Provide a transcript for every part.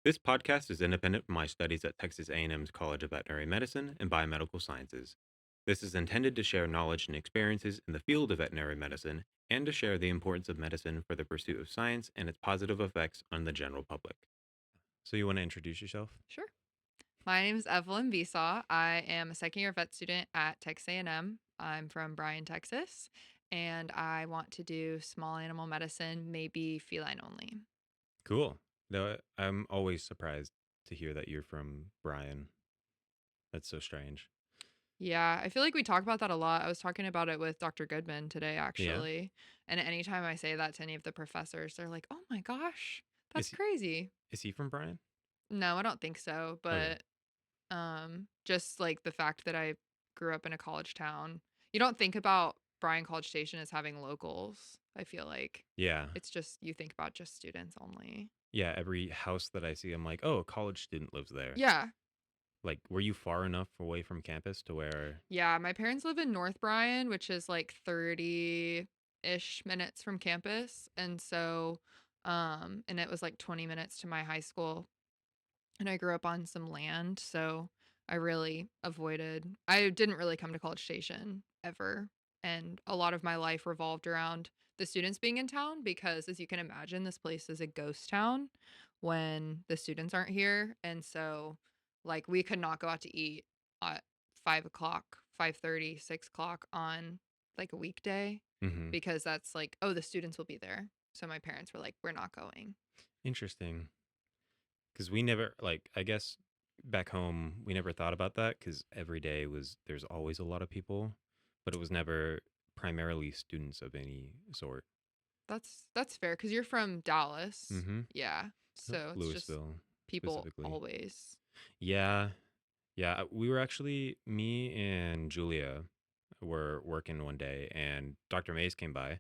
This podcast is independent from my studies at Texas A&M's College of Veterinary Medicine and Biomedical Sciences. This is intended to share knowledge and experiences in the field of veterinary medicine and to share the importance of medicine for the pursuit of science and its positive effects on the general public. So you want to introduce yourself? Sure. My name is Evelyn Beesaw. I am a second year vet student at Texas A&M. I'm from Bryan, Texas, and I want to do small animal medicine, maybe feline only. Cool. No, I'm always surprised to hear that you're from Bryan. That's so strange. Yeah, I feel like we talk about that a lot. I was talking about it with Dr. Goodman today, Yeah. actually. And anytime I say that to any of the professors, they're like, oh my gosh, Is that's he, crazy. is he from Bryan? No, I don't think so. Okay. But just like the fact that I grew up in a college town, you don't think about Bryan College Station as having locals. I feel like Yeah. it's just you think about just students only. Yeah, every house that I see, I'm like, oh, a college student lives there. Yeah. Like, were you far enough away from campus to where? Yeah, my parents live in North Bryan, which is like 30-ish minutes from campus. And so and it was like 20 minutes to my high school. And I grew up on some land, so I didn't really come to College Station ever. And a lot of my life revolved around the students being in town because, as you can imagine, this place is a ghost town when the students aren't here. And so, like, we could not go out to eat at 5 o'clock, 5:30, 6 o'clock on like a weekday Hmm. because that's like, oh, the students will be there. So my parents were like, we're not going. Interesting. Because we never, like, I guess back home, we never thought about that because every day there's always a lot of people, but it was never primarily students of any sort. That's fair because you're from Dallas. Mm-hmm. Yeah. So it's just Louisville, people specifically. always. Yeah. Yeah. We were actually, me and Julia were working one day and Dr. Mays came by.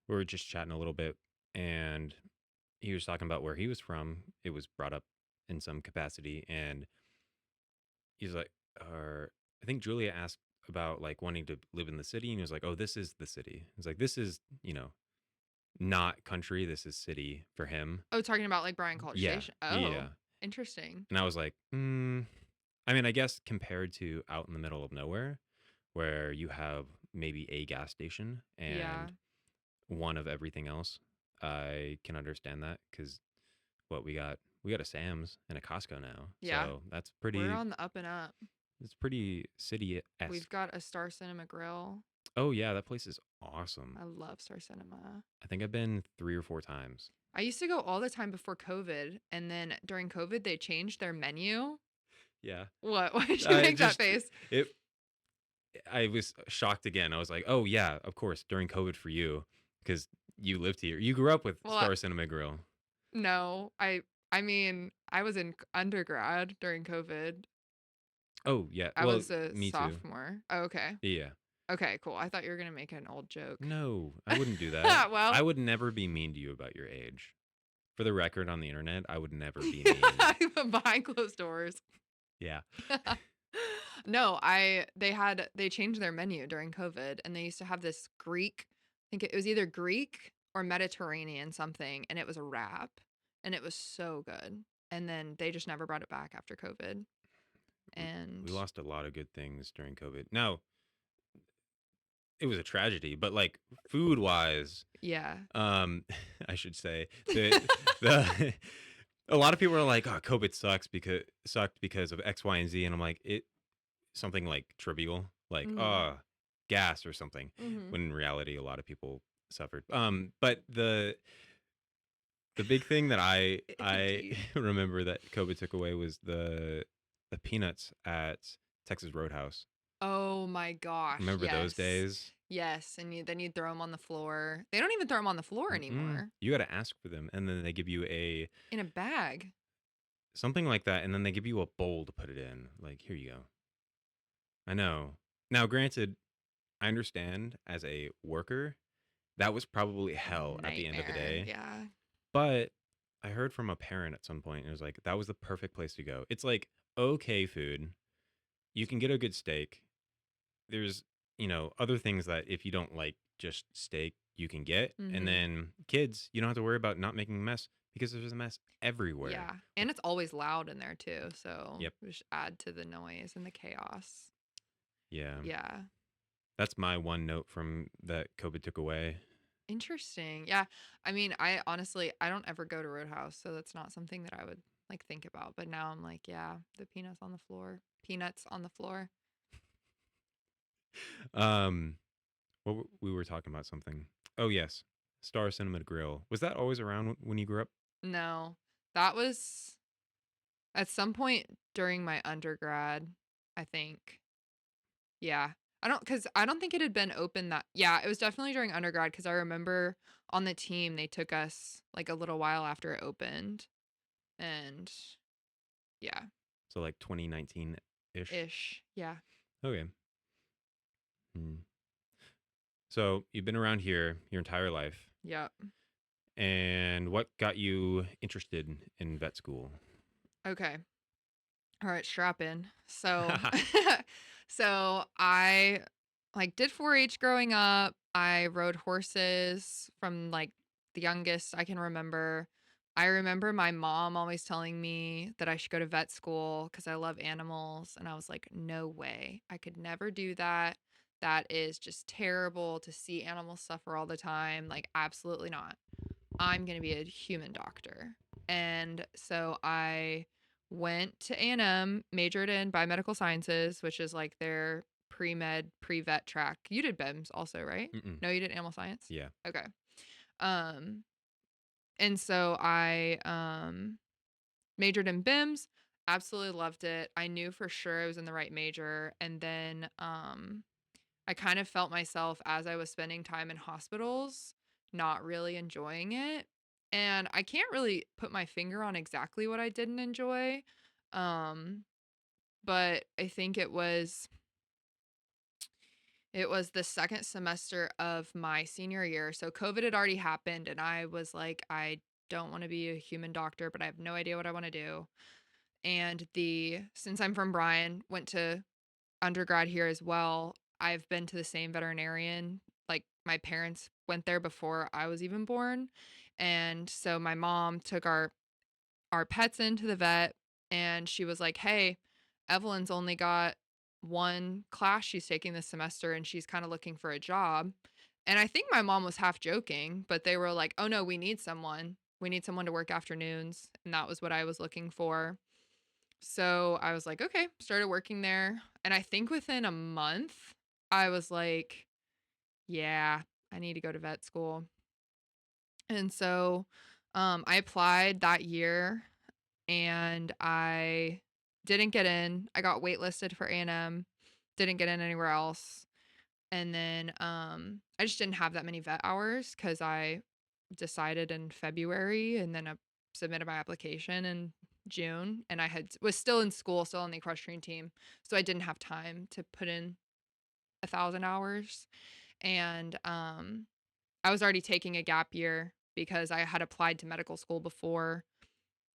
We were just chatting a little bit and he was talking about where he was from. It was brought up in some capacity, and he's like, or I think Julia asked about like wanting to live in the city, and he was like, "Oh, this is the city." It's like this is not country. This is city for him. Oh, talking about like Bryan College Yeah, Station. yeah. Oh, interesting. And I was like, I mean, I guess compared to out in the middle of nowhere, where you have maybe a gas station Yeah. and one of everything else, I can understand that because what we got a Sam's and a Costco now. Yeah. So that's We're pretty on the up and up. it's pretty We've city-esque. got a Star Cinema Grill. Oh yeah, that place is awesome. I love Star Cinema. I think I've been 3 or 4 times. I used to go all the time before COVID, and then during COVID they changed their menu. Yeah. What? Why did you I make that just face? it I was shocked again. I was like, "Oh yeah, of course, during COVID for you because you lived here. You grew up with Well, Star Cinema Grill." no. I mean, I was in undergrad during COVID. Oh yeah. I Well, was a me too. sophomore. Oh, okay. Yeah. Okay, cool. I thought you were gonna make an old joke. No, I wouldn't do that. I Well, would never be mean to you about your age. For the record on the internet, I would never be mean. behind closed doors. Yeah. No, they changed their menu during COVID, and they used to have this Greek. I think it was either Greek or Mediterranean something, and it was a wrap, and it was so good. And then they just never brought it back after COVID. We And we lost a lot of good things during COVID. Now, it was a tragedy, but like food wise, yeah. um, I should say the a lot of people are like, "Oh, COVID sucked because of X, Y, and Z," and I'm like, it something like trivial, like Mhm. gas or something. Mhm. When in reality, a lot of people suffered. But the big thing that I Indeed. remember that COVID took away was the peanuts at Texas Roadhouse. Oh my gosh, Remember those yes. days? Yes, and then you throw them on the floor. They don't even throw them on the floor Mm-mm. anymore. You got to ask for them, and then they give you a In a bag. something like that, and then they give you a bowl to put it in. Like, here you go. I know. Now, granted, I understand as a worker, that was probably hell at the end of the Nightmare. day. Yeah. But I heard from a parent at some point, and it was like that was the perfect place to go. It's like okay food. You can get a good steak. There's other things that if you don't like just steak you can get, and Mhm. then kids, you don't have to worry about not making a mess because there's a mess everywhere. Yeah, and it's always loud in there too, so Yep. just add to the noise and the chaos. Yeah. Yeah. That's my one note from that COVID took away. Interesting. Yeah. I mean, I honestly I don't ever go to Roadhouse, so that's not something that I would like think about. But now I'm like, yeah, the peanuts on the floor. Peanuts on the floor. Um, we were talking about something. Oh yes, Star Cinema Grill. Was that always around when you grew up? No. That was at some point during my undergrad, I think. Yeah. I don't think it had been open that yeah, it was definitely during undergrad because I remember on the team they took us like a little while after it opened. And yeah, So like 2019 ish. ish. Yeah. Okay. Hmm. So you've been around here your entire life, Yep. and what got you interested in vet school? Okay. All right, strap in. So so I like did 4-H growing up. I rode horses from like the youngest I can remember. I remember my mom always telling me that I should go to vet school because I love animals. And I was like, no way. I could never do that. That is just terrible to see animals suffer all the time. Like, absolutely not. I'm going to be a human doctor. And so I went to A&M, majored in biomedical sciences, which is like their pre-med, pre-vet track. You did BEMS also, right? Mm-mm. No, you did animal science? Yeah. Okay. Um and so I majored in BIMS, absolutely loved it. I knew for sure I was in the right major and then I kind of felt myself as I was spending time in hospitals not really enjoying it. And I can't really put my finger on exactly what I didn't enjoy. Um, but I think it was the second semester of my senior year. So COVID had already happened and I was like, I don't want to be a human doctor, but I have no idea what I want to do. And the since I'm from Bryan, went to undergrad here as well. I've been to the same veterinarian. Like my parents went there before I was even born. And so my mom took our pets into the vet and she was like, "Hey, Evelyn's only got one class she's taking this semester and she's kind of looking for a job." And I think my mom was half joking, but they were like, "Oh no, we need someone. We need someone to work afternoons." And that was what I was looking for. So I was like, okay, started working there. And I think within a month, I was like, yeah, I need to go to vet school. And so I applied that year and I didn't get in. I got waitlisted for A&M, didn't get in anywhere else. And then I just didn't have that many vet hours because I decided in February and then I submitted my application in June and I was still in school, still on the equestrian team. So I didn't have time to put in 1,000 hours. And I was already taking a gap year because I had applied to medical school before,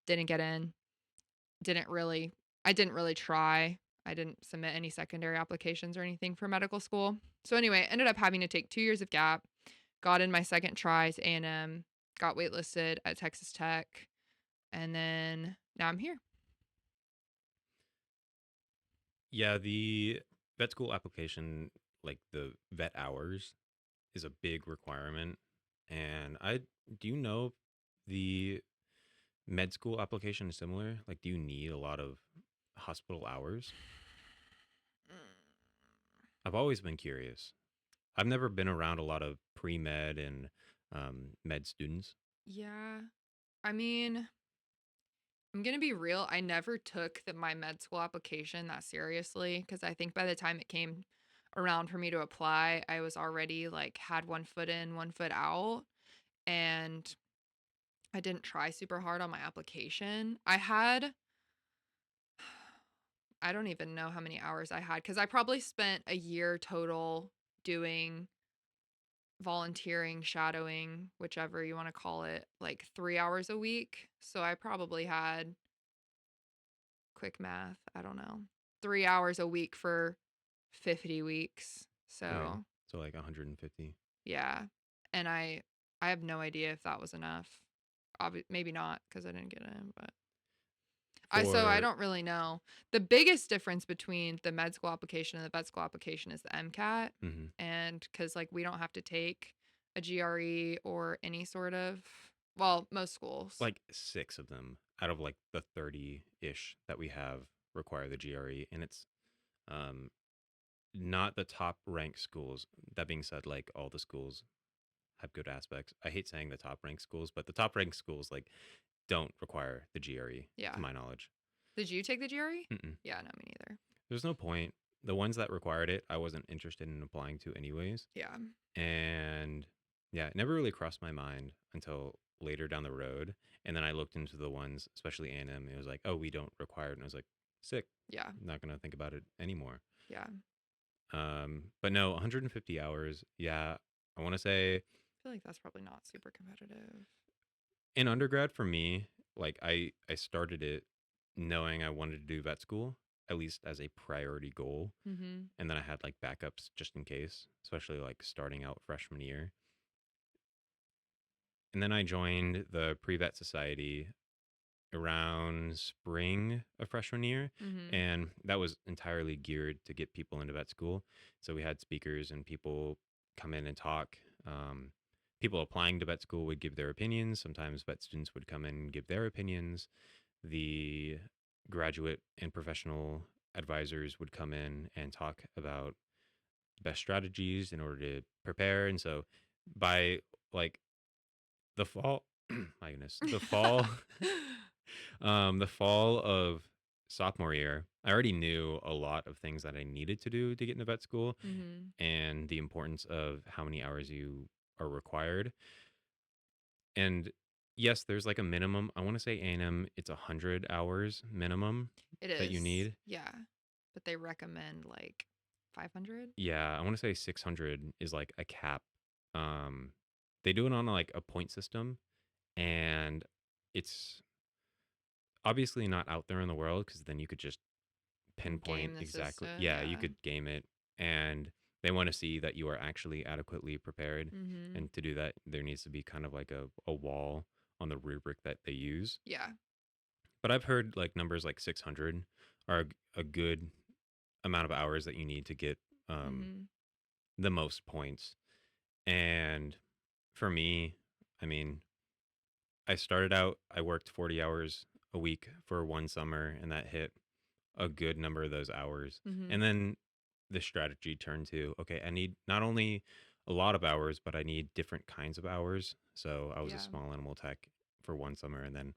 didn't get in, didn't really, I didn't really try. I didn't submit any secondary applications or anything for medical school. So anyway, ended up having to take 2 years of gap, got in my second try to A&M, got waitlisted at Texas Tech, and then now I'm here. Yeah, the vet school application, like the vet hours, is a big requirement. And I do you know if the med school application is similar? Like, do you need a lot of hospital hours? I've always been curious. I've never been around a lot of pre med and med students. Yeah. I mean, I'm going to be real. I never took my med school application that seriously because I think by the time it came around for me to apply, I was already like had one foot in, one foot out. And I didn't try super hard on my application. I don't even know how many hours I had because I probably spent a year total doing volunteering, shadowing, whichever you want to call it, like 3 hours a week. So I probably had quick math, I don't know, 3 hours a week for 50 weeks. Okay, So so like 150. yeah. And I have no idea if that was enough. maybe not because I didn't get in, but I For don't really know. The biggest difference between the med school application and the vet school application is the MCAT, mhm, and because like we don't have to take a GRE or any sort of, well, most schools. like 6 of them out of like the 30-ish that we have require the GRE, and it's um not the top ranked schools. That being said, like all the schools have good aspects. I hate saying the top ranked schools, but the top ranked schools like don't require the GRE Yeah. to my knowledge. Did you take the GRE? Mm-mm. Yeah, no, me neither. There's no point. The ones that required it, I wasn't interested in applying to anyways. Yeah. And yeah, it never really crossed my mind until later down the road. And then I looked into the ones, especially A&M, and it was like, oh, we don't require it. And I was like, sick. Yeah. Not going to think about it anymore. Yeah. But no, 150 hours. Yeah, I want to say I feel like that's probably not super competitive. in undergrad for me, like I started it knowing I wanted to do vet school, at least as a priority goal. Mm-hmm. And then I had like backups just in case, especially like starting out freshman year. And then I joined the pre-vet society around spring of freshman year, Mm-hmm. and that was entirely geared to get people into vet school. So we had speakers and people come in and talk. People applying to vet school would give their opinions. Sometimes vet students would come in and give their opinions. The graduate and professional advisors would come in and talk about best strategies in order to prepare. And so by like the fall, my goodness, the fall of sophomore year, I already knew a lot of things that I needed to do to get into vet school Mm-hmm. and the importance of how many hours you are required. And yes, there's like a minimum. I want to say A&M, it's 100 hours minimum It that you is. need. Yeah. But they recommend like 500. Yeah, I want to say 600 is like a cap. Um, they do it on like a point system, and it's obviously not out there in the world because then you could just pinpoint Game the exactly. system. Yeah, you Yeah. could game it, and they want to see that you are actually adequately prepared. Mm-hmm. And to do that, there needs to be kind of like a wall on the rubric that they use. Yeah. But I've heard like numbers like 600 are a good amount of hours that you need to get um, Mm-hmm. the most points. And for me, I mean, I started out, I worked 40 hours a week for one summer, and that hit a good number of those hours. Mm-hmm. And then the strategy turned to, okay, I need not only a lot of hours, but I need different kinds of hours. So I was a Yeah. small animal tech for one summer and then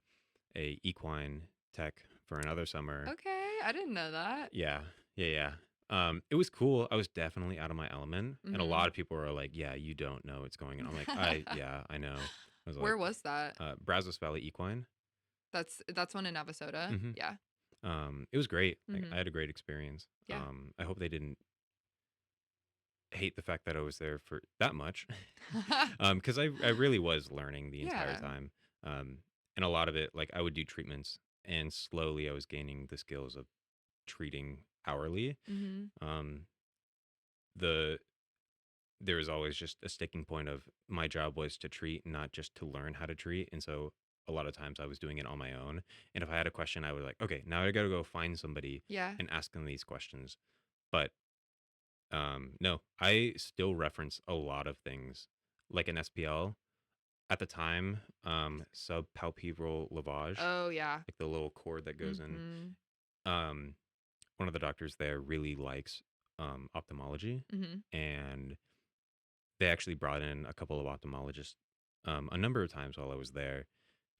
a equine tech for another summer. Okay. I didn't know that. Yeah. Yeah, yeah. It was cool. I was definitely out of my element. And a Mm-hmm. lot of people were like, yeah, you don't know what's going on. I'm like, yeah, I know. I was like, Where was that? Brazos Valley Equine. That's one in Navasota. hmm Yeah. It was great. Like, Mm-hmm. I had a great experience. Yeah. I hope they didn't hate the fact that I was there for that much, because I really was learning the entire Yeah. time, and a lot of it, like I would do treatments, and slowly I was gaining the skills of treating hourly. Mm-hmm. Um, the there was always just a sticking point of my job was to treat, not just to learn how to treat, and so a lot of times I was doing it on my own. And if I had a question, I was like, okay, now I got to go find somebody Yeah. and ask them these questions. But no, I still reference a lot of things like an SPL at the time, subpalpebral lavage, Oh yeah. like the little cord that goes in. Mm-hmm. Um, one of the doctors there really likes ophthalmology, Mm-hmm. and they actually brought in a couple of ophthalmologists a number of times while I was there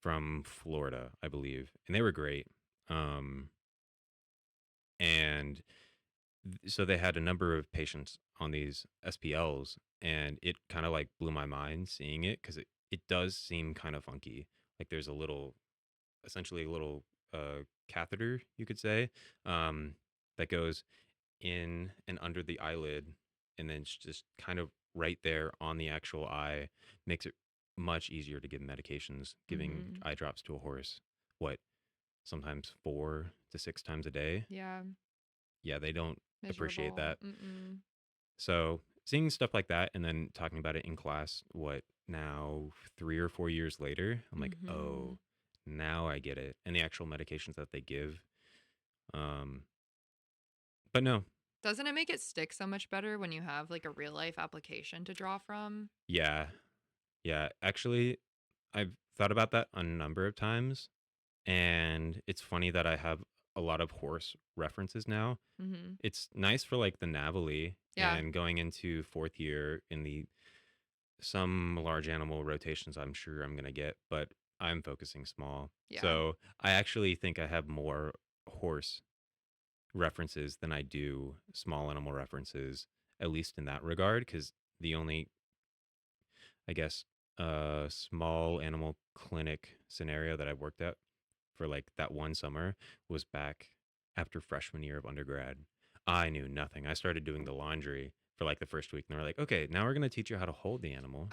from Florida, I believe, and they were great. Um, and so they had a number of patients on these SPLs, and it kind of like blew my mind seeing it because it does seem kind of funky. Like there's a little, essentially a little catheter, you could say, um, that goes in and under the eyelid, and then it's just kind of right there on the actual eye, makes it much easier to give medications, giving Mm-hmm. eye drops to a horse. What, sometimes 4 to 6 times a day? Yeah. Yeah, they don't appreciate Miserable. that. Mm-mm. So seeing stuff like that and then talking about it in class, what now 3 or 4 years later, I'm like, Mhm. oh, now I get it. And the actual medications that they give. Um, but no, Doesn't it make it stick so much better when you have, like, a real life application to draw from? yeah, yeah. Actually, I've thought about that a number of times, and it's funny that I have a lot of horse references now. Mhm. It's nice for like the Navally Yeah. and going into fourth year in the some large animal rotations I'm sure I'm going to get, but I'm focusing small. Yeah. So I actually think I have more horse references than I do small animal references, at least in that regard, because the only, I guess, small animal clinic scenario that I worked at for like that one summer was back after freshman year of undergrad. I knew nothing. I started doing the laundry for like the first week, and they're like, okay, now we're going to teach you how to hold the animal.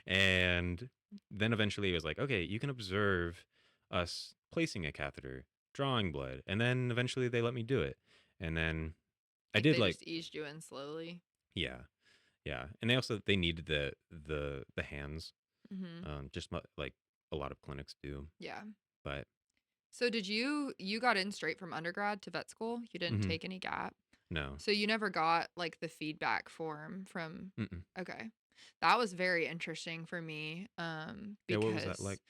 And then eventually it was like, okay, you can observe us placing a catheter, drawing blood. And then eventually they let me do it. And then I Like, did they like, just eased you in slowly. yeah, yeah. And they also, they needed the hands, Mhm. like a lot of clinics do. Yeah. But, So did you got in straight from undergrad to vet school? You didn't hmm take any gap? no. So you never got, like, the feedback form from. Mm-mm. Okay. That was very interesting for me, Yeah, what was that like? because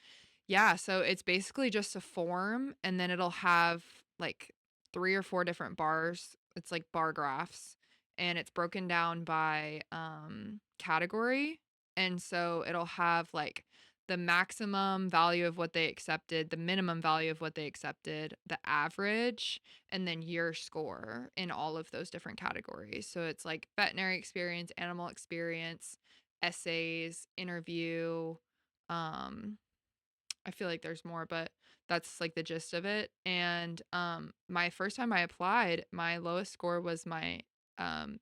yeah, so it's basically just a form, and then it'll have, like, 3 or 4 different bars. It's like bar graphs, and it's broken down by, category, and so it'll have, like, the maximum value of what they accepted, the minimum value of what they accepted, the average, and then your score in all of those different categories. So it's like veterinary experience, animal experience, essays, interview, um I feel like there's more, but that's like the gist of it. And my first time I applied, my lowest score was my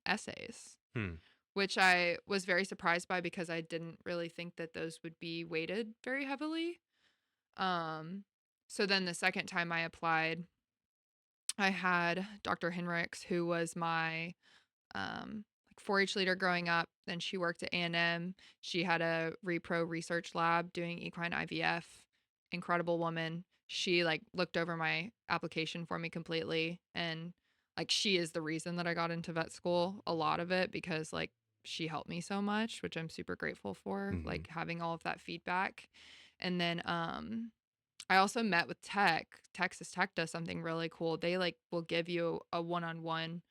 essays, Hmm. which I was very surprised by because I didn't really think that those would be weighted very heavily. Um so then the second time I applied, I had Dr. Henricks, who was my like 4-H leader growing up. Then she worked at A&M. She had a repro research lab doing equine IVF. Incredible woman. She like looked over my application for me completely, and like she is the reason that I got into vet school. A lot of it because like she helped me so much, which I'm super grateful for. Mm-hmm. Like having all of that feedback, and then I also met with Tech. Texas Tech does something really cool. They like will give you a one-on-one,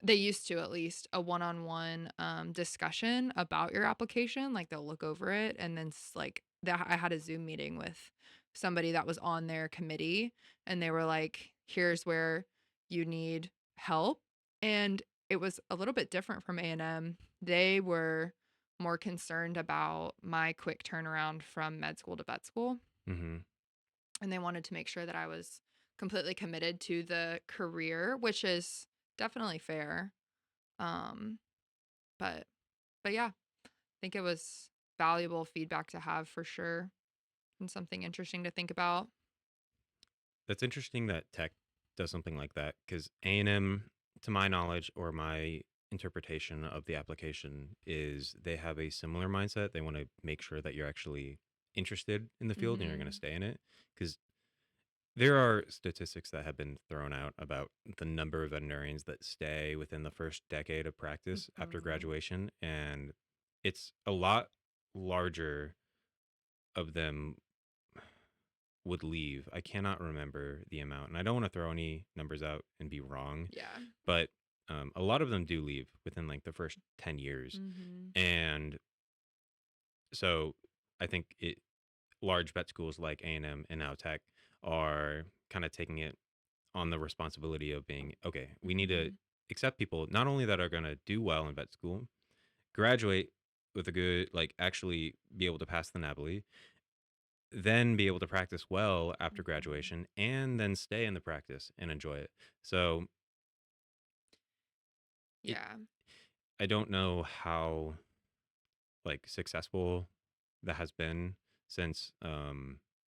they used to at least, a one-on-one discussion about your application. Like they'll look over it and then like that I had a Zoom meeting with somebody that was on their committee, and they were like, here's where you need help. And it was a little bit different from A&M. They were more concerned about my quick turnaround from med school to vet school, Mm-hmm. and they wanted to make sure that I was completely committed to the career, which is definitely fair. Um, but yeah, I think it was valuable feedback to have for sure, and something interesting to think about. That's interesting that tech does something like that because A&M, to my knowledge or my interpretation of the application, is they have a similar mindset. They want to make sure that you're actually interested in the field and you're going to Mhm. stay in it. Because there are statistics that have been thrown out about the number of veterinarians that stay within the first decade of practice after Mhm. graduation. And it's a lot larger of them would leave. I cannot remember the amount, and I don't want to throw any numbers out and be wrong, Yeah. but a lot of them do leave within like the first 10 years. Mhm. And so I think large vet schools like A&M and now Tech are kind of taking it on the responsibility of being, okay, we need to Mhm. accept people not only that are going to do well in vet school, graduate with a good, like actually be able to pass the NABLE, then be able to practice well after Mhm. graduation and then stay in the practice and enjoy it. So it, Yeah. I don't know how like successful that has been since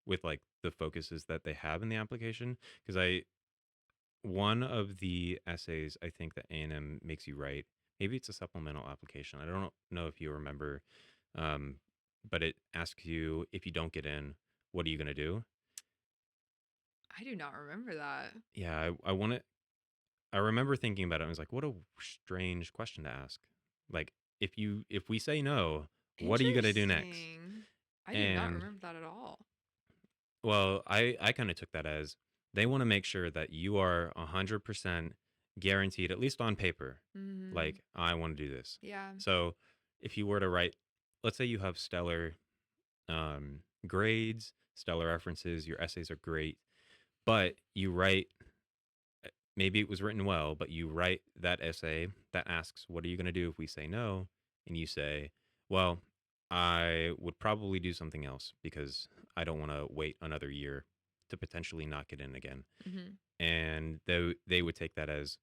with like the focuses that they have in the application, because I one of the essays I think that A&M makes you write maybe it's a supplemental application. I don't know if you remember, um, but it asks you if you don't get in, what are you gonna do? I do not remember that. Yeah, I want to. I remember thinking about it. I was like, what a strange question to ask. Like, if we say no, what are you gonna do next? Interesting. I do not And remember that at all. well, I kind of took that as they want to make sure that you are 100% guaranteed, at least on paper. Mhm. Like, I want to do this. Yeah. So if you were to write, let's say you have stellar grades, stellar references, your essays are great, but you write, maybe it was written well, but you write that essay that asks, what are you going to do if we say no? And you say, well, I would probably do something else because I don't want to wait another year to potentially not get in again. Mhm. And they would take that as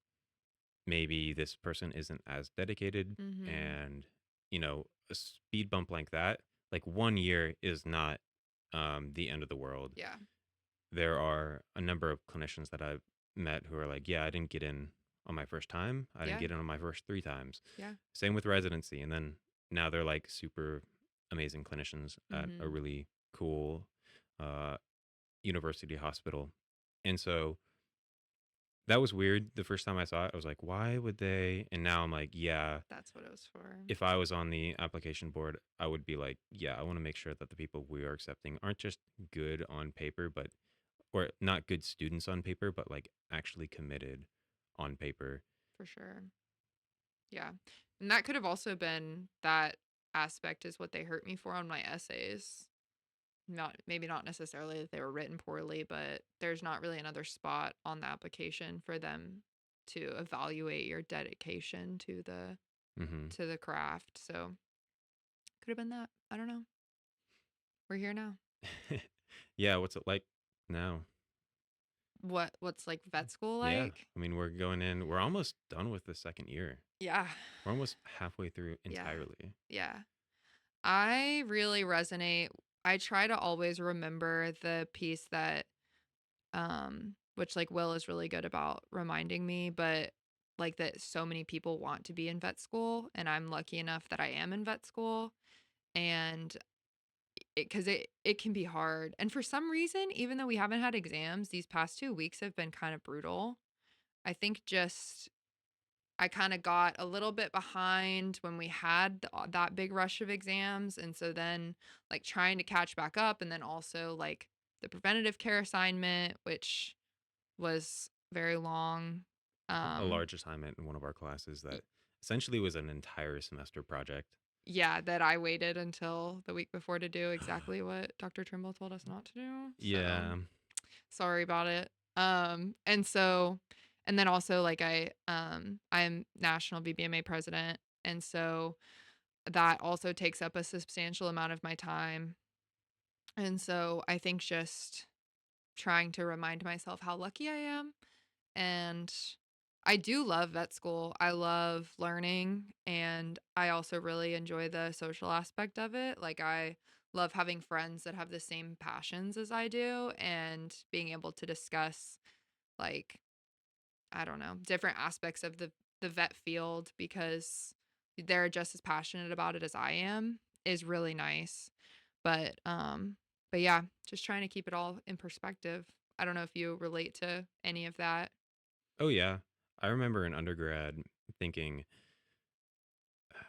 maybe this person isn't as dedicated, Mhm. and a speed bump like that, like 1 year is not the end of the world. Yeah. There are a number of clinicians that I've met who are like, yeah, I didn't get in on my first time. I didn't Yeah. get in on my first three times. Yeah. Same with residency. And then now they're like super amazing clinicians at a Mhm. really cool uh, university hospital. And so that was weird the first time I saw it. I was like, why would they? And now I'm like, yeah, That's what it was for. if I was on the application board, I would be like, yeah, I want to make sure that the people we are accepting aren't just good on paper, but or not good students on paper, but like actually committed on paper. For sure. Yeah. And that could have also been that aspect is what they hurt me for on my essays. Not maybe not necessarily that they were written poorly, but there's not really another spot on the application for them to evaluate your dedication Hmm. to the craft. So could have been that. I don't know. We're here now. Yeah, what's it like now? What's like vet school Yeah, like? I mean, we're going in, we're almost done with the second year. Yeah. We're almost halfway through Yeah. entirely. Yeah. I really resonate. I try to always remember the piece that which like Will is really good about reminding me, but like that so many people want to be in vet school and I'm lucky enough that I am in vet school and it can be hard. And for some reason, even though we haven't had exams, these past 2 weeks have been kind of brutal. I think just I kind of got a little bit behind when we had that big rush of exams. And so then, like, trying to catch back up, and then also like the preventative care assignment, which was very long. A Um, large assignment in one of our classes that essentially was an entire semester project. yeah, that I waited until the week before to do exactly what Dr. Trimble told us not to do. So Yeah. sorry about it. And so and then also like I'm national VBMA president. And so that also takes up a substantial amount of my time. And so I think just trying to remind myself how lucky I am. And I do love vet school. I love learning and I also really enjoy the social aspect of it. Like I love having friends that have the same passions as I do and being able to discuss like I don't know, different aspects of the vet field because they're just as passionate about it as I am is really nice. But but yeah, just trying to keep it all in perspective. I don't know if you relate to any of that. Oh, yeah. I remember in undergrad thinking,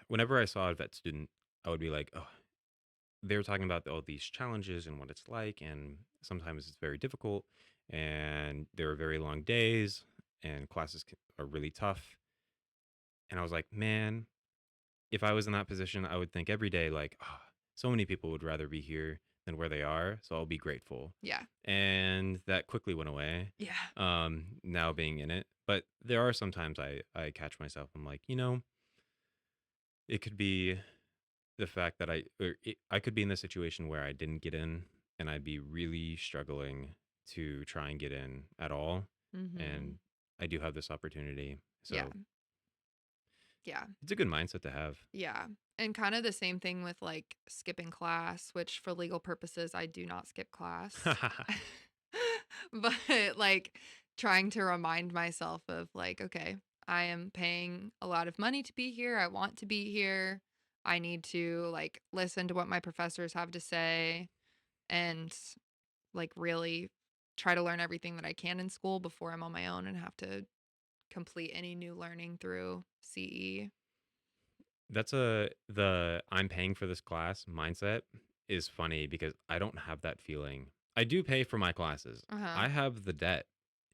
whenever I saw a vet student, I would be like, oh, they were talking about all these challenges and what it's like, and sometimes it's very difficult, and there are very long days, and are really tough. And I was like, man, if I was in that position, I would think every day, like, oh, so many people would rather be here than where they are, so I'll be grateful. Yeah. And that quickly went away. Yeah. Now being in it, but there are sometimes I catch myself. I'm like, it could be the fact that I could be in the situation where I didn't get in and I'd be really struggling to try and get in at all. And Mhm. I do have this opportunity. Yeah. So Yeah. it's a good mindset to have. Yeah. And kind of the same thing with like skipping class, which for legal purposes I do not skip class. But like trying to remind myself of like, okay, I am paying a lot of money to be here. I want to be here. I need to like listen to what my professors have to say and like really try to learn everything that I can in school before I'm on my own and have to complete any new learning through CE. That's the I'm paying for this class mindset is funny because I don't have that feeling. I do pay for my classes. Uh-huh. I have the debt.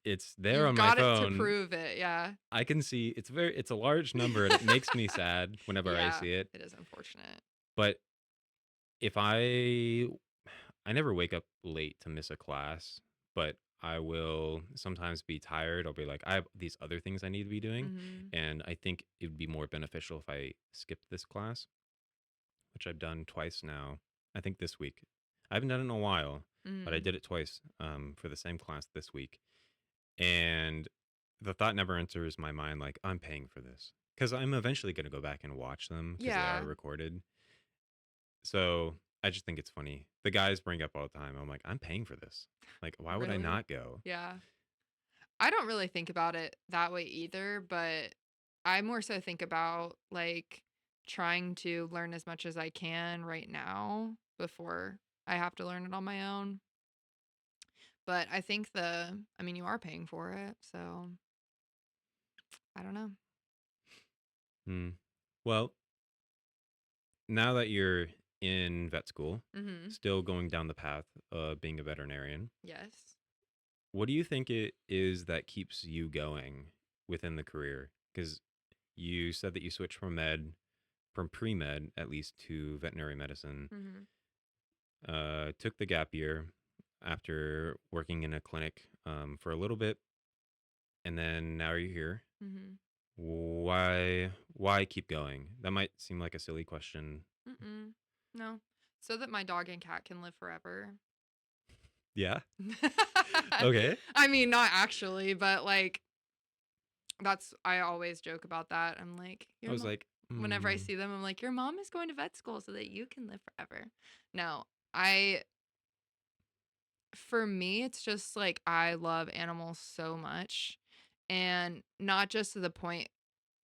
It's there You've on my got it to phone. prove it. Yeah. I can see it's a large number and it makes me sad whenever I Yeah, see it. it is unfortunate. But if I never wake up late to miss a class, but I will sometimes be tired. I'll be like, I have these other things I need to be doing. Mhm. And I think it would be more beneficial if I skipped this class, which I've done twice now. I think this week. I haven't done it in a while, but I Mhm. did it twice for the same class this week. And the thought never enters my mind like, I'm paying for this. Because I'm eventually going to go back and watch them because they are Yeah, recorded. So I just think it's funny. The guys bring up all the time. I'm like, I'm paying for this. Like, why would I really. not go? Yeah. I don't really think about it that way either, but I more so think about like trying to learn as much as I can right now before I have to learn it on my own. But I think I mean, you are paying for it. So I don't know. Hmm. Well, now that you're in vet school, Mm-hmm. still going down the path of being a veterinarian, Yes. what do you think it is that keeps you going within the career? Because you said that you switched from pre med at least to veterinary medicine, Mm-hmm. took the gap year after working in a clinic for a little bit, and then now you're here. Mm-hmm. Why keep going? That might seem like a silly question. Mm-mm. No. So that my dog and cat can live forever. Yeah. Okay. I mean, not actually, but like I always joke about that. I'm like, I your was mom, like, whenever I see them, I'm like, your mom is going to vet school so that you can live forever. No, I, for me, it's just like I love animals so much. And not just to the point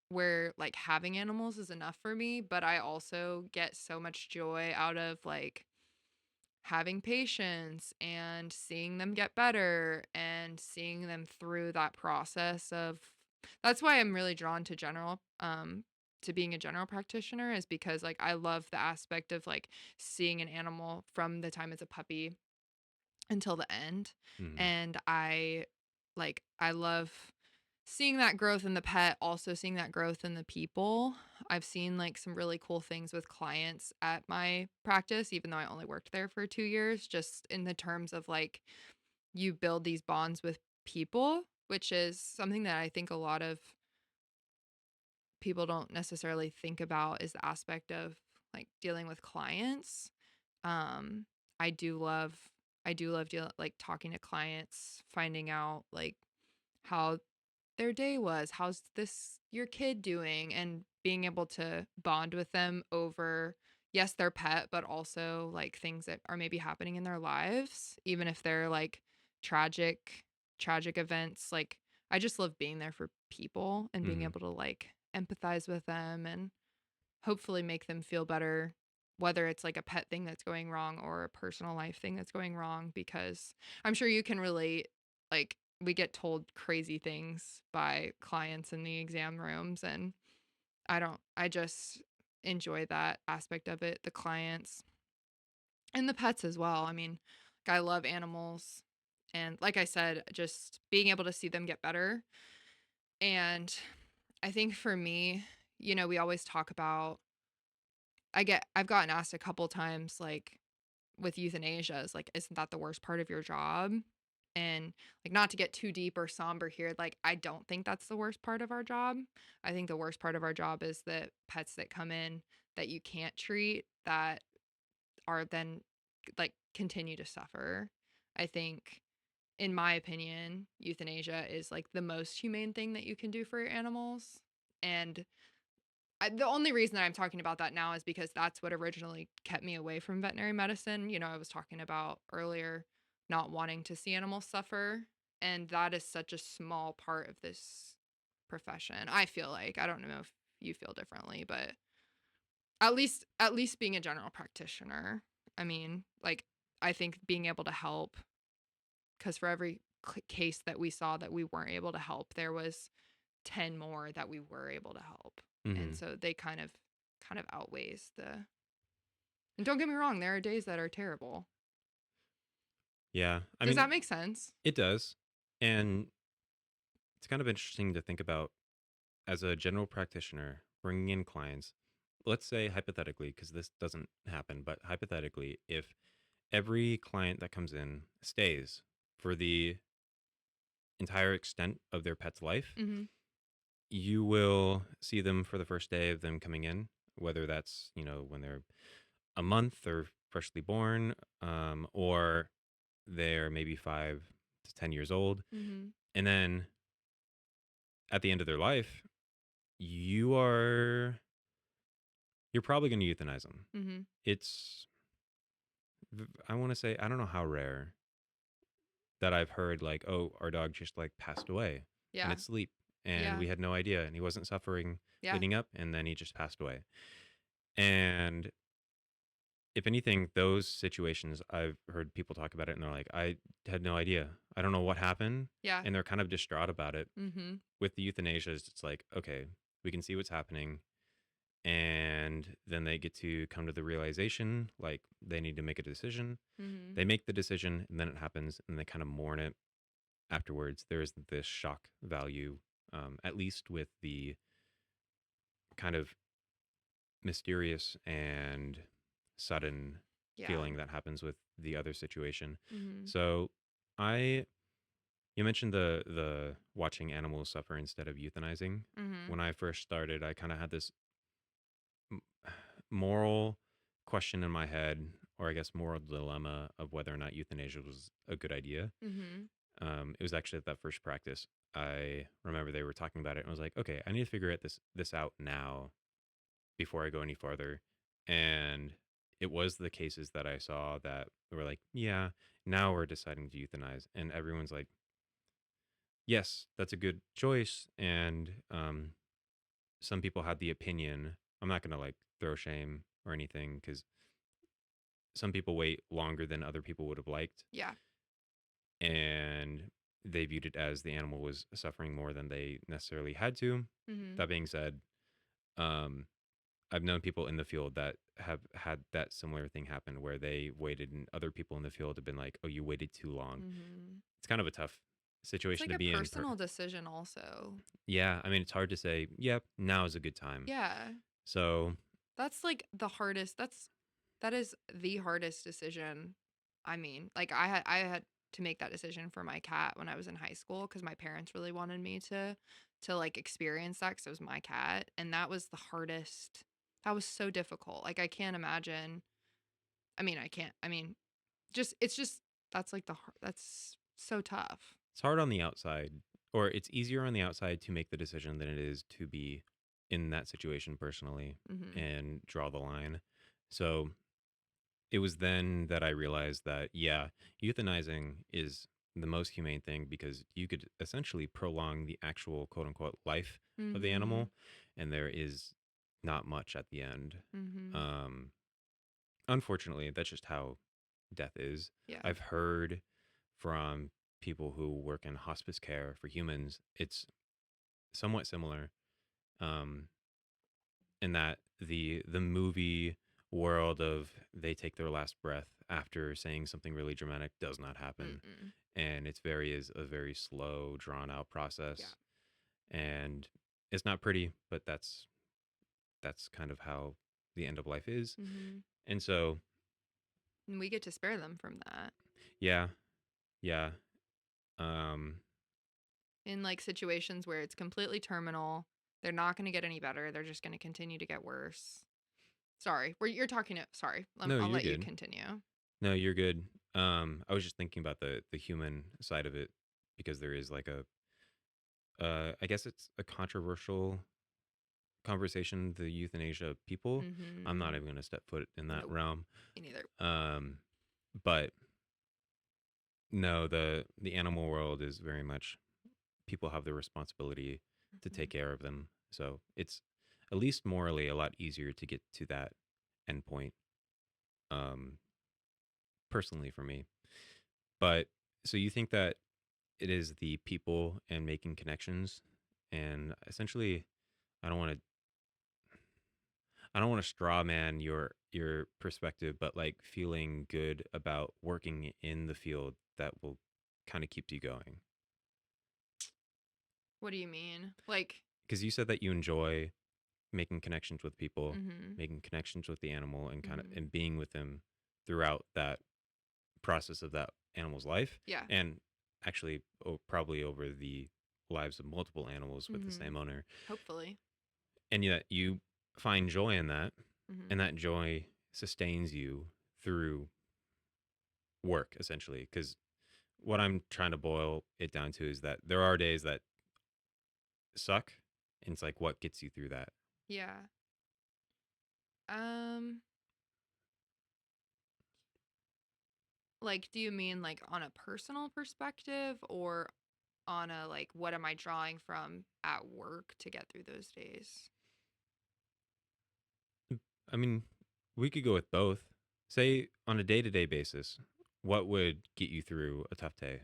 where like having animals is enough for me, but I also get so much joy out of like having patience and seeing them get better and seeing them through that process of that's why I'm really drawn to being a general practitioner is because like I love the aspect of like seeing an animal from the time it's a puppy until the end. mm, And I love seeing that growth in the pet, also seeing that growth in the people. I've seen like some really cool things with clients at my practice, even though I only worked there for 2 years, just in the terms of like you build these bonds with people, which is something that I think a lot of people don't necessarily think about is the aspect of like dealing with clients. Um, I do love like talking to clients, finding out like how their day was, how's this your kid doing, and being able to bond with them over yes, their pet, but also like things that are maybe happening in their lives, even if they're like tragic tragic events. Like I just love being there for people and being mm, able to like empathize with them and hopefully make them feel better, whether it's like a pet thing that's going wrong or a personal life thing that's going wrong, because I'm sure you can relate. Like, we get told crazy things by clients in the exam rooms, and I just enjoy that aspect of it. The clients and the pets as well. I mean, like, I love animals. And like I said, just being able to see them get better. And I think for me, we always talk about I've gotten asked a couple times, like, with euthanasia is like, "Isn't that the worst part of your job?" And, like, not to get too deep or somber here, like, I don't think that's the worst part of our job. I think the worst part of our job is the pets that come in that you can't treat that are then, like, continue to suffer. I think, in my opinion, euthanasia is, like, the most humane thing that you can do for your animals, and the only reason that I'm talking about that now is because that's what originally kept me away from veterinary medicine. I was talking about earlier not wanting to see animals suffer. And that is such a small part of this. profession. I feel like, I don't know if you feel differently, but at least being a general practitioner. I mean, like, I think being able to help, because for every case that we saw that we weren't able to help, there was 10 more that we were able to help. And Hmm. so they kind of outweighs the. And don't get me wrong, there are days that are terrible. Yeah. I Does that mean, make sense? it does. And it's kind of interesting to think about as a general practitioner bringing in clients. Let's say hypothetically, because this doesn't happen, but hypothetically, if every client that comes in stays for the entire extent of their pet's life, Mhm. you will see them for the first day of them coming in, whether that's, when they're a month or freshly born, or they're maybe 5 to 10 years old. Mhm. And then at the end of their life, you are you're probably going to euthanize them. Mhm. It's I want to say I don't know how rare that I've heard like, oh, our dog just like passed away in Yeah. its sleep and Yeah. we had no idea and he wasn't suffering Yeah. leading up and then he just passed away. And if anything, those situations I've heard people talk about it and they're like, I had no idea. I don't know what happened. Yeah. And they're kind of distraught about it. Mhm. With the euthanasia, it's like, okay, we can see what's happening. And then they get to come to the realization like they need to make a decision. Mhm. They make the decision and then it happens and they kind of mourn it afterwards. There's this shock value, at least with the kind of mysterious and sudden Yeah. feeling that happens with the other situation. Mhm. So I you mentioned the watching animals suffer instead of euthanizing. Mhm. When I first started, I kind of had this m- moral question in my head, or I guess moral dilemma of whether or not euthanasia was a good idea. Mhm. It was actually at that first practice. I remember they were talking about it, and I was like, okay, I need to figure this out now before I go any farther. And it was the cases that I saw that were like, yeah, now we're deciding to euthanize, and everyone's like, yes, that's a good choice. And some people had the opinion. I'm not gonna like throw shame or anything because some people wait longer than other people would have liked, Yeah. and they viewed it as the animal was suffering more than they necessarily had to. Mhm. That being said, um, I've known people in the field that have had that similar thing happen where they waited and other people in the field have been like, "Oh, you waited too long." Mhm. It's kind of a tough It's situation like to a be in. personal decision also. Yeah, I mean, it's hard to say, "Yep, now is a good time." Yeah. So, That's like the hardest. That is the hardest decision. I mean, like I had to make that decision for my cat when I was in high school because my parents really wanted me to like experience that because it was my cat, and that was the hardest. That was so difficult. Like I can't imagine. I mean, I can't. I mean, it's just that's like that's so tough. it's hard on the outside, or it's easier on the outside to make the decision than it is to be in that situation personally Mhm. and draw the line. So, it was then that I realized that, yeah, euthanizing is the most humane thing because you could essentially prolong the actual quote unquote life of the Mhm. animal, and there is not much at the end. Mhm. Um, Unfortunately, that's just how death is. Yeah. I've heard from people who work in hospice care for humans, it's somewhat similar. Um, in that the movie world of they take their last breath after saying something really dramatic does not happen, Mm-mm. and it's very is a very slow drawn out Yeah. process, and it's not pretty, but that's kind of how the end of life is. Mhm. And so And we get to spare them from that. yeah, yeah, um In like situations where it's completely terminal, they're not going to get any better. They're just going to continue to get worse. Sorry, you're talking to. Sorry, no, I'll you're let you good. continue. No, you're good. I was just thinking about the human side of it because there is like a I guess it's a controversial conversation, the euthanasia of people. I'm not Mm-hmm. even going to step foot in that Nope, realm. me neither. Um, but no, the animal world is very much people have the responsibility to take Mhm. care of them. So it's at least morally a lot easier to get to that endpoint, um, personally for me. But so you think that it is the people and making connections, and essentially, I don't want to I don't want to straw man your perspective, but like feeling good about working in the field that will kind of keep you going. What do you mean? Like, Because you said that you enjoy making connections with people, mhm. making connections with the animal, and kind of Mhm. and being with them throughout that process of that animal's life, Yeah. and actually probably over the lives of multiple animals with the same Mhm. owner, Hopefully. and yet you find joy in that, and Mhm. that joy sustains you through work essentially. Because what I'm trying to boil it down to is that there are days that suck, and it's like what gets you through that. Yeah. Um, like, do you mean like on a personal perspective or on a like what am I drawing from at work to get through those days? I mean, we could go with both. Say on a day-to-day basis, what would get you through a tough day?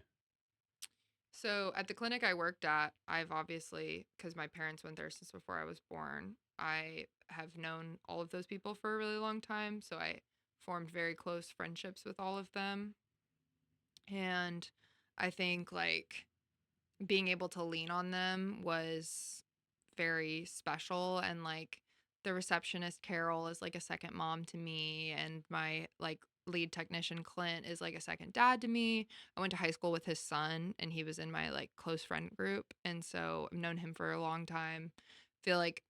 So at the clinic I worked at, I've obviously, because my parents went there since before I was born, I have known all of those people for a really long time. So I formed very close friendships with all of them. And I think like being able to lean on them was very special. And like the receptionist Carol is like a second mom to me, and my like lead technician Clint is like a second dad to me. I went to high school with his son and he was in my like close friend group, and so I've known him for a long time. Feel like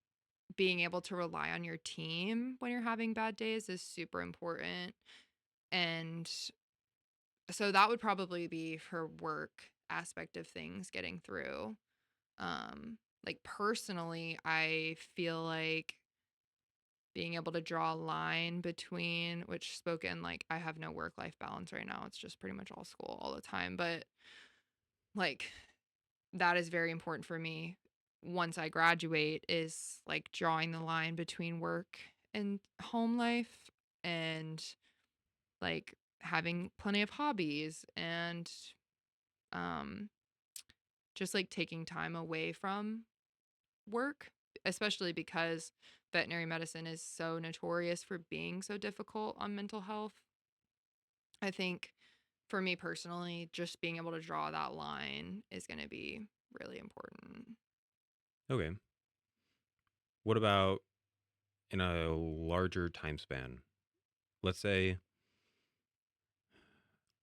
being able to rely on your team when you're having bad days is super important. And so that would probably be her work aspect of things getting through. Like personally, I feel like being able to draw a line between, which spoken like I have no work life balance right now. It's just pretty much all school all the time, but like that is very important for me once I graduate, is like drawing the line between work and home life, and like having plenty of hobbies, and um just like taking time away from work, especially because veterinary medicine is so notorious for being so difficult on mental health. I think for me personally, just being able to draw that line is going to be really important. Okay. What about in a larger time span? Let's say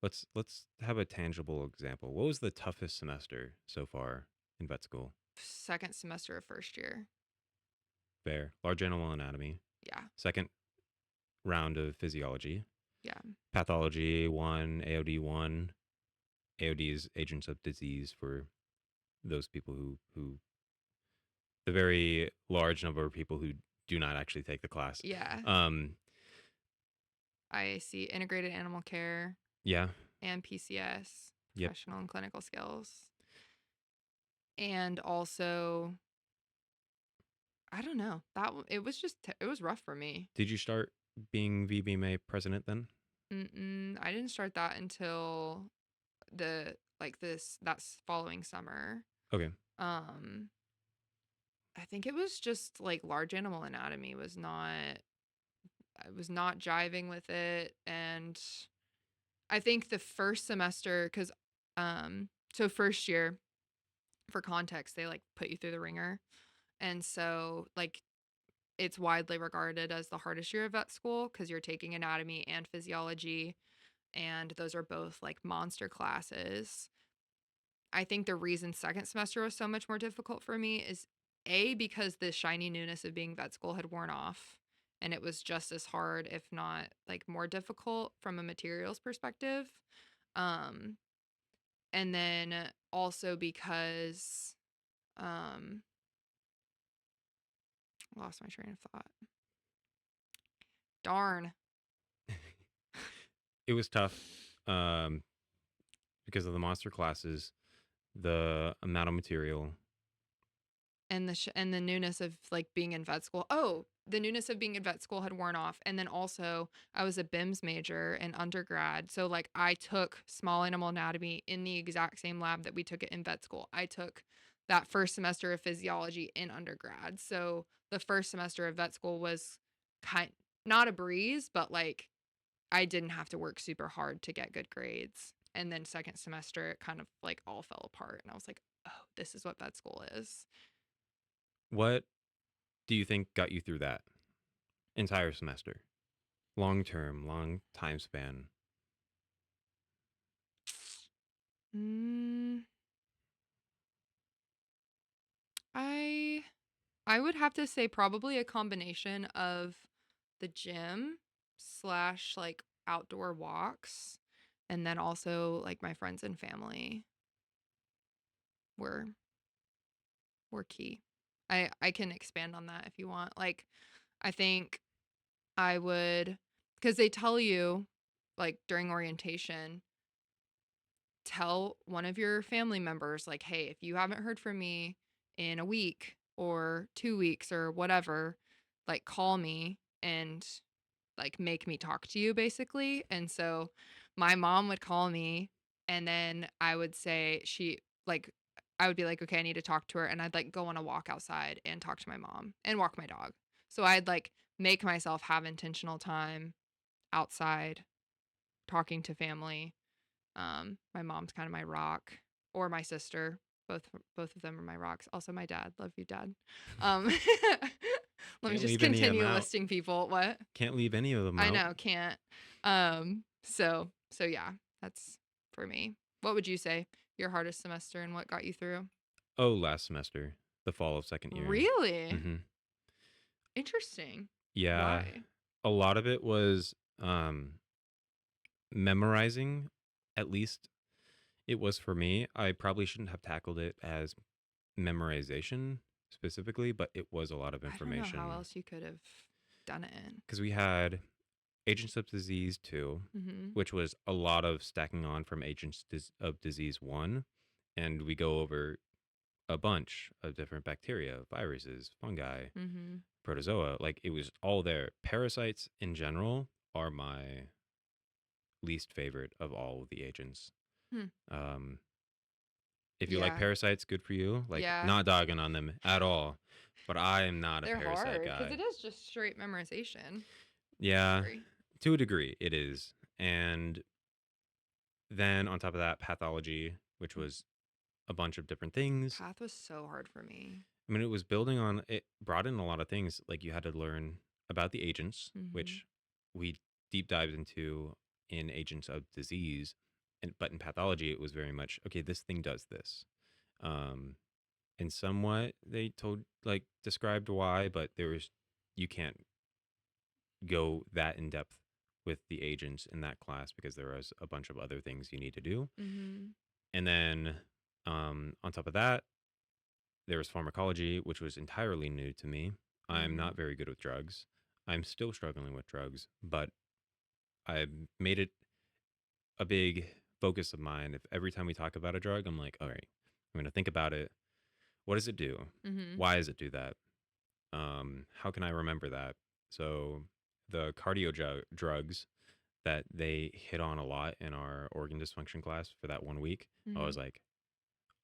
let's have a tangible example. What was the toughest semester so far in vet school? Second semester of first year. Fair. Large animal anatomy. Yeah. Second round of physiology. Yeah. Pathology 1, AOD 1. AOD is agents of disease for those people who the very large number of people who do not actually take the class. Yeah. Um I see integrated animal care yeah. and PCS, Yep. professional and clinical skills. And also, I don't know. It was just it was rough for me. Did you start being VBMA president then? I didn't start that until the like this that's following summer. Okay. Um I think it was just like large animal anatomy was not I was not jiving with it, and I think the first semester cuz so first year, for context, they like put you through the ringer. And so like it's widely regarded as the hardest year of vet school because you're taking anatomy and physiology, and those are both like monster classes. I think the reason second semester was so much more difficult for me is A, because the shiny newness of being vet school had worn off and it was just as hard, if not like more difficult from a materials perspective. Um, and then also because um lost my train of thought. Darn. It was tough um because of the monster classes, the amount of material, and the newness of like being in vet school. Oh, the newness of being in vet school had worn off. And then also I was a BIMS major in undergrad. So like I took small animal anatomy in the exact same lab that we took it in vet school. I took that first semester of physiology in undergrad. So the first semester of vet school was kind not a breeze, but like I didn't have to work super hard to get good grades. And then second semester it kind of like all fell apart and I was like, "Oh, this is what vet school is." What do you think got you through that entire semester? Long term, long time span. Mm, I I would have to say probably a combination of the gym slash like outdoor walks, and then also like my friends and family were were key. I can expand on that if you want. Like I think I would, because they tell you like during orientation, tell one of your family members like, "Hey, if you haven't heard from me in a week or 2 weeks or whatever, like call me and like make me talk to you basically." And so my mom would call me and then I would say like I would be like, "Okay, I need to talk to her." And I'd like go on a walk outside and talk to my mom and walk my dog. So I'd like make myself have intentional time outside talking to family. My mom's kind of my rock, or my sister. Both of them are my rocks. Also my dad. Love you, dad. Um, let me Can't just leave any of them continue out. listing people. What? Can't leave any of them I out. know, can't. So yeah, that's for me. What would you say your hardest semester and what got you through? Oh, last semester, the fall of second year. Really? Hmm. Interesting. Yeah, Why? a lot of it was memorizing. At least it was for me. I probably shouldn't have tackled it as memorization specifically, but it was a lot of I don't know how information else you could have done it. because we had Agents of Disease 2, Mm-hmm. which was a lot of stacking on from of Disease 1. And we go over a bunch of different bacteria, viruses, fungi, Mm-hmm. protozoa. Like it was all there. Parasites in general are my least favorite of all of the agents. Hmm. Um, if you like Yeah. parasites, good for you. Like, Yeah. not dogging on them at all. But I am not a They're parasite hard because guy. it is just straight memorization. Yeah, Sorry. to a degree, it is. And then on top of that, pathology, which was a bunch of different things. Path was so hard for me. I mean, it was building on it, brought in a lot of things. Like you had to learn about the agents, Mm-hmm. which we deep dived into in Agents of Disease. But in pathology, it was very much okay. This thing does this. Um, and somewhat they told like described why, but there was you can't go that in depth with the agents in that class because there was a bunch of other things you need to do. Mm-hmm. And then on top of that, there was pharmacology, which was entirely new to me. I'm Mm-hmm. not very good with drugs. I'm still struggling with drugs, but I made it a big focus of mine. If every time we talk about a drug, I'm like, all right, I'm going to think about it. What does it do? Mm-hmm. Why does it do that? How can I remember that? So the drugs that they hit on a lot in our organ dysfunction class for that 1 week, I Mm-hmm. was like,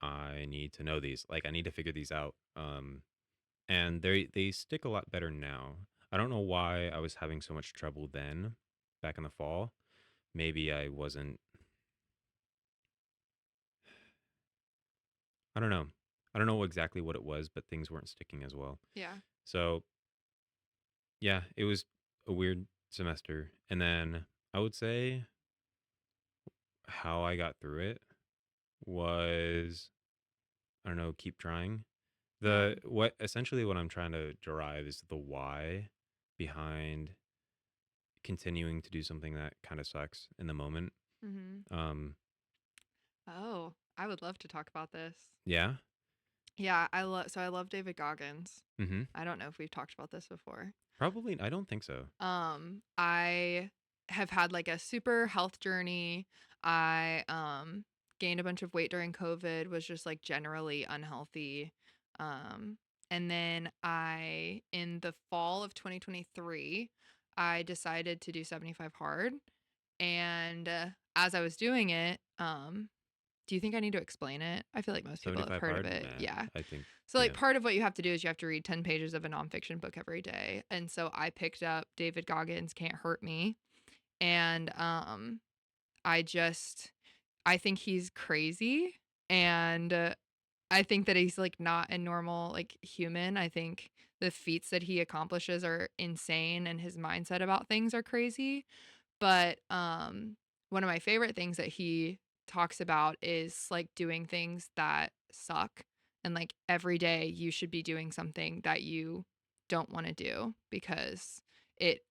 I need to know these. Like, I need to figure these out. And they stick a lot better now. I don't know why I was having so much trouble then, back in the fall. Maybe I wasn't. I don't know. I don't know exactly what it was, but things weren't sticking as well. Yeah. So yeah, it was a weird semester. And then I would say how I got through it was, I don't know, keep trying. Yeah. What I'm trying to derive is the why behind continuing to do something that kind of sucks in the moment. Mm-hmm. Um, Oh, I would love to talk about this. yeah. Yeah, I love David Goggins. Mm-hmm. I don't know if we've talked about this before. Probably. I don't think so. I have had like a super health journey. I gained a bunch of weight during COVID, was just like generally unhealthy. Um And then in the fall of 2023, I decided to do 75 hard. And as I was doing it, do you think I need to explain it? I feel like most people have 75 heard of hard? it. Nah, Yeah. I think, So, like, yeah. part of what you have to do is you have to read 10 pages of a nonfiction book every day. And so I picked up David Goggins' Can't Hurt Me. And I just, I think he's crazy. And I think that he's like not a normal like human. I think the feats that he accomplishes are insane and his mindset about things are crazy. But one of my favorite things that he talks about is like doing things that suck, and like every day you should be doing something that you don't want to do because it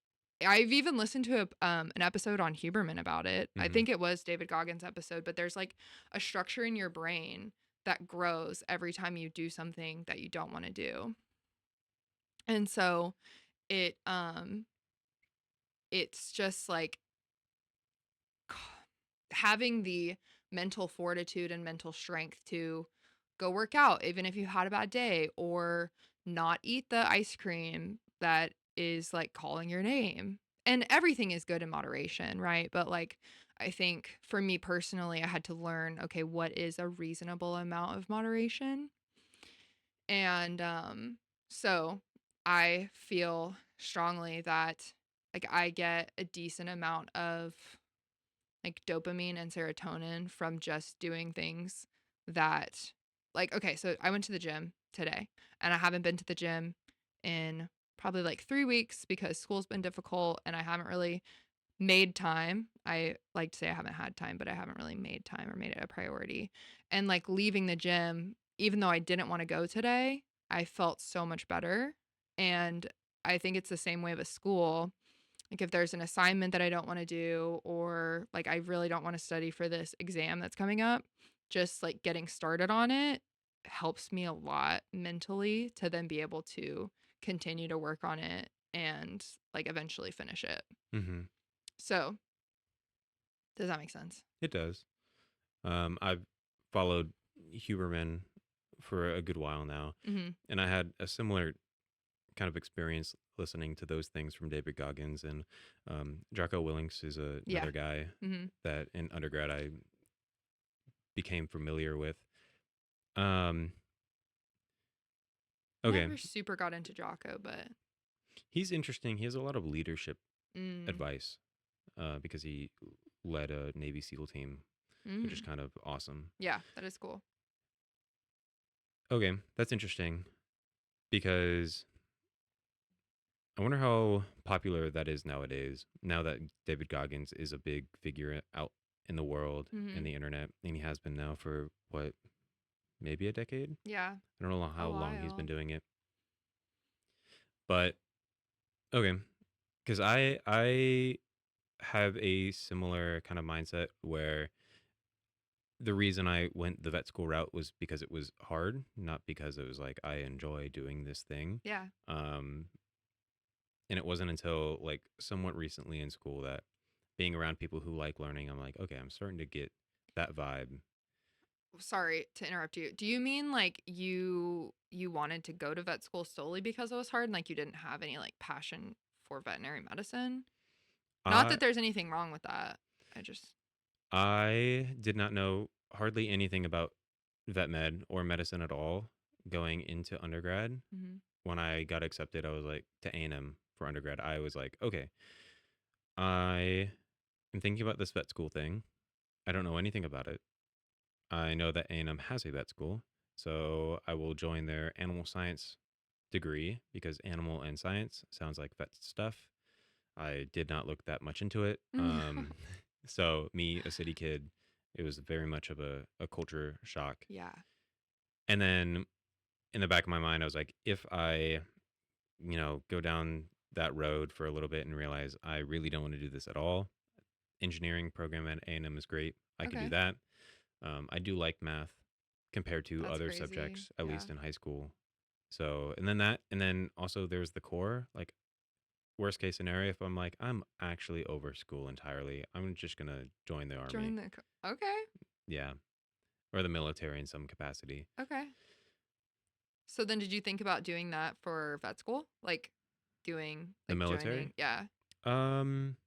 I've even listened to an episode on Huberman about it. I Hmm. think it was David Goggins' episode, but there's like a structure in your brain that grows every time you do something that you don't want to do. And so it it's just like having the mental fortitude and mental strength to go work out even if you had a bad day, or not eat the ice cream that is like calling your name. And everything is good in moderation, right? But like I think for me personally, I had to learn, okay, what is a reasonable amount of moderation? And so I feel strongly that like I get a decent amount of like dopamine and serotonin from just doing things that like okay, so I went to the gym today and I haven't been to the gym in probably like 3 weeks because school's been difficult and I haven't really made time. I like to say I haven't had time, but I haven't really made time or made it a priority. And like leaving the gym, even though I didn't want to go today, I felt so much better. And I think it's the same way with school. Like if there's an assignment that I don't want to do, or like I really don't want to study for this exam that's coming up, just like getting started on it helps me a lot mentally to then be able to continue to work on it and like eventually finish it. Hmm. So, does that make sense? It does. I've followed Huberman for a good while now, Mhm. and I had a similar kind of experience listening to those things from David Goggins, and Jocko Willink is Yeah. another guy Mhm. that in undergrad I became familiar with. Um, okay, Never super got into Jocko, but he's interesting. He has a lot of leadership mm, advice because he led a Navy SEAL team, which is mhm. kind of awesome. Yeah, that is cool. Okay, that's interesting because I wonder how popular that is nowadays. Now that David Goggins is a big figure out in the world in Mhm. the internet, and he has been now for what, maybe a decade. Yeah, I don't know a how long he's been while. doing it, but okay, because I have a similar kind of mindset where the reason I went the vet school route was because it was hard, not because it was like I enjoy doing this thing. Yeah. Um, and it wasn't until like somewhat recently in school that being around people who like learning, I'm like, okay, I'm starting to get that vibe. Sorry to interrupt you. Do you mean like you wanted to go to vet school solely because it was hard and like you didn't have any like passion for veterinary medicine? Not I that there's anything wrong with that. I just I did not know hardly anything about vet med or medicine at all going into undergrad. mhm. When I got accepted, I was like to A&M for undergrad. I was like, okay, I am thinking about this vet school thing. I don't know anything about it. I know that A&M has a vet school, so I will join their animal science degree because animal and science sounds like vet stuff. I did not look that much into it. So me, a city kid, it was very much of a culture shock. Yeah. And then in the back of my mind, I was like, if I, go down that road for a little bit and realize I really don't want to do this at all, engineering program at A&M is great. I could do Okay. that. I do like math compared to That's other crazy. subjects, at Yeah. least in high school. So, and then also there's the core. Like, worst case scenario, if I'm like, I'm actually over school entirely, I'm just going to join the army. Join the okay. Yeah. Or the military in some capacity. Okay. So then did you think about doing that for vet school? Like The military? joining? Yeah. Um,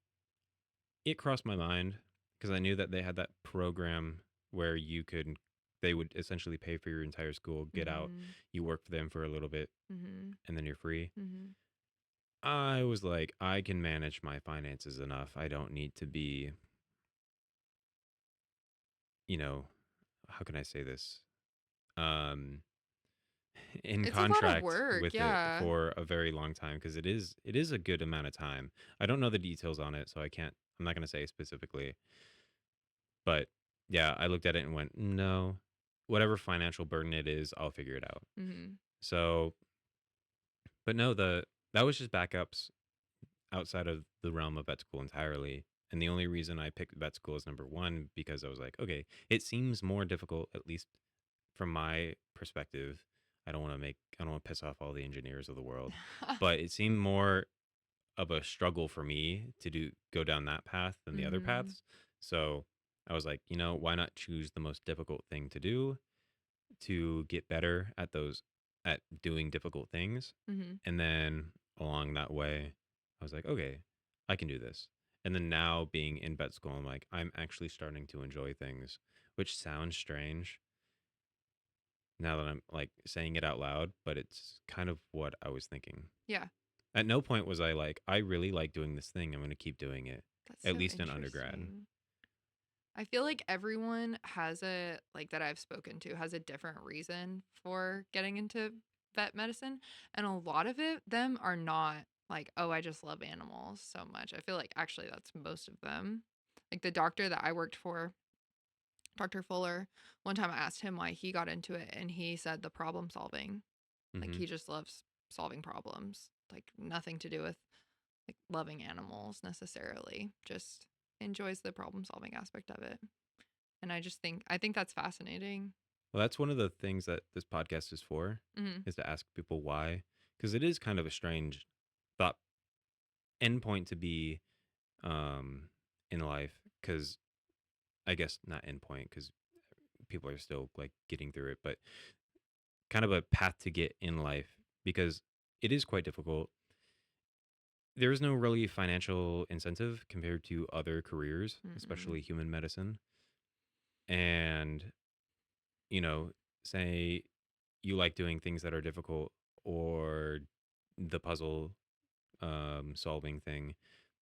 it crossed my mind because I knew that they had that program where they would essentially pay for your entire school, get out, Mhm. you work for them for a little bit, Mhm. and then you're free. Mhm. I was like, I can manage my finances enough. I don't need to be, you know, how can I say this? Um, in It's a lot of contract work. with it Yeah. for a very long time because it is a good amount of time. I don't know the details on it, so I'm not going to say specifically, but yeah, I looked at it and went, no, whatever financial burden it is, I'll figure it out. Mhm. So, but no, that was just backups outside of the realm of vet school entirely. And the only reason I picked vet school as number one because I was like, okay, it seems more difficult, at least from my perspective. I don't want to piss off all the engineers of the world, but it seemed more of a struggle for me to go down that path than the other Mhm. paths. So I was like, why not choose the most difficult thing to do to get better at doing difficult things? Mhm. And then along that way, I was like, okay, I can do this. And then now being in vet school, I'm like, I'm actually starting to enjoy things, which sounds strange now that I'm like saying it out loud, but it's kind of what I was thinking. Yeah. At no point was I like, I really like doing this thing. I'm going to keep doing it, That's at so least in undergrad. interesting. I feel like everyone has a like that I've spoken to has a different reason for getting into vet medicine, and a lot of them are not like, "Oh, I just love animals so much." I feel like actually that's most of them. Like the doctor that I worked for, Dr. Fuller, one time I asked him why he got into it and he said the problem solving. Like Hmm. he just loves solving problems. Like nothing to do with like loving animals necessarily. Just enjoys the problem solving aspect of it. And I think that's fascinating. Well, that's one of the things that this podcast is for, Mhm. is to ask people why, because it is kind of a strange thought endpoint to be um, in life. Because I guess not endpoint, because people are still like getting through it, but kind of a path to get in life because it is quite difficult. There is no really financial incentive compared to other careers, Mm-mm. especially human medicine. And, you know, say you like doing things that are difficult or the puzzle solving thing,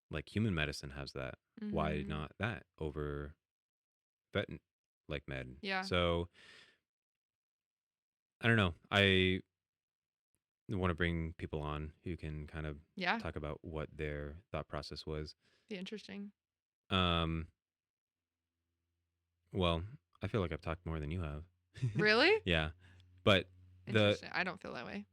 like human medicine has that. Why Mhm. not that over vet like med? Yeah. So I don't know. I want to bring people on who can kind of Yeah. talk about what their thought process was. Be interesting. Um, well, I feel like I've talked more than you have. Really? Yeah, but the Interesting. I don't feel that way.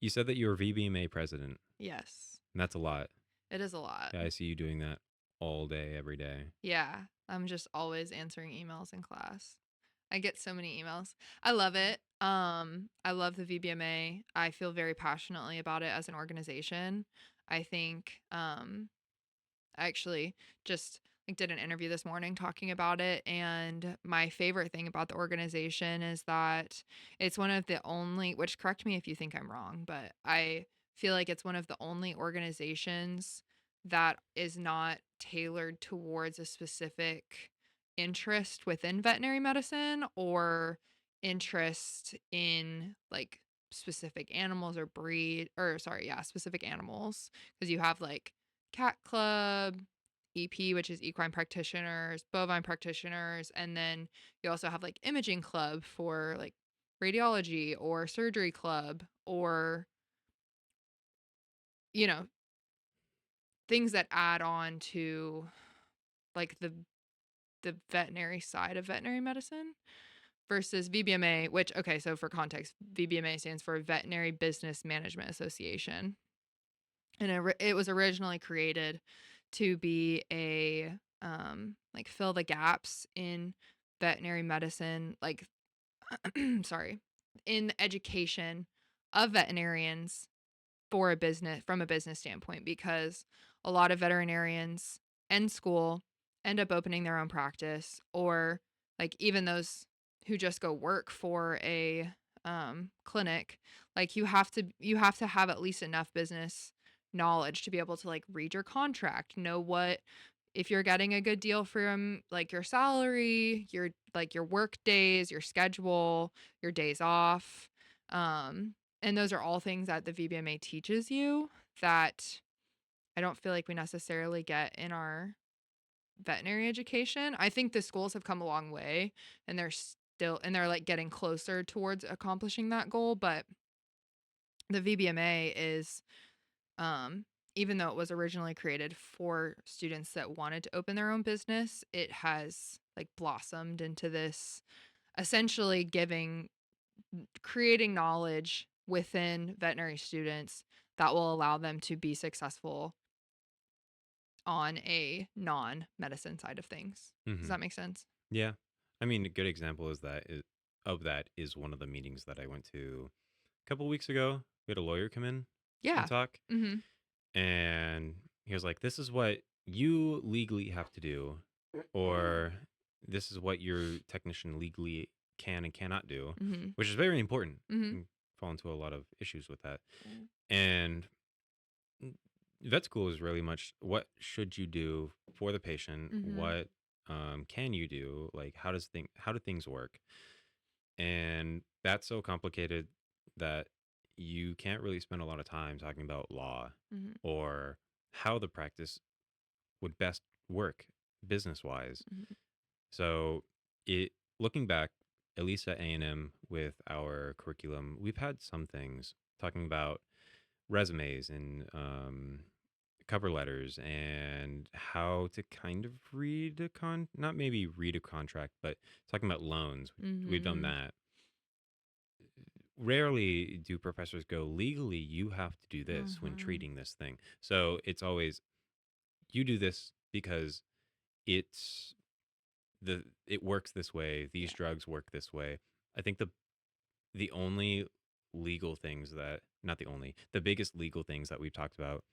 you said that you were VBMA president, Yes. and that's a lot. It is a lot. Yeah, I see you doing that all day, every day. Yeah. I'm just always answering emails in class. I get so many emails. I love it. I love the VBMA. I feel very passionately about it as an organization. I think I actually just like did an interview this morning talking about it, and my favorite thing about the organization is that it's one of the only, which correct me if you think I'm wrong, but I feel like it's one of the only organizations that is not tailored towards a specific interest within veterinary medicine or interest in like specific animals or breed or sorry, yeah, specific animals because you have like cat club, EP, which is equine practitioners, bovine practitioners, and then you also have like imaging club for like radiology or surgery club or you know things that add on to like the veterinary side of veterinary medicine versus VBMA, which okay, so for context, VBMA stands for Veterinary Business Management Association. And it was originally created to be a like fill the gaps in veterinary medicine, like sorry, in the education of veterinarians for a business from a business standpoint because a lot of veterinarians end school end up opening their own practice or like even those who just go work for a clinic, like you have to have at least enough business knowledge to be able to like read your contract, know what if you're getting a good deal from like your salary, your work days, your schedule, your days off. And those are all things that the VBMA teaches you that I don't feel like we necessarily get in our veterinary education. I think the schools have come a long way and they're like getting closer towards accomplishing that goal, but the VBMA is um even though it was originally created for students that wanted to open their own business, it has like blossomed into this essentially creating knowledge within veterinary students that will allow them to be successful on a non-medicine side of things. Does Hmm. that make sense? Yeah. I mean, a good example of that is one of the meetings that I went to a couple weeks ago. We had a lawyer come in and Yeah. talk, Mhm. and he was like, "This is what you legally have to do, or this is what your technician legally can and cannot do," Mhm. which is very important. Mhm. You fall into a lot of issues with that. Yeah. And mm, vet school is really much what should you do for the patient? Mhm. What can you do? Like how do things work? And that's so complicated that you can't really spend a lot of time talking about law Mhm. or how the practice would best work business wise. Mhm. So it looking back, at least at A&M with our curriculum, we've had some things talking about resumes and cover letters and how to kind of read not maybe read a contract, but talking about loans. We've done Mhm. that. Rarely do professors go legally you have to do this when Mhm. treating this thing. So it's always you do this because it's it works this way. These Yeah. drugs work this way. I think the only legal things that not the only the biggest legal things that we've talked about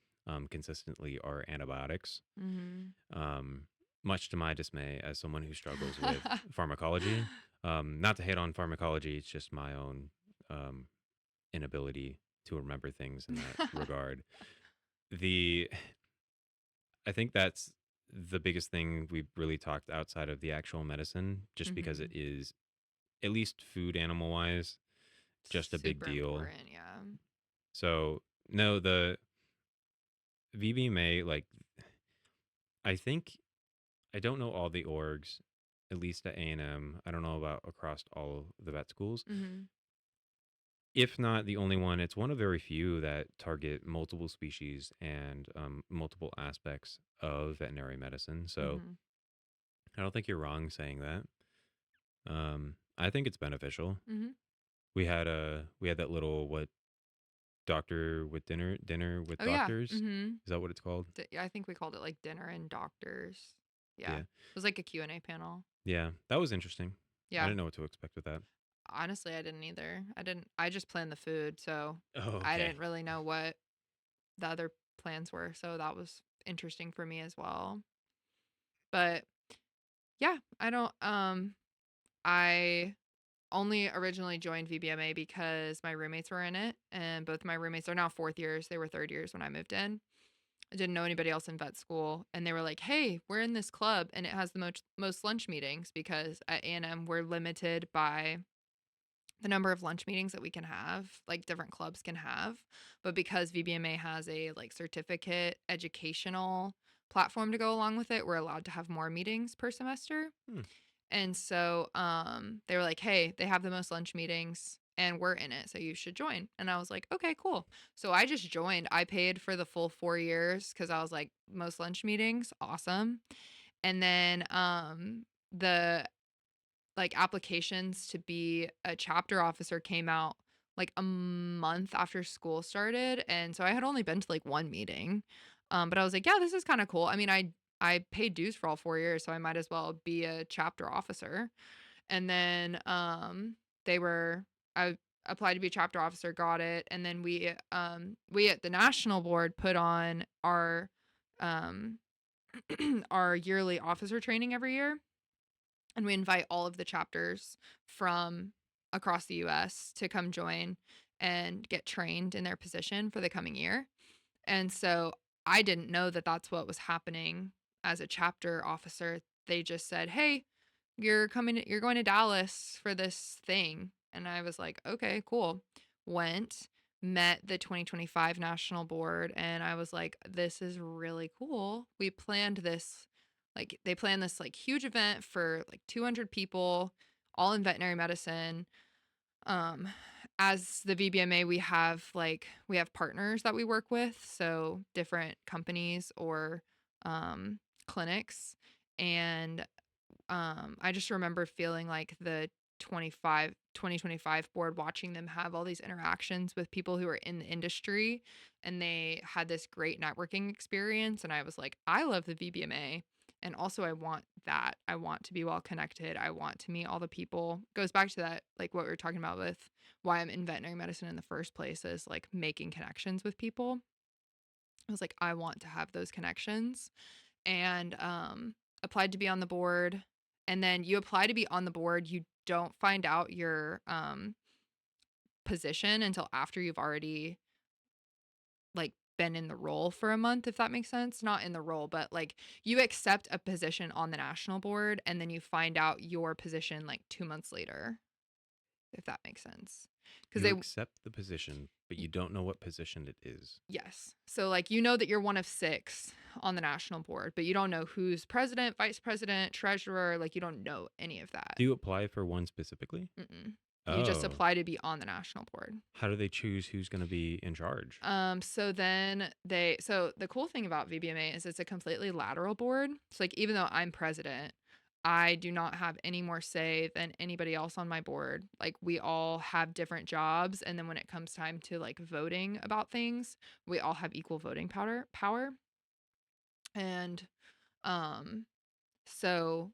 consistently are antibiotics. Mhm. um, Much to my dismay as someone who struggles with pharmacology. Not to hate on pharmacology, it's just my own um, inability to remember things in that regard. The I think that's the biggest thing we've really talked outside of the actual medicine, just because it Mhm. is, at least food animal wise, just a big Super deal. important, yeah. So no, the VBMA, like I think I don't know all the orgs, at least at A&M. I don't know about across all the vet schools. Mhm. If not the only one, it's one of very few that target multiple species and multiple aspects of veterinary medicine. So Mhm. I don't think you're wrong saying that. I think it's beneficial. Mhm. We had that little what doctor with dinner with Oh, yeah. doctors. Mhm. Is that what it's called? I think we called it like dinner and doctors. Yeah. Yeah, It was like a Q&A panel. yeah, that was interesting. I Yeah. didn't know what to expect with that. Honestly, I didn't either. I just planned the food, so Oh, I okay. didn't really know what the other plans were, so that was interesting for me as well. But yeah, I only originally joined VBMA because my roommates were in it, and both my roommates are now fourth years. They were third years when I moved in. I didn't know anybody else in vet school, and they were like, "Hey, we're in this club, and it has the most lunch meetings because at A&M we're limited by the number of lunch meetings that we can have, like different clubs can have. But because VBMA has a like certificate educational platform to go along with it, we're allowed to have more meetings per semester." Hmm. And so they were like, "Hey, they have the most lunch meetings and we're in it, so you should join." And I was like, "Okay, cool." So I just joined. I paid for the full 4 years because I was like, most lunch meetings, awesome. And then the like applications to be a chapter officer came out like a month after school started, and so I had only been to like one meeting. But I was like, yeah, this is kind of cool. I mean, I paid dues for all 4 years, so I might as well be a chapter officer. And then they were I applied to be a chapter officer, got it, and then we at the national board put on um our yearly officer training every year, and we invite all of the chapters from across the US to come join and get trained in their position for the coming year. And so I didn't know that that's what was happening as a chapter officer. They just said, "Hey, you're going to Dallas for this thing." And I was like, "Okay, cool." Went, met the 2025 national board, and I was like, "This is really cool." We planned this like they planned this like huge event for like 200 people all in veterinary medicine. um, as the VBMA, we have partners that we work with, so different companies or um, clinics, and I just remember feeling like the 2025 board, watching them have all these interactions with people who are in the industry, and they had this great networking experience. And I was like, I love the VBMA. And also, I want that. I want to be well connected. I want to meet all the people. Goes back to that, like what we were talking about with why I'm in veterinary medicine in the first place, is like making connections with people. I was like, I want to have those connections, and applied to be on the board. And then you apply to be on the board, you don't find out your position until after you've already like been in the role for a month, if that makes sense. Not in the role, but like you accept a position on the national board, and then you find out your position like 2 months later, if that makes sense. Because You they accept the position, but you don't know what position it is. Yes. So, like, you know that you're one of 6 on the national board, but you don't know who's president, vice president, treasurer. Like, you don't know any of that. Do you apply for one specifically? Mm-mm. You just Oh, apply to be on the national board. how do they choose who's going to be in charge? So the cool thing about VBMA is it's a completely lateral board. So, like, even though I'm president, I do not have any more say than anybody else on my board. Like, we all have different jobs, and then when it comes time to like voting about things, we all have equal voting power. And um so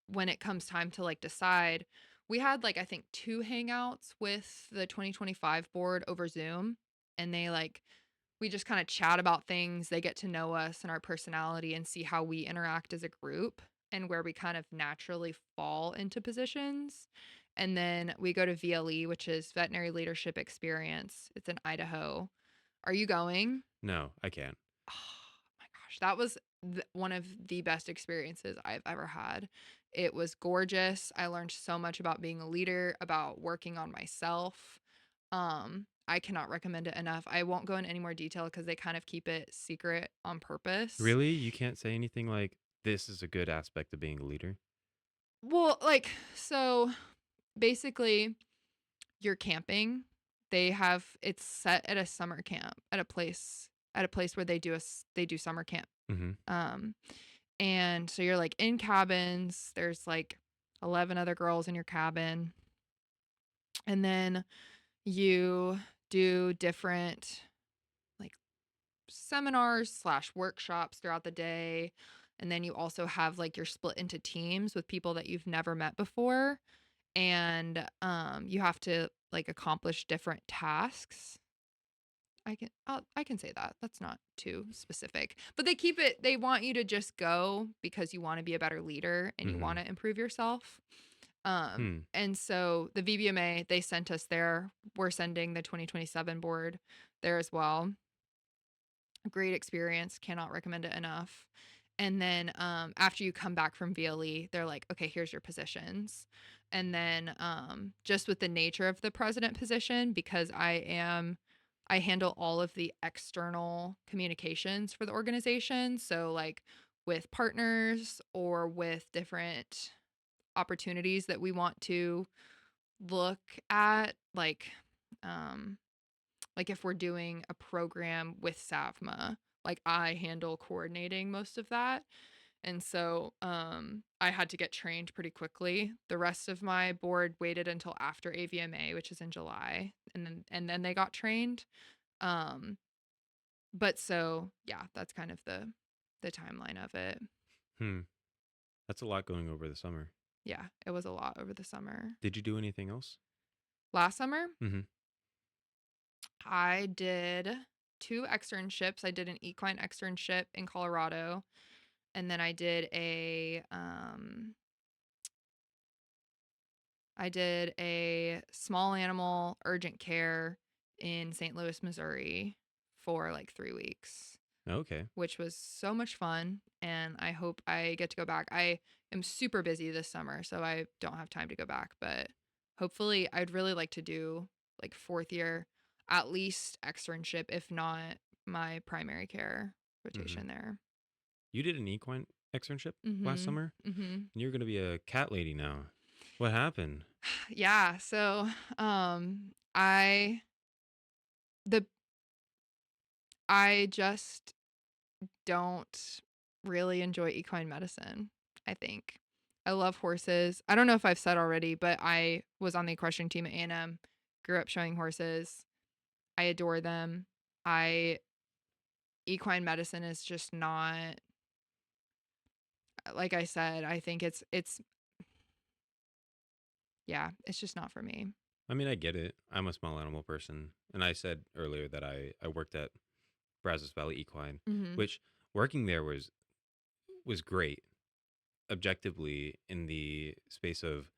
when it comes time to like decide, we had like I think 2 hangouts with the 2025 board over Zoom, and we just kind of chat about things. They get to know us and our personality and see how we interact as a group and where we kind of naturally fall into positions. And then we go to VLE, which is Veterinary Leadership Experience. It's in Idaho. Are you going? No, I can't. Oh my gosh, that was one of the best experiences I've ever had. It was gorgeous. I learned so much about being a leader, about working on myself. I cannot recommend it enough. I won't go in any more detail because they kind of keep it secret on purpose. Really? You can't say anything like, this is a good aspect of being a leader? Well, like, so basically, you're camping. It's set at a summer camp at a place where they do summer camp. Mm-hmm. Um, And so you're like in cabins, there's like 11 other girls in your cabin. And then you do different like seminars slash workshops throughout the day. And then you also have like you're split into teams with people that you've never met before. And you have to like accomplish different tasks. I can say that. That's not too specific. But they want you to just go because you want to be a better leader and you Mm-hmm. want to improve yourself. Hmm. And so the VBMA, they sent us there. We're sending the 2027 board there as well. Great experience. Cannot recommend it enough. And then after you come back from VLE, they're like, okay, here's your positions. And then just with the nature of the president position, because I handle all of the external communications for the organization. So, like with partners or with different opportunities that we want to look at, um, like if we're doing a program with SAVMA, like I handle coordinating most of that. And so I had to get trained pretty quickly. The rest of my board waited until after AVMA, which is in July, and then they got trained. Um, but so yeah, that's kind of the timeline of it. Hmm. That's a lot going over the summer. Yeah, it was a lot over the summer. Did you do anything else? Last summer, Mm-hmm. I did 2 externships. I did an equine externship in Colorado, and then I did I did a small animal urgent care in St. Louis, Missouri for like 3 weeks, Okay. which was so much fun. And I hope I get to go back. I am super busy this summer, so I don't have time to go back. But hopefully, I'd really like to do like 4th year, at least externship, if not my primary care Hmm. rotation there. You did an equine externship last Mm-hmm. summer, Mm-hmm. and you're going to be a cat lady now. What happened? Yeah. So, I the I just don't really enjoy equine medicine, I think. I love horses. I don't know if I've said already, but I was on the equestrian team at A&M, grew up showing horses. I adore them. I Equine medicine is just not, like I said, I think it's yeah, it's just not for me. I mean, I get it. I'm a small animal person, and I said earlier that I worked at Brazos Valley Equine, Mhm. which working there was great objectively in the space of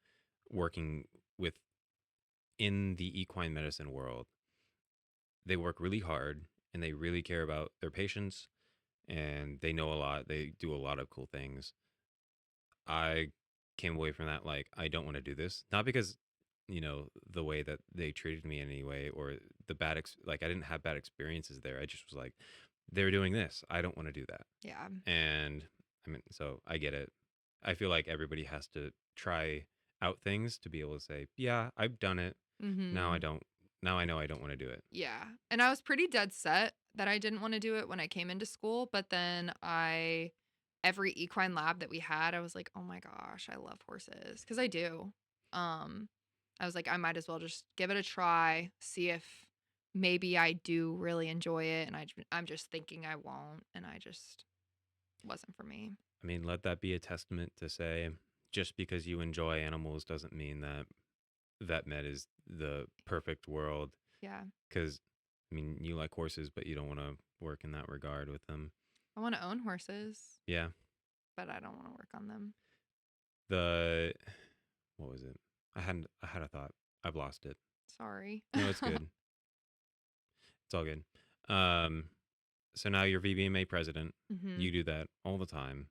working with in the equine medicine world. They work really hard and they really care about their patients and they know a lot. They do a lot of cool things. I came away from that like I don't want to do this. Not because the way that they treated me in any way or the like I didn't have bad experiences there. I just was like they're doing this. I don't want to do that. Yeah. And I mean, so I get it. I feel like everybody has to try out things to be able to say, "Yeah, I've done it. Now I Mhm. don't now I know I don't want to do it." Yeah. And I was pretty dead set that I didn't want to do it when I came into school, but then every equine lab that we had, I was like, "Oh my gosh, I love horses." Cuz I do. Um I was like, I might as well just give it a try, see if maybe I do really enjoy it, and I'm just thinking I won't, and I just wasn't for me. I mean, let that be a testament to say just because you enjoy animals doesn't mean that vet med is the perfect world. Yeah. Because, I mean, you like horses, but you don't want to work in that regard with them. I want to own horses, Yeah. but I don't want to work on them. The, what was it? I had a thought. I've lost it. Sorry. No, it's good. It's all good. Um, so now you're VBMA president. You Mhm. do that all the time.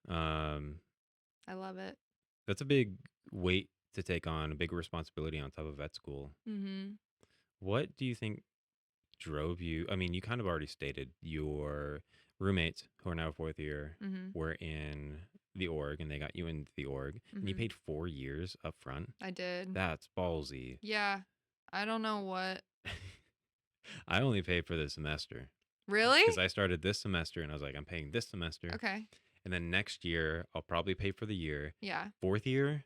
Um, I love it. that's a big weight to take on, a big responsibility on top of vet school. Mhm. What do you think drove you? I mean, you kind of already stated your roommates, who are now fourth year, Mhm. were in the org and they got you into the org and you Mhm. paid 4 years up front. I did. That's ballsy. Yeah. I don't know what. I only paid for the semester Really? because I started this semester and I was like, I'm paying this semester. Okay. And then next year, I'll probably pay for the year. Yeah. Fourth year?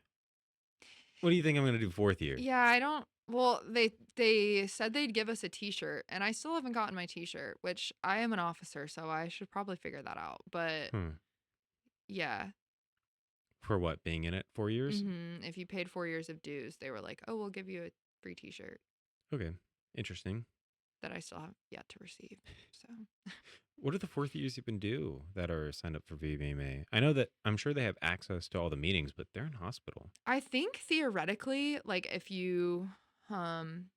What do you think I'm going to do fourth year? Yeah, I don't well, they said they'd give us a t-shirt, and I still haven't gotten my t-shirt, which I am an officer, so I should probably figure that out. But Hmm. yeah. For what? Being in it 4 years? If you paid 4 years of dues, they were like, "Oh, we'll give you a free t-shirt," Okay. Interesting. that I still have yet to receive. So, What are the fourth years you can do that are signed up for VBMA? I know that I'm sure they have access to all the meetings, but they're in hospital. I think theoretically, like if you um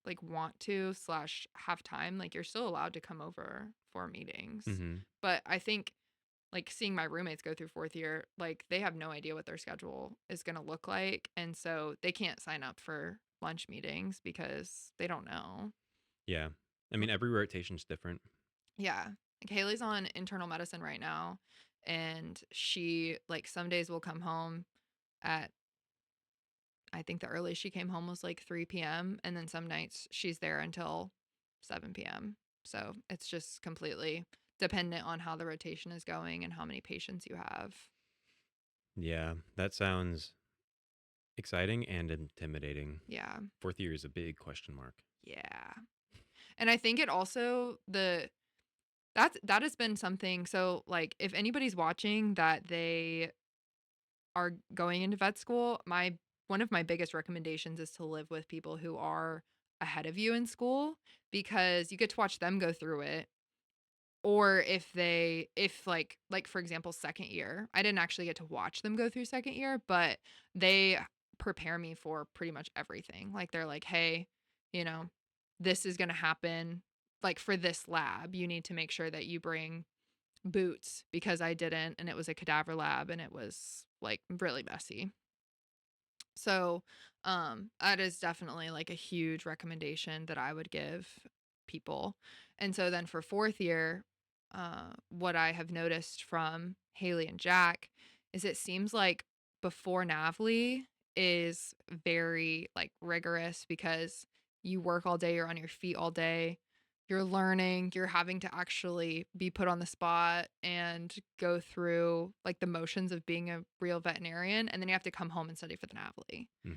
like want to slash have time, like you're still allowed to come over for meetings. Mm-hmm. But I think like seeing my roommates go through 4th year, like they have no idea what their schedule is going to look like. And so they can't sign up for lunch meetings because they don't know. Yeah. I mean, every rotation's different. Yeah. Like Haley's on internal medicine right now. And she, like, some days will come home at, I think the earliest she came home was like 3 p.m. And then some nights she's there until 7 p.m. So it's just completely dependent on how the rotation is going and how many patients you have. Yeah, that sounds exciting and intimidating. Yeah. Fourth year is a big question mark. Yeah. And I think it also that has been something, so like if anybody's watching that they are going into vet school, my one of my biggest recommendations is to live with people who are ahead of you in school because you get to watch them go through it. Or if like for example second year, I didn't actually get to watch them go through second year, but they prepare me for pretty much everything. Like they're like, "Hey, you know, this is going to happen like for this lab. You need to make sure that you bring boots because I didn't and it was a cadaver lab and it was like really messy." So, that is definitely like a huge recommendation that I would give people. And so then for 4th year, what I have noticed from Haley and Jack is it seems like before Navly is very like rigorous because you work all day, you're on your feet all day, you're learning, you're having to actually be put on the spot and go through like the motions of being a real veterinarian. And then you have to come home and study for the NAVLE. Hmm.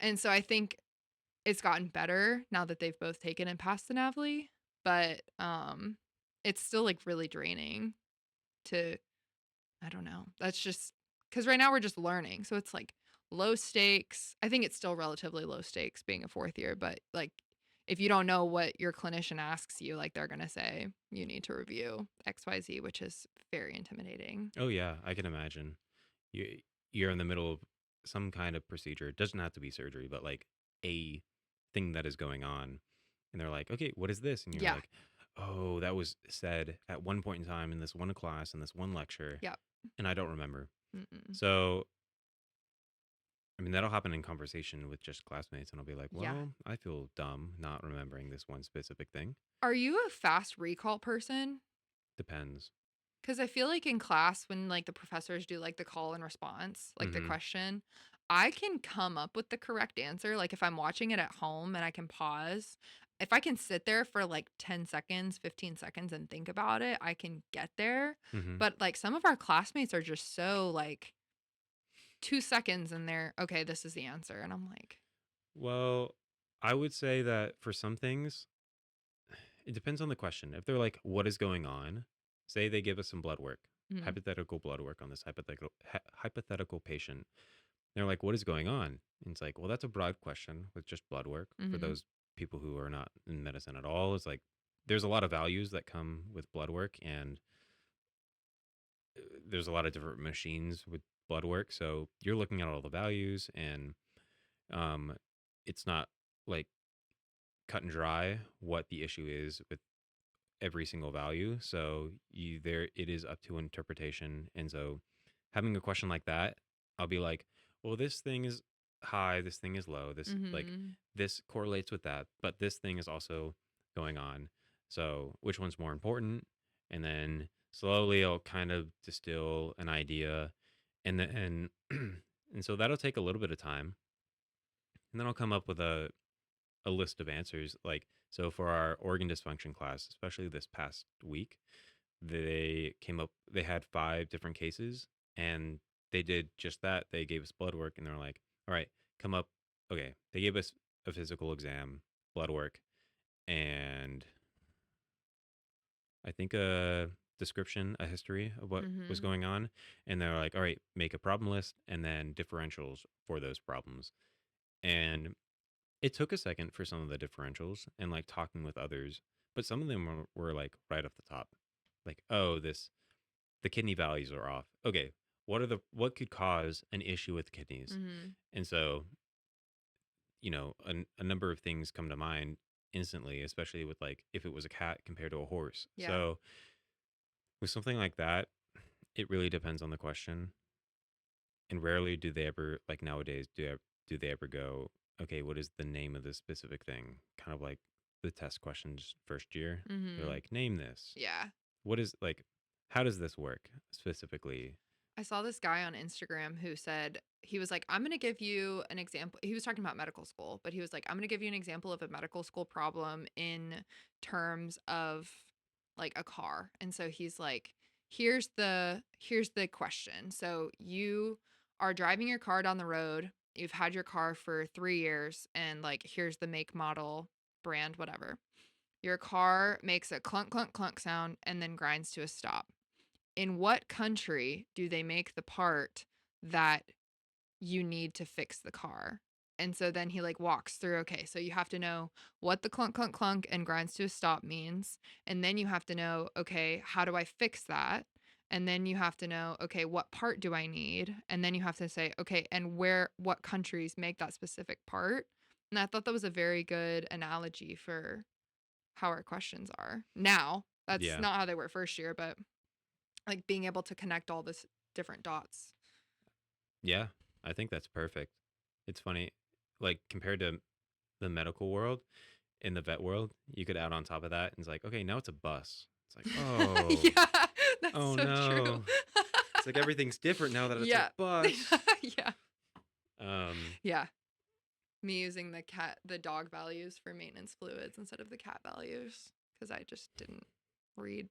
And so I think it's gotten better now that they've both taken and passed the NAVLE, but it's still like really draining to, I don't know. That's just because right now we're just learning. So it's like low stakes. I think it's still relatively low stakes being a 4th year, but like if you don't know what your clinician asks you, like they're going to say you need to review XYZ, which is very intimidating. Oh yeah, I can imagine. You you're in the middle of some kind of procedure. It doesn't have to be surgery, but like a thing that is going on, and they're like, "Okay, what is this?" And you're Yeah. like, "Oh, that was said at one point in time in this one class in this one lecture, Yep. and I don't remember." Mm-mm. So, I mean, that'll happen in conversation with just classmates, and I'll be like, Yeah. "Well, I feel dumb not remembering this one specific thing." Are you a fast recall person? Depends. Because I feel like in class, when like the professors do like the call and response, like the Mhm. question, I can come up with the correct answer. Like if I'm watching it at home and I can pause, if I can sit there for like 10 seconds, 15 seconds and think about it, I can get there. Mhm. But like some of our classmates are just so like 2 seconds and they're, okay, this is the answer. And I'm like, Well, I would say that for some things, it depends on the question. If they're like, "What is going on?" Say they give us some blood work, mm, hypothetical blood work on this hypothetical patient. They're like, "What is going on?" And it's like, "Well, that's a broad question with just blood work for mm-hmm, those people who are not in medicine at all." It's like there's a lot of values that come with blood work, and there's a lot of different machines with blood work. So you're looking at all the values, and um, it's not like cut and dry what the issue is with every single value. So you there it is up to interpretation. And so having a question like that, I'll be like, well, this thing is high, this thing is low, this like mm-hmm, this correlates with that, but this thing is also going on. So which one's more important? And then slowly I'll kind of distill an idea, and then and so that'll take a little bit of time. And then I'll come up with a list of answers. Like, so for our organ dysfunction class, especially this past week, they had 5 different cases, and they did just that. They gave us blood work, and they're like, all right, come up. Okay. They gave us a physical exam, blood work, and I think a description, a history of what was mm-hmm. going on. And they're like, all right, make a problem list and then differentials for those problems. And it took a second for some of the differentials and like talking with others, but some of them were like right off the top. Like, oh, the kidney values are off. Okay, what could cause an issue with kidneys? Mm-hmm. And so, a number of things come to mind instantly, especially with like if it was a cat compared to a horse. Yeah. So with something like that, it really depends on the question. And rarely do they ever like nowadays do they ever go, okay, what is the name of this specific thing? Kind of like the test questions first year. They're Mm-hmm. like, name this. Yeah. What is like how does this work specifically? I saw this guy on Instagram who said, he was like, I'm going to give you an example. He was talking about medical school, but he was like, I'm going to give you an example of a medical school problem in terms of like a car. And so he's like, here's the question. So you are driving your car down the road. You've had your car for 3 years and like here's the make, model, brand, whatever. Your car makes a clunk clunk clunk sound and then grinds to a stop. In what country do they make the part that you need to fix the car? And so then he like walks through, okay, so you have to know what the clunk, clunk, clunk and grinds to a stop means. And then you have to know, okay, how do I fix that? And then you have to know, okay, what part do I need? And then you have to say, okay, and what countries make that specific part? And I thought that was a very good analogy for how our questions are now. That's Yeah. not how they were first year, but like being able to connect all this different dots. Yeah. I think that's perfect. It's funny, like compared to the medical world, in the vet world, you could add on top of that and it's like, okay, now it's a bus. It's like, oh, Yeah, that's oh so true. no. It's like everything's different now that it's a Yeah. bus. Yeah. Um, Yeah. Me using the dog values for maintenance fluids instead of the cat values because I just didn't read.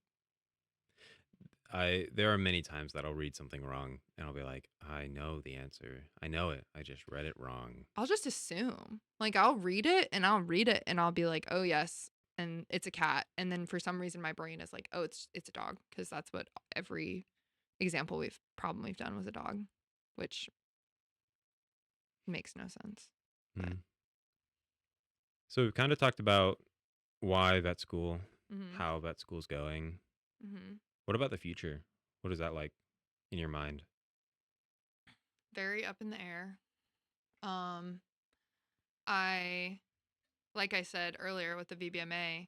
there are many times that I'll read something wrong and I'll be like, I know the answer. I know it. I just read it wrong. I'll just assume. Like I'll read it and I'll be like, "Oh yes." And it's a cat. And then for some reason my brain is like, "Oh, it's a dog," because that's what every problem we've done was a dog, which makes no sense. But Hmm. So we've kind of talked about why vet school, mhm. how vet school's going. Mhm. What about the future? What is that like in your mind? Very up in the air. Um I like I said earlier with the VBMA,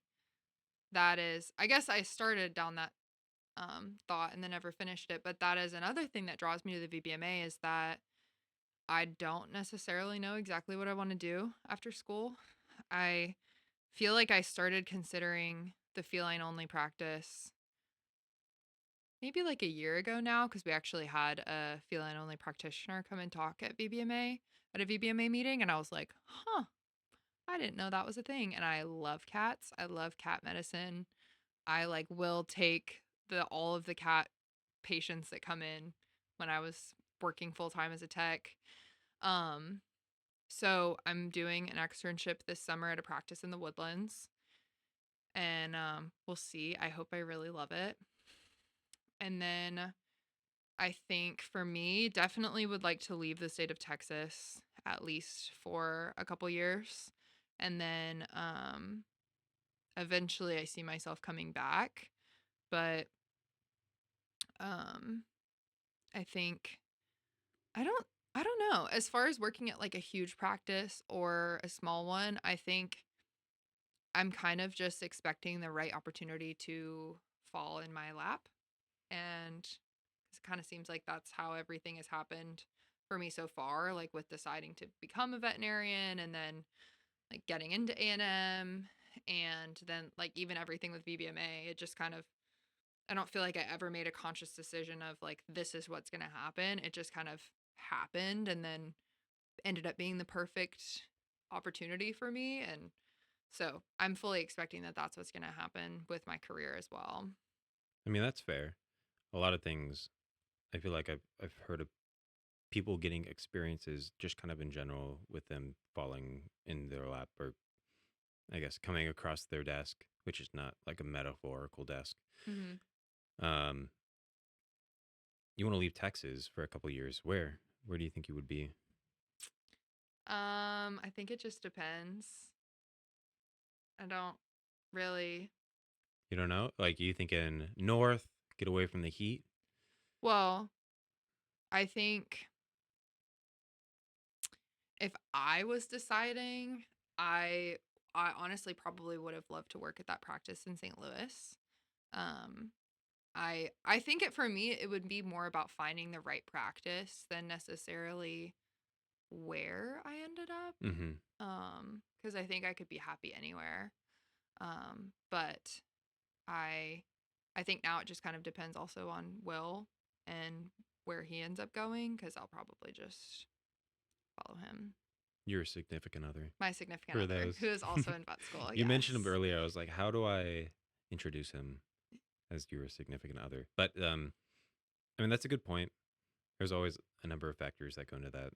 that is I guess I started down that thought and then never finished it, but that is another thing that draws me to the VBMA is that I don't necessarily know exactly what I want to do after school. I feel like I started considering the feline only practice maybe like a year ago now because we actually had a feline only practitioner come and talk at VBMA at a VBMA meeting and I was like, "Huh, I didn't know that was a thing." And I love cats. I love cat medicine. I like will take the all of the cat patients that come in when I was working full time as a tech. Um So I'm doing an externship this summer at a practice in the Woodlands, and we'll see. I hope I really love it. And then I think for me, definitely would like to leave the state of Texas at least for a couple years, and then eventually I see myself coming back. But um, I think I don't. I don't know. As far as working at like a huge practice or a small one, I think I'm kind of just expecting the right opportunity to fall in my lap. And it kind of seems like that's how everything has happened for me so far, like with deciding to become a veterinarian and then like getting into A&M and then like even everything with VBMA. It just kind of, I don't feel like I ever made a conscious decision of like, this is what's going to happen. It just kind of happened and then ended up being the perfect opportunity for me. And so I'm fully expecting that that's what's going to happen with my career as well. I mean, that's fair. A lot of things I feel like I've heard of people getting experiences just kind of in general with them falling in their lap or I guess coming across their desk, which is not like a metaphorical desk. Hmm. Um, you want to leave Texas for a couple of years. Where? Where do you think you would be? I think it just depends. I don't really. You don't know? Like you thinking north, get away from the heat? Well, I think if I was deciding, I I honestly probably would have loved to work at that practice in St. Louis. Um, I think it for me it would be more about finding the right practice than necessarily where I ended up. Mm-hmm. Because I think I could be happy anywhere. But I I think now it just kind of depends also on Will and where he ends up going because I'll probably just follow him. Your significant other My significant for other, those. who is also in vet school, You mentioned him yes. earlier. I was like, how do I introduce him as your significant other? But I mean that's a good point. There's always a number of factors that go into that.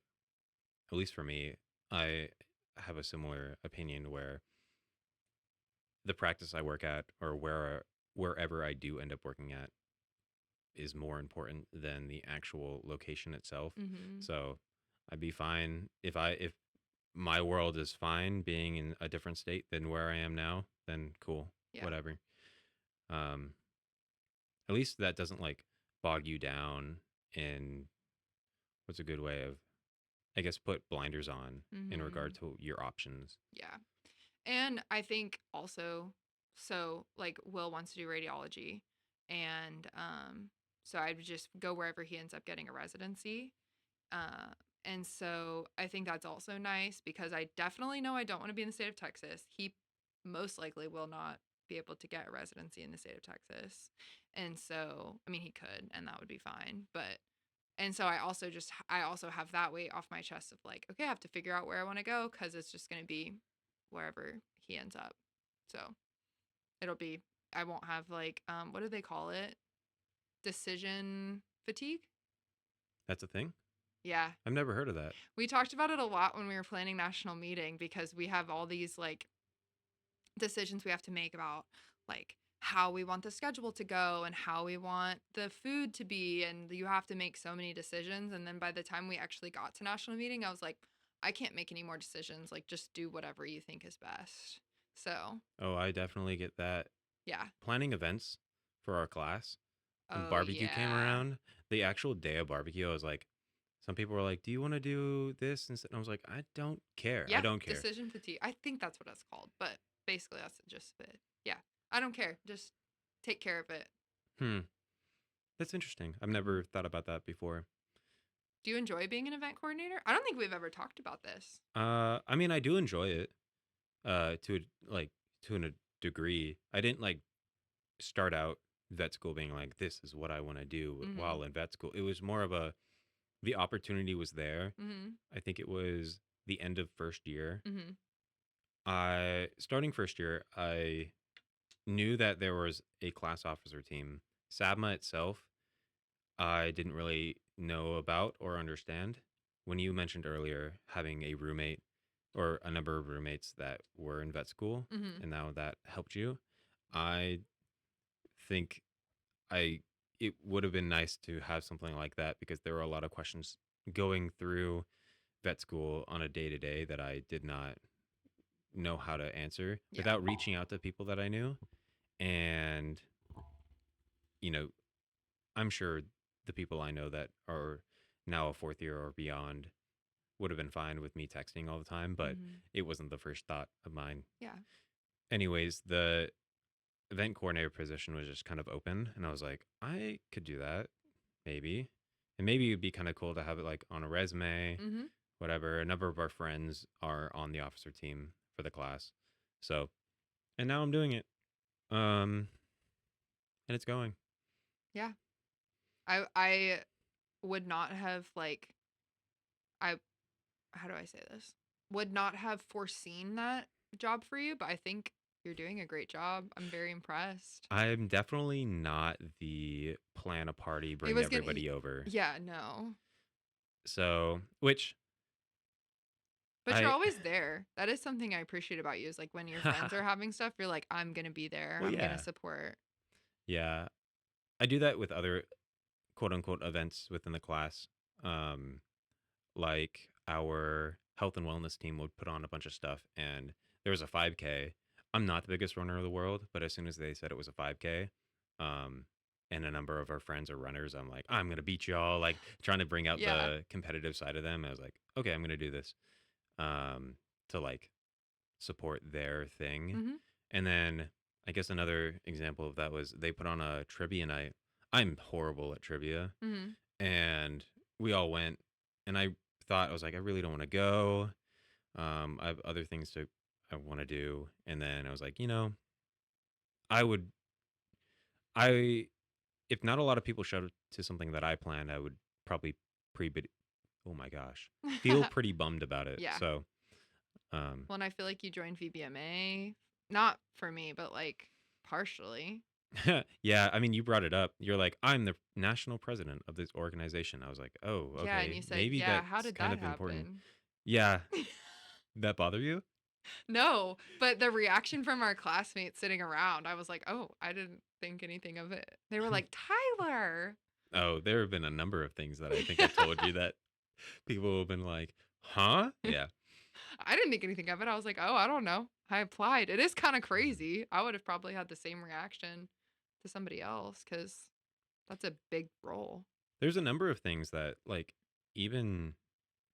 At least for me, I have a similar opinion where the practice I work at or wherever I do end up working at is more important than the actual location itself. Mhm. So I'd be fine if my world is fine being in a different state than where I am now, then cool, Yeah. whatever. Um, at least that doesn't like bog you down in what's a good way of, I guess, put blinders on in regard Mhm. to your options. Yeah. And I think also, so like Will wants to do radiology, and so I would just go wherever he ends up getting a residency. Uh, and so I think that's also nice because I definitely know I don't want to be in the state of Texas. He most likely will not be able to get a residency in the state of Texas. And so, I mean, he could, and that would be fine. But, and so I also have that weight off my chest of like, okay, I have to figure out where I want to go because it's just going to be wherever he ends up. So it'll be, I won't have like, what do they call it? Decision fatigue? That's a thing. Yeah, I've never heard of that. we talked about it a lot when we were planning national meeting because we have all these like decisions we have to make about like how we want the schedule to go and how we want the food to be, and you have to make so many decisions, and then by the time we actually got to national meeting I was like, I can't make any more decisions, like just do whatever you think is best. So Oh, I definitely get that. yeah. Planning events for our class, when Oh barbecue came yeah. around, the actual day of barbecue, I was like, some people were like, "Do you want to do this?" And I was like, "I don't care. I Yeah, don't care." decision fatigue, I think that's what it's called, but basically that's the gist of it. Yeah, I don't care, just take care of it. Hmm, that's interesting. I've Mhm. never thought about that before. Do you enjoy being an event coordinator? I don't think we've ever talked about this. I mean, I do enjoy it. To like to a degree. I didn't like start out vet school being like, this is what I want to do Mhm. while in vet school. It was more of a, the opportunity was there. Mhm. I think it was the end of first year. Mhm. I starting first year, I knew that there was a class officer team. SABMA itself, I didn't really know about or understand. When you mentioned earlier having a roommate or a number of roommates that were in vet school Mhm. and now that helped you, I think I it would have been nice to have something like that because there were a lot of questions going through vet school on a day to day that I did not know how to answer Yeah. without reaching out to people that I knew. And, you know, I'm sure the people I know that are now a fourth year or beyond would have been fine with me texting all the time, but Mhm. it wasn't the first thought of mine. Yeah. Anyways, the event coordinator position was just kind of open, and I was like, I could do that, maybe. And maybe it'd be kind of cool to have it like on a resume, Mhm. whatever. A number of our friends are on the officer team for the class. So, and now I'm doing it. Um, and it's going. Yeah. I would not have like, I how do I say this? Would not have foreseen that job for you, but I think you're doing a great job. I'm very impressed. I'm definitely not the plan a party, It bring was gonna everybody over. yeah, no. So, which But you're I, always there. That is something I appreciate about you is like when your friends are having stuff, you're like, I'm gonna be there. well, I'm gonna yeah, support. yeah, I do that with other quote unquote events within the class. Um, like our health and wellness team would put on a bunch of stuff, and there was a 5K. I'm not the biggest runner of the world, but as soon as they said it was a 5K, um, and a number of our friends are runners, I'm like, I'm gonna beat y'all, like trying to bring out Yeah. the competitive side of them. I was like, okay, I'm gonna do this, um, to like support their thing. Mhm. And then I guess another example of that was they put on a trivia night. I'm horrible at trivia, Mhm. and we all went, and I thought, I was like, I really don't want to go. I have other things to I want to do. And then I was like, I would I if not a lot of people showed up to something that I planned, I would probably pre oh my gosh, feel pretty bummed about it. Yeah. So um Well, and I feel like you joined VBMA, not for me, but like partially. yeah, I mean, you brought it up. You're like, I'm the national president of this organization. I was like, oh, Yeah, and okay, you said, maybe "Yeah, how that's did kind that of important. happen?" Yeah, that bother you? No, but the reaction from our classmates sitting around, I was like, "Oh, I didn't think anything of it." They were like, "Tyler." Oh, there have been a number of things that I think I've told you that people have been like, huh? Yeah. I didn't think anything of it. I was like, "Oh, I don't know. I applied." It is kind of crazy. I would have probably had the same reaction to somebody else because That's a big role. There's a number of things that, like, even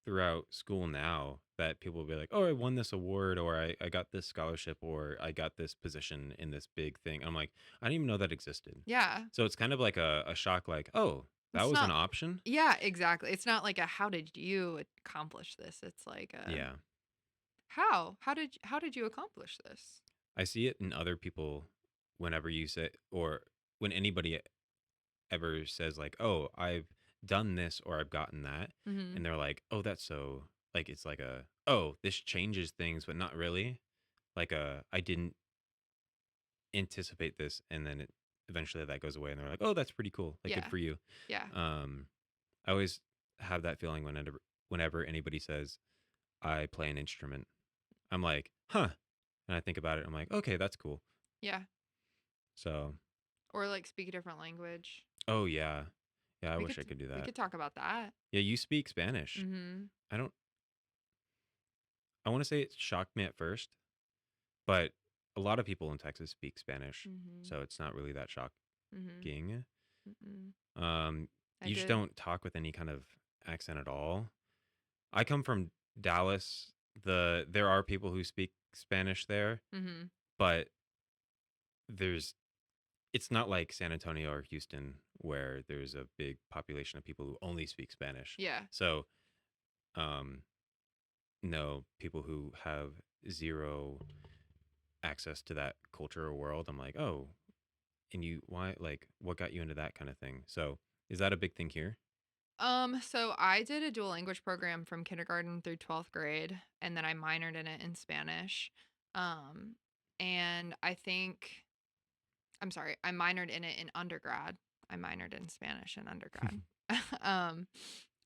throughout school now that people will be like, "Oh, I won this award," or I got this scholarship, or I got this position in this big thing. I'm like, I didn't even know that existed. Yeah. So it's kind of like a shock, like, oh, that It's was an not option. Yeah, exactly. It's not like a how did you accomplish this? It's like a Yeah. how? How did you accomplish this? I see it in other people whenever you say, or when anybody ever says, like, oh, I've done this or I've gotten that. Mhm. And they're like, oh, that's so, like, it's like a, oh, this changes things, but not really. Like, I didn't anticipate this, and then eventually that goes away, and they're like, "Oh, that's pretty cool. Like, good Yeah. for you." Yeah. Um, I always have that feeling whenever anybody says I play an instrument. I'm like, "Huh," and I think about it. I'm like, "Okay, that's cool." Yeah. So, Or like speak a different language. oh yeah, yeah. I We wish could I could do we that. could talk about that. Yeah, you speak Spanish. Mhm. I don't. I want to say it shocked me at first, but a lot of people in Texas speak Spanish, Mhm. so it's not really that Mhm. shocking. Mm-mm. I You just did. don't talk with any kind of accent at all. I come from Dallas. There are people who speak Spanish there, Mhm. but there's it's not like San Antonio or Houston where there's a big population of people who only speak Spanish. Yeah. So, um, no, people who have zero access to that culture or world, I'm like, oh, and you, why, like, what got you into that kind of thing? So, is that a big thing here? So I did a dual language program from kindergarten through 12th grade, and then I minored in it in Spanish. Um, and I think I'm sorry, I minored in it in undergrad. I minored in Spanish in undergrad. um,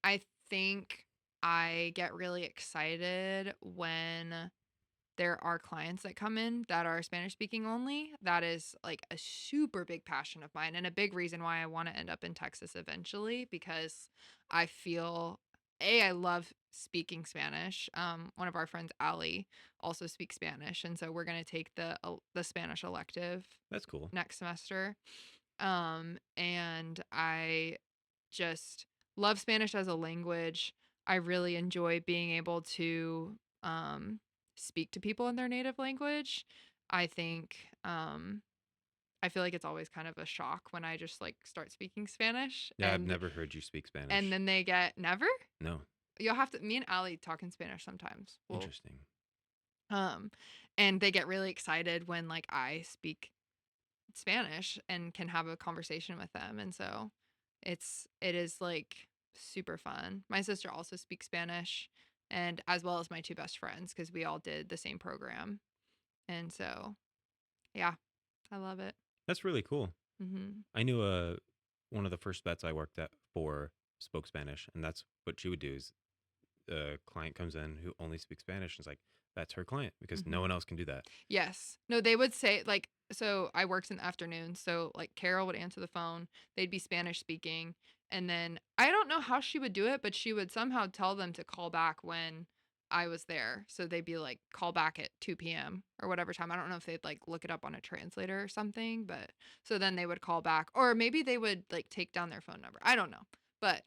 I think I get really excited when there are clients that come in that are Spanish speaking only. That is like a super big passion of mine and a big reason why I want to end up in Texas eventually because I feel I love speaking Spanish. One of our friends, Ali, also speaks Spanish, and so we're gonna take the Spanish elective That's cool. next semester. And I just love Spanish as a language. I really enjoy being able to speak to people in their native language. I think I feel like it's always kind of a shock when I just like start speaking Spanish Yeah, I've never heard you speak and Spanish. then they get never. No. You'll have to me and Ali talk in Spanish sometimes. Well, Interesting. um and they get really excited when like I speak Spanish and can have a conversation with them. And so it is like super fun. My sister also speaks Spanish and as well as my two best friends because we all did the same program. And so yeah, I love it. That's really cool. Mhm. I knew one of the first vets I worked at for spoke Spanish, and that's what she would do is a client comes in who only speaks Spanish and is like, that's her client because no Mhm. one else can do that. Yes. No, they would say like so I worked in the afternoon, so like Carol would answer the phone. They'd be Spanish speaking, and then I don't know how she would do it, but she would somehow tell them to call back when I was there. So they'd be like call back at 2 p.m. or whatever time. I don't know if they'd like look it up on a translator or something, but so then they would call back or maybe they would like take down their phone number. I don't know. But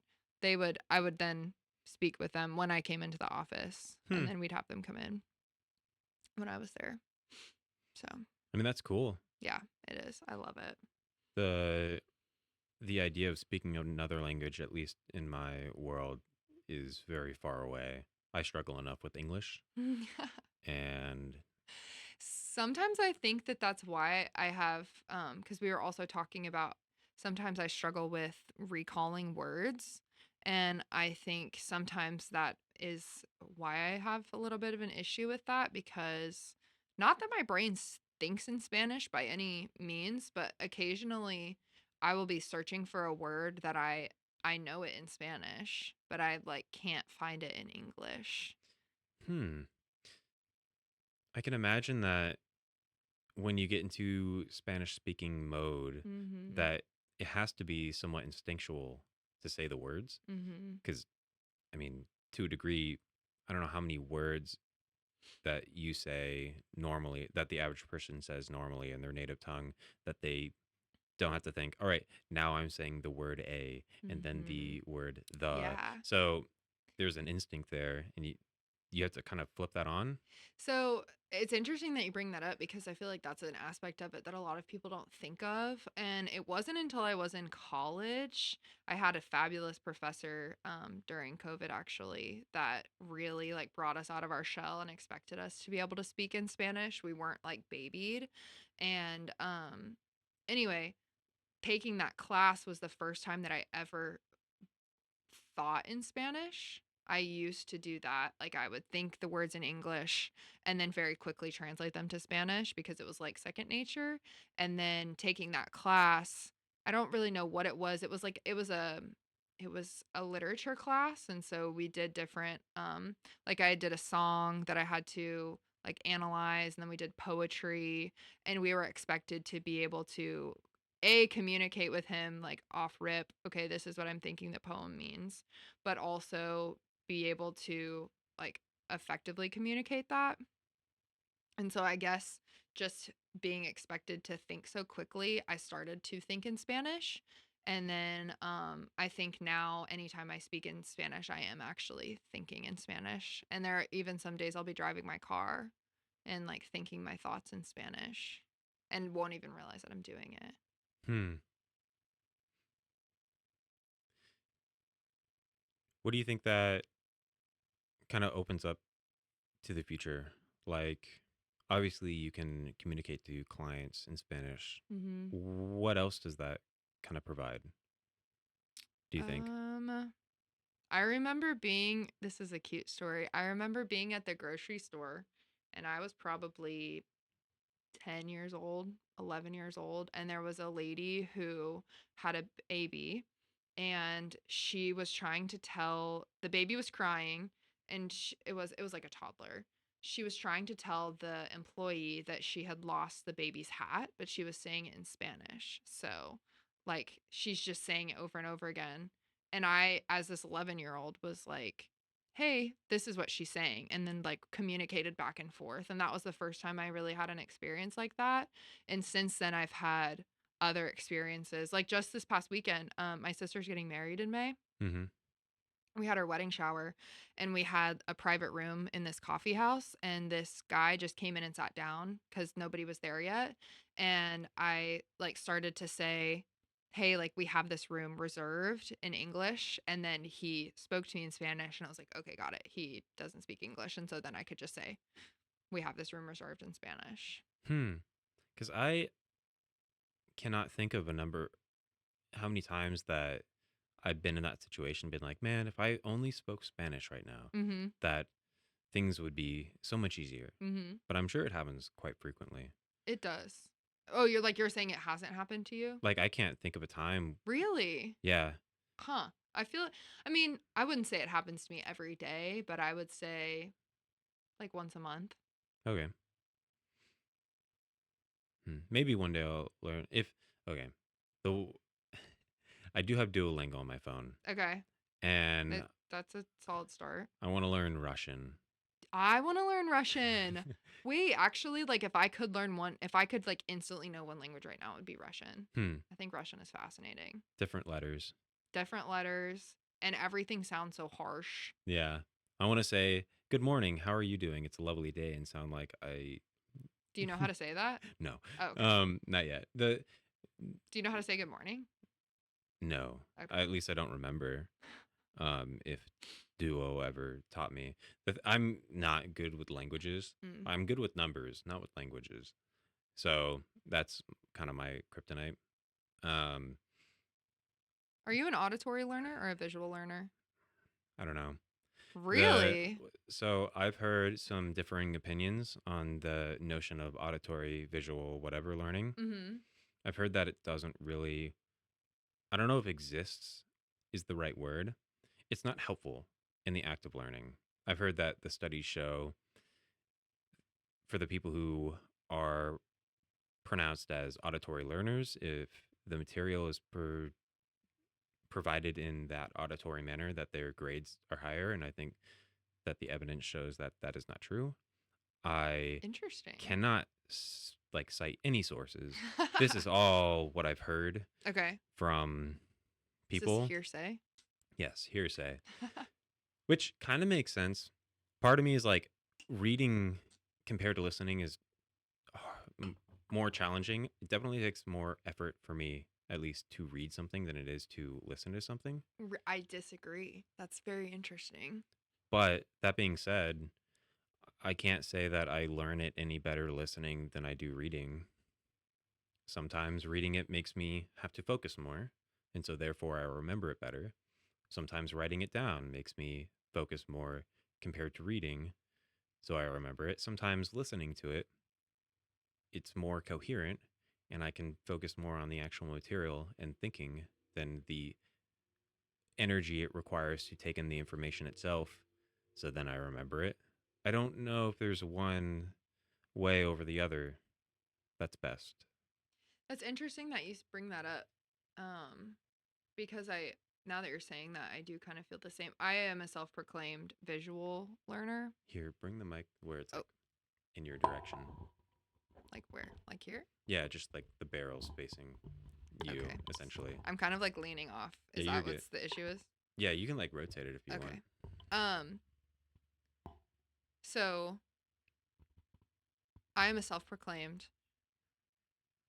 I would then speak with them when I came into the office and Hmm. then we'd have them come in when I was there. So, I mean, that's cool. yeah, it is. I love it. The the idea of speaking another language, at least in my world, is very far away. I struggle enough with English, and Sometimes I think that that's why I have, because we were also talking about sometimes I struggle with recalling words. And I think sometimes that is why I have a little bit of an issue with that because not that my brain thinks in Spanish by any means, but occasionally I will be searching for a word that I know it in Spanish, but I like can't find it in English. hmm, I can imagine that when you get into Spanish speaking mode, Mhm. that it has to be somewhat instinctual to say the words. Mhm. Because, I mean, to a degree, I don't know how many words that you say normally, that the average person says normally in their native tongue, that they don't have to think, all right, now I'm saying the word a and then Mhm. the word the. Yeah. So there's an instinct there, and you have to kind of flip that on. So it's interesting that you bring that up because I feel like that's an aspect of it that a lot of people don't think of. And it wasn't until I was in college, I had a fabulous professor during COVID actually that really like brought us out of our shell and expected us to be able to speak in Spanish. We weren't like babied. And anyway, taking that class was the first time that I ever thought in Spanish. I used to do that. Like I would think the words in English and then very quickly translate them to Spanish because it was like second nature. And then taking that class, I don't really know what it was. It was a literature class, and so we did different like I did a song that I had to like analyze, and then we did poetry, and we were expected to be able to communicate with him like off rip, okay, this is what I'm thinking the poem means, but also be able to like effectively communicate that. And so I guess just being expected to think so quickly, I started to think in Spanish. And then I think now anytime I speak in Spanish, I am actually thinking in Spanish. And there are even some days I'll be driving my car and like thinking my thoughts in Spanish and won't even realize that I'm doing it. Hmm. What do you think that kind of opens up to the future? Like, obviously, you can communicate to clients in Spanish. Hmm. What else does that kind of provide, do you think? Um, I remember being, this is a cute story. I remember being at the grocery store and I was probably 10 years old, 11 years old, and there was a lady who had a baby and she was trying to tell the baby was crying and it was like a toddler. She was trying to tell the employee that she had lost the baby's hat, but she was saying it in Spanish. So, like she's just saying it over and over again. And I as this 11-year-old was like, hey, this is what she's saying, and then like communicated back and forth. And that was the first time I really had an experience like that. And since then, I've had other experiences. Like just this past weekend, my sister's getting married in May. Mm-hmm. We had our wedding shower and we had a private room in this coffee house, and this guy just came in and sat down because nobody was there yet. And I like started to say, hey, like we have this room reserved in English, and then he spoke to me in Spanish and I was like, okay, got it, he doesn't speak English. And so then I could just say we have this room reserved in Spanish. Hmm. Because I cannot think of a number, how many times that I've been in that situation, been like, man, if I only spoke Spanish right now, Mm-hmm. that things would be so much easier. Mm-hmm. But I'm sure it happens quite frequently. It does. Oh, you're saying it hasn't happened to you? Like, I can't think of a time. Really? Yeah. Huh. I mean, I wouldn't say it happens to me every day, but I would say like once a month. Okay. Maybe one day I'll learn. If, okay. So I do have Duolingo on my phone, Okay. and That's a solid start. I want to learn Russian. I want to learn Russian. Wait, actually, like if I could like instantly know one language right now, it would be Russian. Hmm. I think Russian is fascinating. Different letters. Different letters and everything sounds so harsh. Yeah. I want to say, good morning. How are you doing? It's a lovely day, and sound like I. Do you know how to say that? No. Oh, okay. Not yet. The Do you know how to say good morning? No. Okay. At least I don't remember. If Duo ever taught me. I'm not good with languages. Mm. I'm good with numbers, not with languages. So that's kind of my kryptonite. Um, Are you an auditory learner or a visual learner? I don't know. The Really? so I've heard some differing opinions on the notion of auditory, visual, whatever learning. Mhm. I've heard that it doesn't really, I don't know if exists is the right word. It's not helpful in the act of learning. I've heard that the studies show for the people who are pronounced as auditory learners, if the material is provided in that auditory manner, that their grades are higher. And I think that the evidence shows that that is not true. I Interesting. cannot like cite any sources. This is all what I've heard Okay. from Is this people. hearsay? Yes, hearsay, which kind of makes sense. Part of me is like reading compared to listening is uh, more challenging. It definitely takes more effort for me, at least, to read something than it is to listen to something. I disagree. That's very interesting. But that being said, I can't say that I learn it any better listening than I do reading. Sometimes reading it makes me have to focus more, and so therefore I remember it better. Sometimes writing it down makes me focus more compared to reading, so I remember it. Sometimes listening to it, it's more coherent, and I can focus more on the actual material and thinking than the energy it requires to take in the information itself. So then I remember it. I don't know if there's one way over the other that's best. That's interesting that you bring that up. Um, because now that you're saying that, I do kind of feel the same. I am a self-proclaimed visual learner. Here, bring the mic where it's Oh, like in your direction. like where? Like here? Yeah, just like the barrel's facing you, Okay. essentially. I'm kind of like leaning off. Yeah, Is you're that good. what's the issue is? Yeah, you can like rotate it if you want. Okay. Um, so I am a self-proclaimed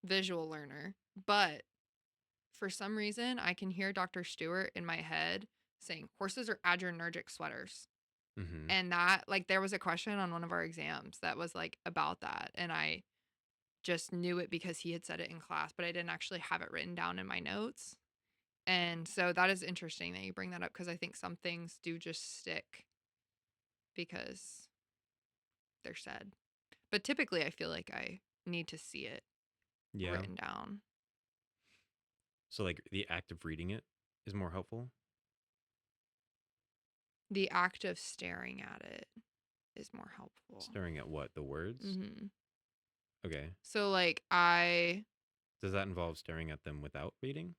visual learner, but for some reason I can hear Dr. Stewart in my head saying horses are adrenergic sweaters. Mm-hmm. And that, like, there was a question on one of our exams that was like about that, and I just knew it because he had said it in class, but I didn't actually have it written down in my notes. And so that is interesting that you bring that up because I think some things do just stick because they're said. But typically I feel like I need to see it Yeah. written down. So like the act of reading it is more helpful. The act of staring at it is more helpful. Staring at what? The words? Mm-hmm. Okay. So like Does that involve staring at them without reading?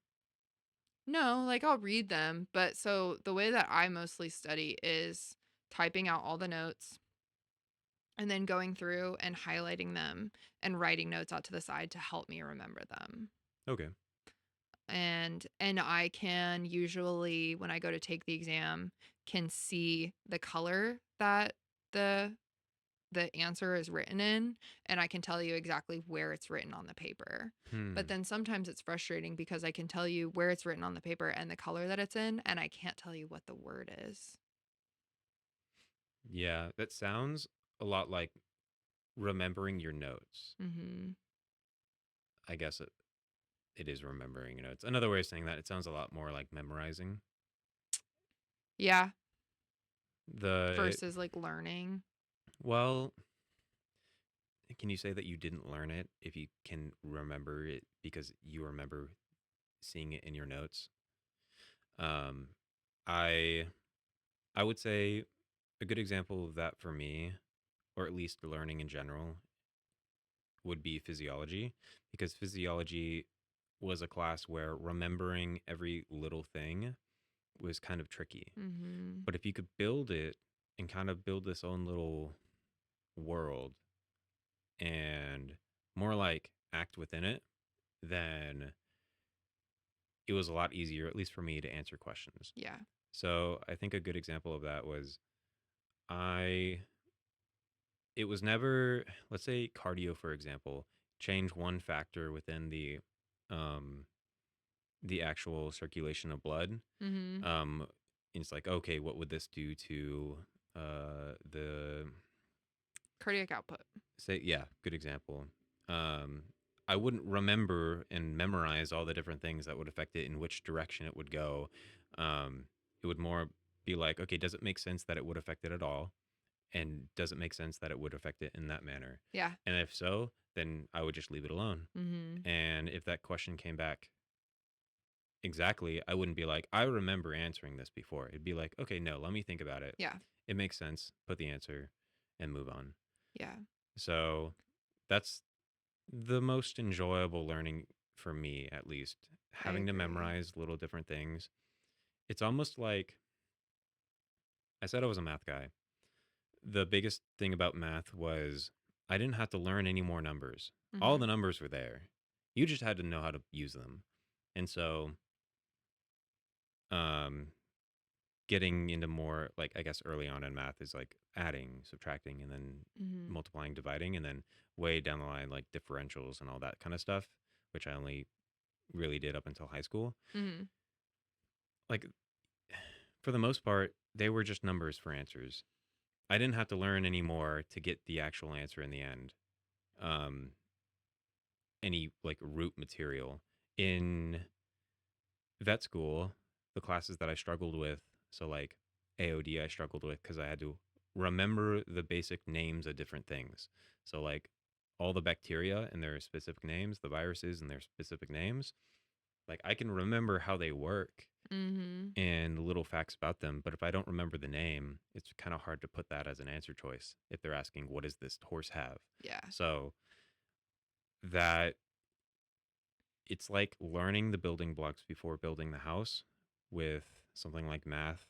no, like I'll read them, but so the way that I mostly study is typing out all the notes and then going through and highlighting them and writing notes out to the side to help me remember them. Okay. And I can usually when I go to take the exam can see the color that the answer is written in, and I can tell you exactly where it's written on the paper. But Hmm. then sometimes it's frustrating because I can tell you where it's written on the paper and the color that it's in, and I can't tell you what the word is. Yeah, that sounds a lot like remembering your notes. Mhm. I guess it is remembering your notes. Another way of saying that, it sounds a lot more like memorizing. Yeah, The versus like learning. well, can you say that you didn't learn it if you can remember it because you remember seeing it in your notes? Um, I I would say a good example of that for me, or at least learning in general, would be physiology, because physiology was a class where remembering every little thing was kind of tricky. Mhm. But if you could build it and kind of build this own little world and more like act within it, then it was a lot easier, at least for me, to answer questions. Yeah. So I think a good example of that was I, it was never, let's say cardio, for example, change one factor within um, the actual circulation of blood. Mhm. Um, and it's like, okay, what would this do to the Cardiac output. say? Yeah, good example. Um, I wouldn't remember and memorize all the different things that would affect it in which direction it would go. Um, it would more be like, okay, does it make sense that it would affect it at all? And does it make sense that it would affect it in that manner? Yeah. And if so, then I would just leave it alone. Mhm. And if that question came back exactly, I wouldn't be like, I remember answering this before. It'd be like, okay, no, let me think about it. Yeah. It makes sense. Put the answer and move on. Yeah. So that's the most enjoyable learning for me, at least, I having to agree. memorize little different things. It's almost like I said I was a math guy. The biggest thing about math was I didn't have to learn any more numbers. All Mhm. the numbers were there. You just had to know how to use them. And so, um, getting into more like I guess early on in math is like adding, subtracting, and then Mhm. multiplying, dividing, and then way down the line like differentials and all that kind of stuff, which I only really did up until high school. Mhm. Like for the most part, they were just numbers for answers. I didn't have to learn any more to get the actual answer in the end. Um, any like root material in vet school, the classes that I struggled with, so like AOD, I struggled with because I had to remember the basic names of different things. So like all the bacteria and their specific names, the viruses and their specific names. Like I can remember how they work Mhm. and little facts about them, but if I don't remember the name, it's kind of hard to put that as an answer choice if they're asking what does this horse have. Yeah. So that it's like learning the building blocks before building the house with something like math.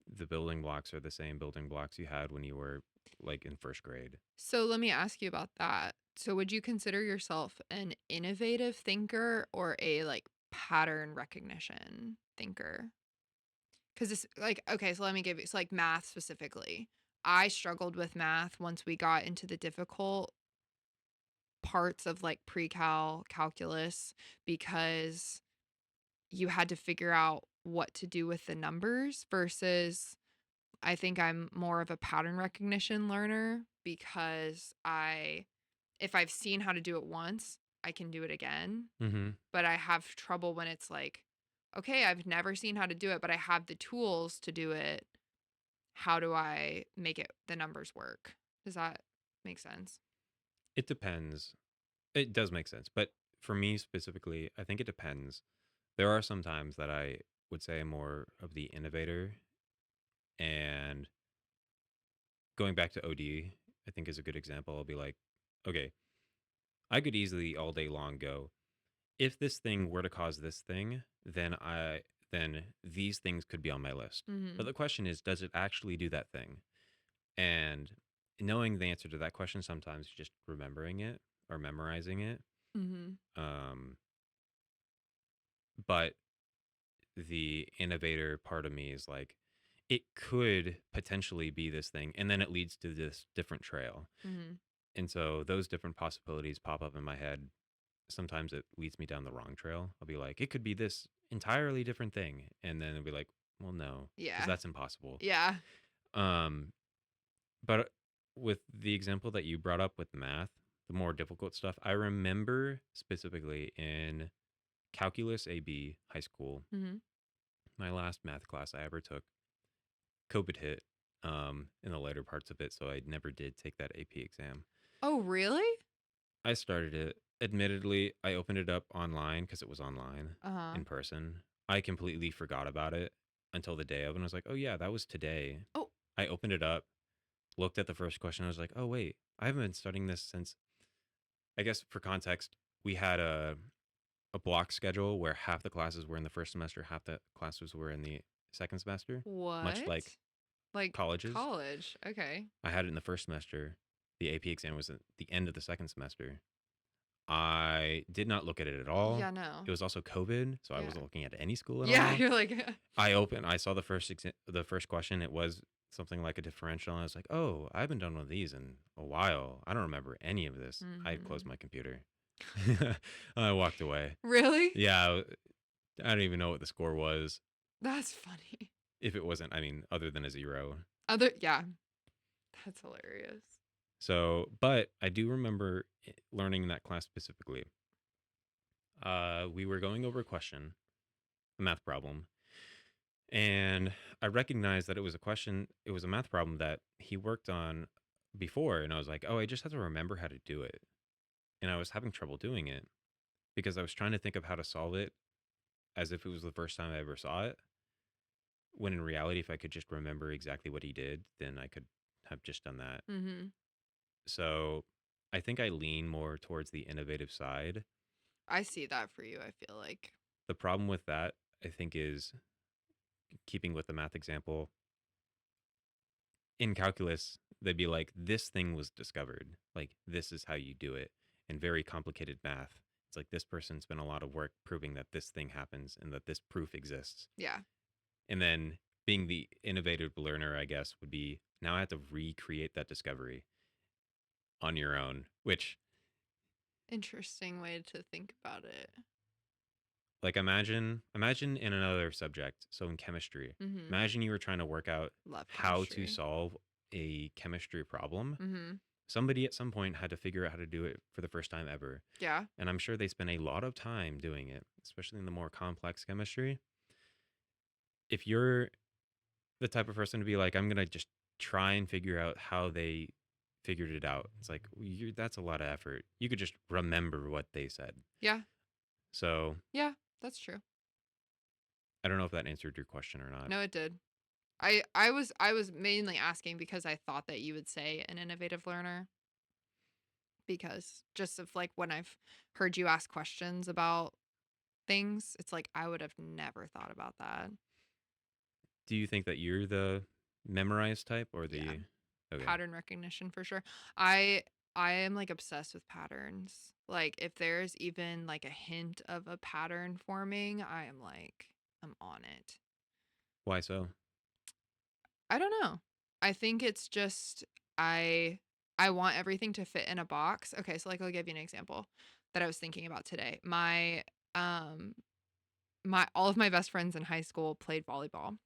The building blocks are the same building blocks you had when you were like in first grade. So let me ask you about that. So would you consider yourself an innovative thinker or a like pattern recognition thinker? Cuz it's like okay, so let me give you it's like math specifically. I struggled with math once we got into the difficult parts of like pre-cal calculus because you had to figure out what to do with the numbers versus I think I'm more of a pattern recognition learner because if I've seen how to do it once, I can do it again. Mm-hmm. But I have trouble when it's like, okay, I've never seen how to do it, but I have the tools to do it. How do I make the numbers work? Does that make sense? It depends. It does make sense. But for me specifically, I think it depends. There are some times that I would say I'm more of the innovator. And going back to OD, I think is a good example. I'll be like, okay, I could easily all day long go, if this thing were to cause this thing, then these things could be on my list. But Mhm. the question is, does it actually do that thing? And knowing the answer to that question sometimes just remembering it or memorizing it. Mhm. Um, but the innovator part of me is like, it could potentially be this thing, and then it leads to this different trail. Mhm. And so those different possibilities pop up in my head. Sometimes it leads me down the wrong trail. I'll be like, it could be this entirely different thing. And then it'll be like, well, no, because Yeah. that's impossible. Yeah. Um, but with the example that you brought up with math, the more difficult stuff, I remember specifically in calculus AB high school, Mhm. my last math class I ever took, COVID hit in the later parts of it. So I never did take that AP exam. Oh, really? I started it. Admittedly, I opened it up online because it was online Uh-huh. in person. I completely forgot about it until the day of, and I was like, "Oh yeah, that was today." Oh. I opened it up, looked at the first question. I was like, "Oh wait, I haven't been studying this since." I guess for context, we had a block schedule where half the classes were in the first semester, half the classes were in the second semester, much like What? Like colleges. college. Okay. I had it in the first semester. The AP exam was at the end of the second semester. I did not look at it at all. Yeah, no. It was also COVID, so I Yeah. wasn't looking at any school at Yeah, all. you're like I saw the first question. It was something like a differential, and I was like, "Oh, I haven't done one of these in a while. I don't remember any of this." I closed Mhm. my computer. I walked away. Really? Yeah, I don't even know what the score was. That's funny. If it wasn't, I mean, other than a zero. Other yeah, that's hilarious. So, but I do remember learning in that class specifically. We were going over a question, a math problem, and I recognized that it was a question, it was a math problem that he worked on before. And I was like, oh, I just have to remember how to do it. And I was having trouble doing it because I was trying to think of how to solve it as if it was the first time I ever saw it. When in reality, if I could just remember exactly what he did, then I could have just done that. Mhm. So I think I lean more towards the innovative side. I see that for you, I feel like. The problem with that, I think, is keeping with the math example, in calculus, they'd be like, this thing was discovered. Like, this is how you do it. and very complicated math. It's like this person spent a lot of work proving that this thing happens and that this proof exists. Yeah. And then being the innovative learner, I guess, would be now I have to recreate that discovery on your own, which Interesting way to think about it. like imagine in another subject, so in chemistry, Mhm. imagine you were trying to work out Love how to chemistry. solve a chemistry problem. Mhm. Somebody at some point had to figure out how to do it for the first time ever, Yeah. and I'm sure they spent a lot of time doing it, especially in the more complex chemistry. If you're the type of person to be like, I'm gonna just try and figure out how they figured it out, it's like that's a lot of effort. You could just remember what they said. Yeah. So Yeah, that's true. I don't know if that answered your question or not. No, it did. I was mainly asking because I thought that you would say an innovative learner because just of like when I've heard you ask questions about things, it's like I would have never thought about that. Do you think that you're the memorized type or Yeah. the okay? Pattern recognition for sure. I I am like obsessed with patterns. Like if there's even like a hint of a pattern forming, I am like I'm on it. Why so? I don't know. I think it's just I I want everything to fit in a box. Okay, so like I'll give you an example that I was thinking about today. Um my all of my best friends in high school played volleyball.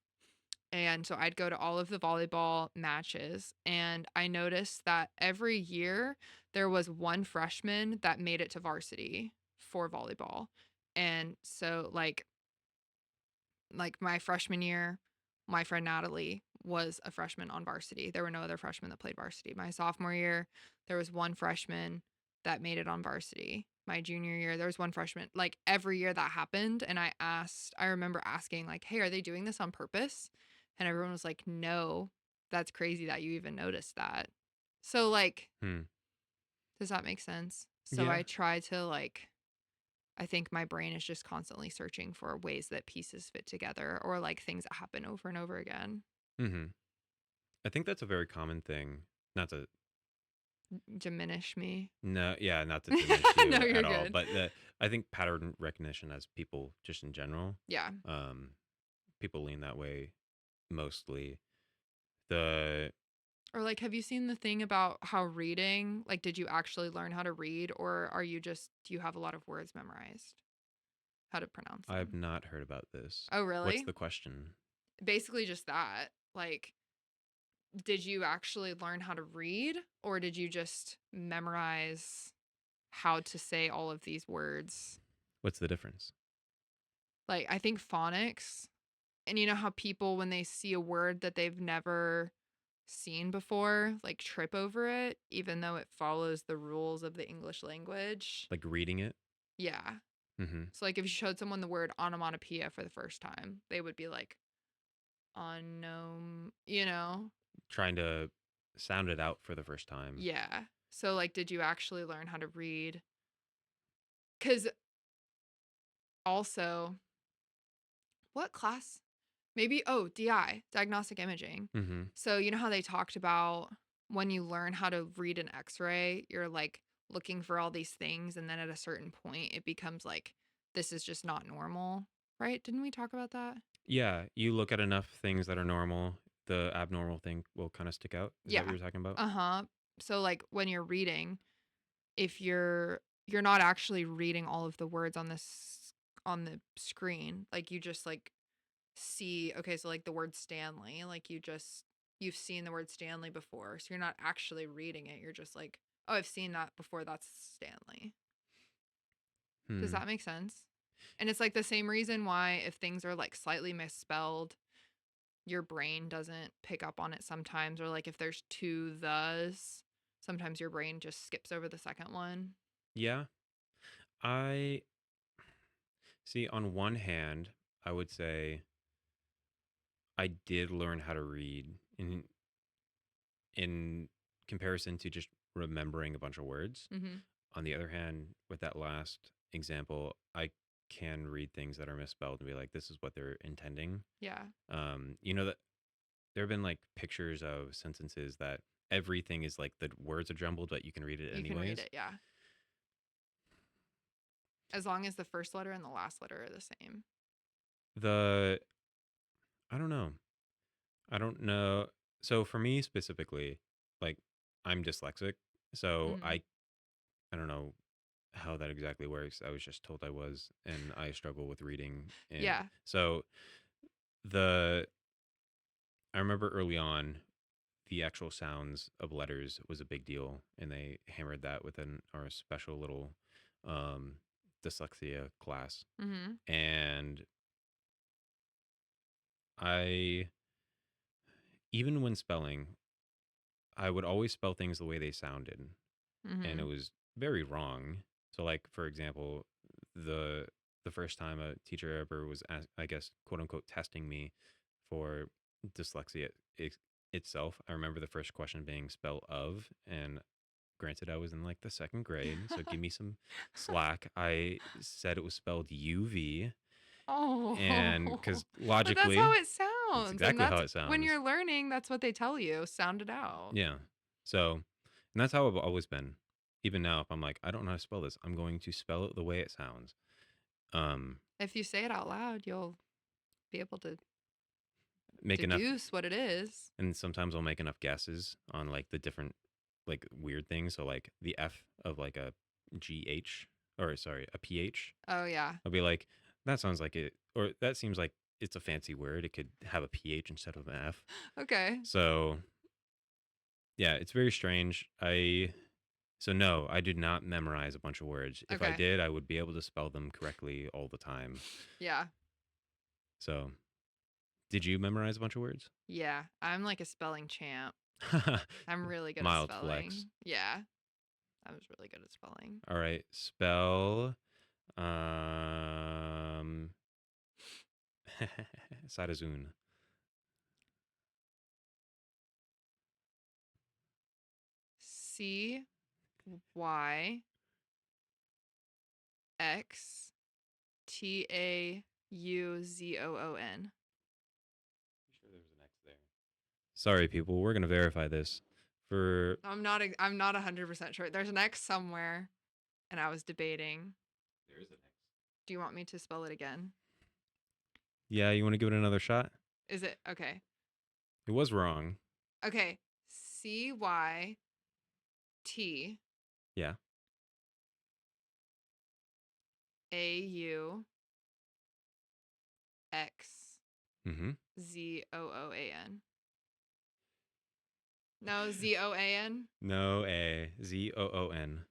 And so I'd go to all of the volleyball matches and I noticed that every year there was one freshman that made it to varsity for volleyball. And so like my freshman year, my friend Natalie was a freshman on varsity. There were no other freshmen that played varsity. My sophomore year, there was one freshman that made it on varsity. My junior year, there was one freshman. Like every year that happened. And I remember asking, like, hey, are they doing this on purpose? And everyone was like, no, that's crazy that you even noticed that. So, like, Hmm. does that make sense? So Yeah. I try to, like, I think my brain is just constantly searching for ways that pieces fit together or like things that happen over and over again. Mm-hmm. I think that's a very common thing. Not to Diminish me. no, yeah, not to diminish No, you you're at all, good. but I think pattern recognition as people just in general, Yeah. um, people lean that way mostly. The Or like, have you seen the thing about how reading, like, did you actually learn how to read or are you just, do you have a lot of words memorized? How to pronounce I've them? not heard about this. Oh, What's really? the question? Basically, just that. Like, did you actually learn how to read or did you just memorize how to say all of these words? What's the difference? Like, I think phonics, and you know how people, when they see a word that they've never seen before, like trip over it, even though it follows the rules of the English language? Like reading it? Yeah. Mm-hmm. So, like, if you showed someone the word onomatopoeia for the first time, they would be like, onom, you know? Trying to sound it out for the first time. Yeah. So, like, did you actually learn how to read? Because also, what class? Maybe, oh, DI, diagnostic imaging. Mm-hmm. So, you know how they talked about when you learn how to read an x ray, you're like looking for all these things. And then at a certain point, it becomes like, this is just not normal, right? Didn't we talk about that? Yeah, you look at enough things that are normal, the abnormal thing will kind of stick out. Is that what Yeah. you're talking about? Uh huh. So, like, when you're reading, if you're not actually reading all of the words on this on the screen, like you just like see, okay, so like the word Stanley, like you've seen the word Stanley before. So you're not actually reading it. You're just like, oh, I've seen that before. That's Stanley. Does Hmm. that make sense? And it's like the same reason why if things are like slightly misspelled, your brain doesn't pick up on it sometimes. Or like if there's two thes, sometimes your brain just skips over the second one. Yeah. I see on one hand, I would say I did learn how to read in comparison to just remembering a bunch of words. Mm-hmm. On the other hand, with that last example, I can read things that are misspelled and be like, this is what they're intending. Yeah. You know that there have been like pictures of sentences that everything is like the words are jumbled, but you can read it You can read anyways. it. Yeah. As long as the first letter and the last letter are the same. The I don't know. I don't know. So for me specifically, like I'm dyslexic, so Mhm. I don't know how that exactly works. I was just told I was, and I struggle with reading, and Yeah. so the I remember early on the actual sounds of letters was a big deal, and they hammered that within our special little um, dyslexia class. Mhm. And I, even when spelling, I would always spell things the way they sounded, and it Mhm. was very wrong. So, like for example, the the first time a teacher ever was, I guess, quote unquote, testing me for dyslexia itself. I remember the first question being spell of, and granted, I was in like the second grade, so give me some slack. I said it was spelled UV, and Oh, because but that's how logically, it it's sounds, and exactly how that's it when sounds. you're learning, that's what they tell you, sound it out. Yeah. So, and that's how I've always been. Even now, if I'm like, I don't know how to spell this, I'm going to spell it the way it sounds. Um, If you say it out loud, you'll be able to make enough, deduce what it is. and sometimes I'll make enough guesses on like the different, like weird things. So, like the F of like a GH, or sorry, a PH. Oh, yeah. I'll be like, that sounds like it, or that seems like it's a fancy word. It could have a PH instead of an F. Okay. So, yeah, it's very strange. So no, I did not memorize a bunch of words. If I Okay. did, I would be able to spell them correctly all the time. Yeah. So, did you memorize a bunch of words? Yeah. I'm like a spelling champ. I'm really good at Mild flex. spelling. Yeah. I was really good at spelling. All right, spell um Sadazun. CYXTAUZOON. Sure there was an X there. Sorry people, we're going to verify this for I'm not 100% sure. There's an X somewhere, and I was debating. there is an X. Do you want me to spell it again? Yeah, you want to give it another shot? Is it okay? It was wrong. Okay. CYTAUZOON. Yeah. Mhm. No, ZOAN. No, a Zoon.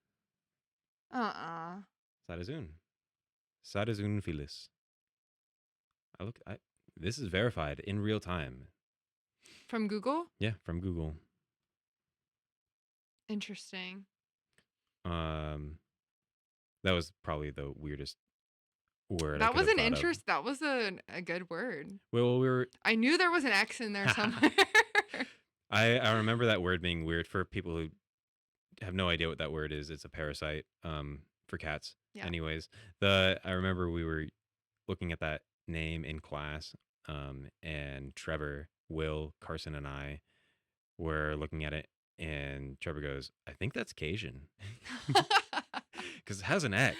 Uh-uh. Sadazun. Sadazun Felis. I this is verified in real time. From Google? Yeah, from Google. Interesting. Um that was probably the weirdest word I That could was have an thought of. interest. That was a good word. Well, we were I knew there was an X in there somewhere. I remember that word being weird for people who have no idea what that word is. It's a parasite for cats. Yeah. Anyways, the I remember we were looking at that name in class, and Trevor, Will, Carson, and I were looking at it, and Trevor goes, "I think that's Cajun," because it has an X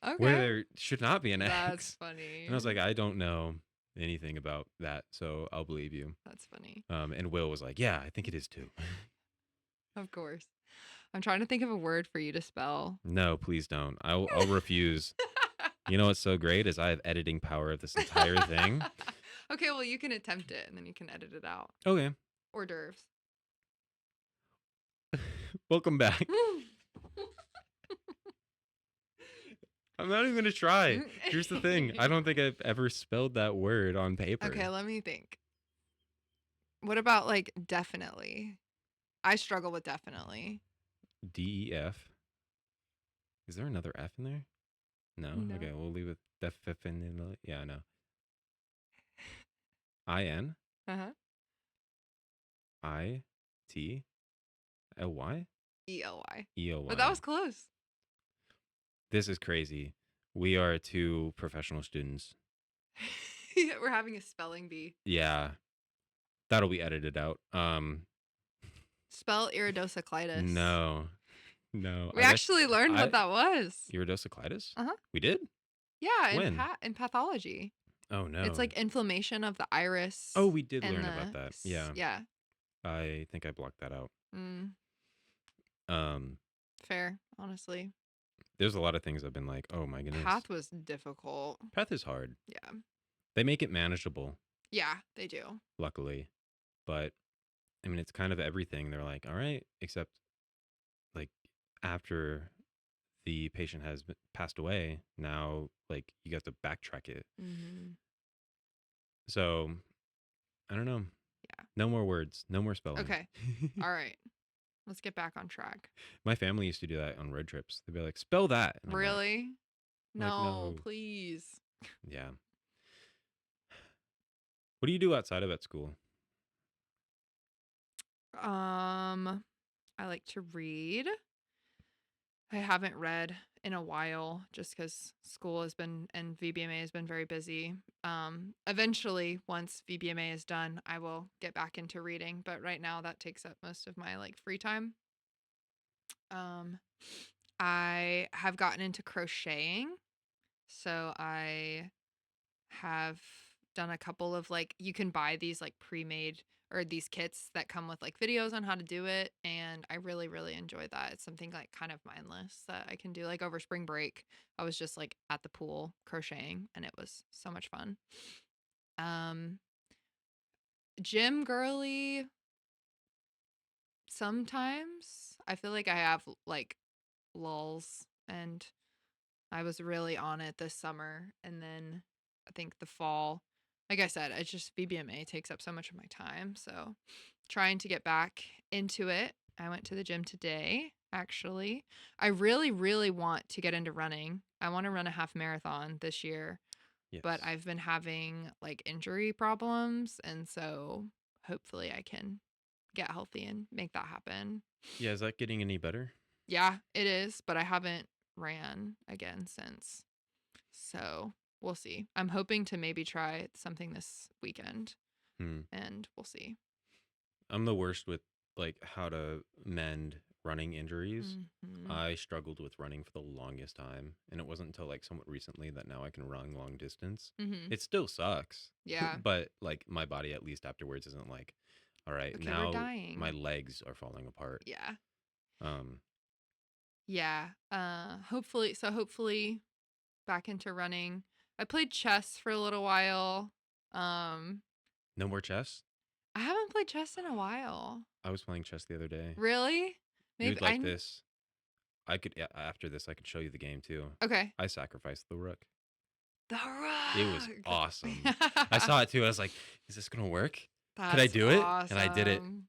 where Okay. there should not be an That's X. And I was funny. like, I don't know anything about that, so I'll believe you. That's funny. And Will was like, "Yeah, I think it is too." Of course. I'm trying to think of a word for you to spell. No, please don't. I'll refuse. You know what's so great is I have editing power of this entire thing. Okay, well, you can attempt it and then you can edit it out. Okay, Hors d'oeuvres. welcome back. I'm not even gonna try. Here's the thing. I don't think I've ever spelled that word on paper. Okay, let me think. What about like definitely? I struggle with definitely. DEF. Is there another F in there? No. Okay, No. we'll leave it definitely. Yeah, no. IN Uh-huh. ITLY ELY. But that ELY. was close. This is crazy. We are two professional students. We're having a spelling bee. Yeah, that'll be edited out. Spell iridocyclitis. No. No, We actually learned what I that was. iridocyclitis? Uh-huh. We did? Yeah, When? in pathology. Oh, It's no. like inflammation of the Oh, iris we did and learn about that. Yeah. yeah. I think I blocked that out. Mm, Um, fair, honestly. there's a lot of things I've been like, "Oh my goodness." Path was difficult. Path is hard. Yeah. They make it manageable, Yeah, they do. luckily. But I mean, it's kind of everything. They're like, "All right," except like after the patient has passed away, now like you got to backtrack it. Mhm. So, I don't know. Yeah. No more words, no more spelling. Okay. All right. Let's get back on track. My family used to do that on road trips. They'd be like, "Spell that." And Really? I'm like, No, "No." please. Yeah. What do you do outside of at school? I like to read. I haven't read in a while just because school has been and VBMA has been very busy. Eventually, once VBMA is done, I will get back into reading, but right now that takes up most of my like free time. Um, I have gotten into crocheting, so I have done a couple of like you can buy these like pre-made or these kits that come with like videos on how to do it, and I really enjoy that. It's something like kind of mindless that I can do like over spring break. I was just like at the pool crocheting and it was so much fun. Um Gym girly sometimes. I feel like I have like lulls, and I was really on it this summer, and then I think the fall, like I said, it's just VBMA takes up so much of my time. So trying to get back into it. I went to the gym today, actually. I really want to get into running. I want to run a half marathon this year, but Yes. I've been having like injury problems, and so hopefully I can get healthy and make that happen. Yeah, is that getting any better? Yeah, it is, but I haven't ran again since. So we'll see. I'm hoping to maybe try something this weekend, Hmm. and we'll see. I'm the worst with like how to mend running injuries. Hmm. I struggled with running for the longest time, and it wasn't until like somewhat recently that now I can run long distance. Hmm. It still sucks, Yeah. but like my body at least afterwards isn't like, all right, Okay, we're now my dying. legs are falling apart. Yeah. Um, Yeah. Hopefully back into running. I played chess for a little while. Um, no more chess. I haven't played chess in a while. I was playing chess the other day. Really? You Maybe would like this. I could after this I could show you the game too. okay. I sacrificed the rook. The It was rug. awesome. I saw it too. I was like, is this gonna work? Could I That's do it? And I did it. awesome.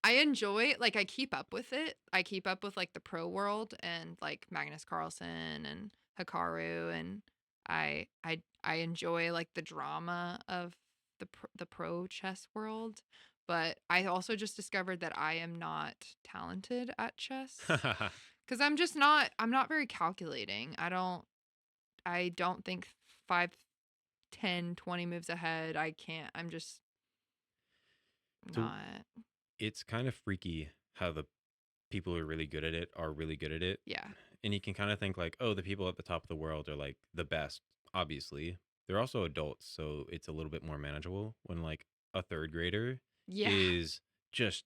I enjoy like I keep up with it. I keep up with like the pro world and like Magnus Carlsen and Hikaru, and I enjoy like the drama of the pro chess world, but I also just discovered that I am not talented at chess cuz I'm not very calculating. I don't think 5, 10, 20 moves ahead. I can't. I'm just So not. it's kind of freaky how the people who are really good at it are really good at it. Yeah. And you can kind of think like, oh, the people at the top of the world are like the best. Obviously, they're also adults, so it's a little bit more manageable when like a third grader Yeah. is just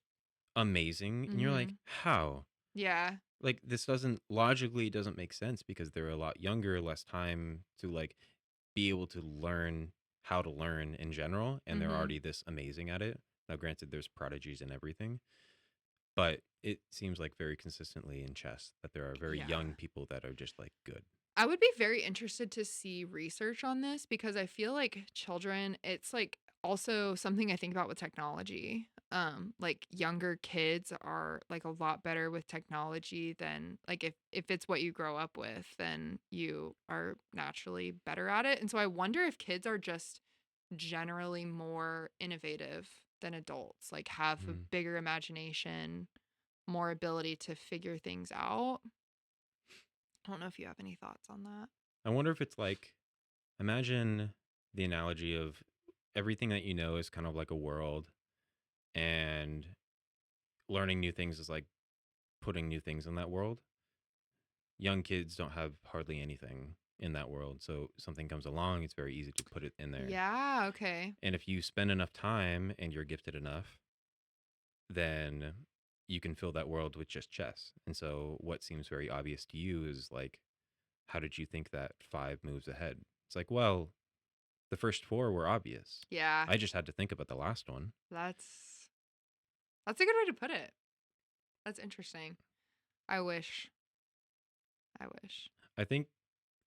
amazing and you're like, Mhm. how? Yeah. Like this doesn't logically doesn't make sense because they're a lot younger, less time to like be able to learn how to learn in general, and they're Mhm. already this amazing at it. Now, granted, there's prodigies and everything, but it seems like very consistently in chess that there are very Yeah. young people that are just like good. I would be very interested to see research on this because I feel like children, it's like also something I think about with technology. Like younger kids are like a lot better with technology than like if it's what you grow up with, then you are naturally better at it. And so I wonder if kids are just generally more innovative than adults, like have a Mm. bigger imagination, more ability to figure things out. I don't know if you have any thoughts on that. I wonder if it's like, imagine the analogy of everything that you know is kind of like a world, and learning new things is like putting new things in that world. Young kids don't have hardly anything in that world. So something comes along, it's very easy to put it in there. Yeah, okay. And if you spend enough time and you're gifted enough, then you can fill that world with just chess. And so what seems very obvious to you is like, how did you think that 5 moves ahead? It's like, well, the first 4 were obvious. Yeah, I just had to think about the last one. that's that's a good way to put it. That's interesting. I wish. I wish. I think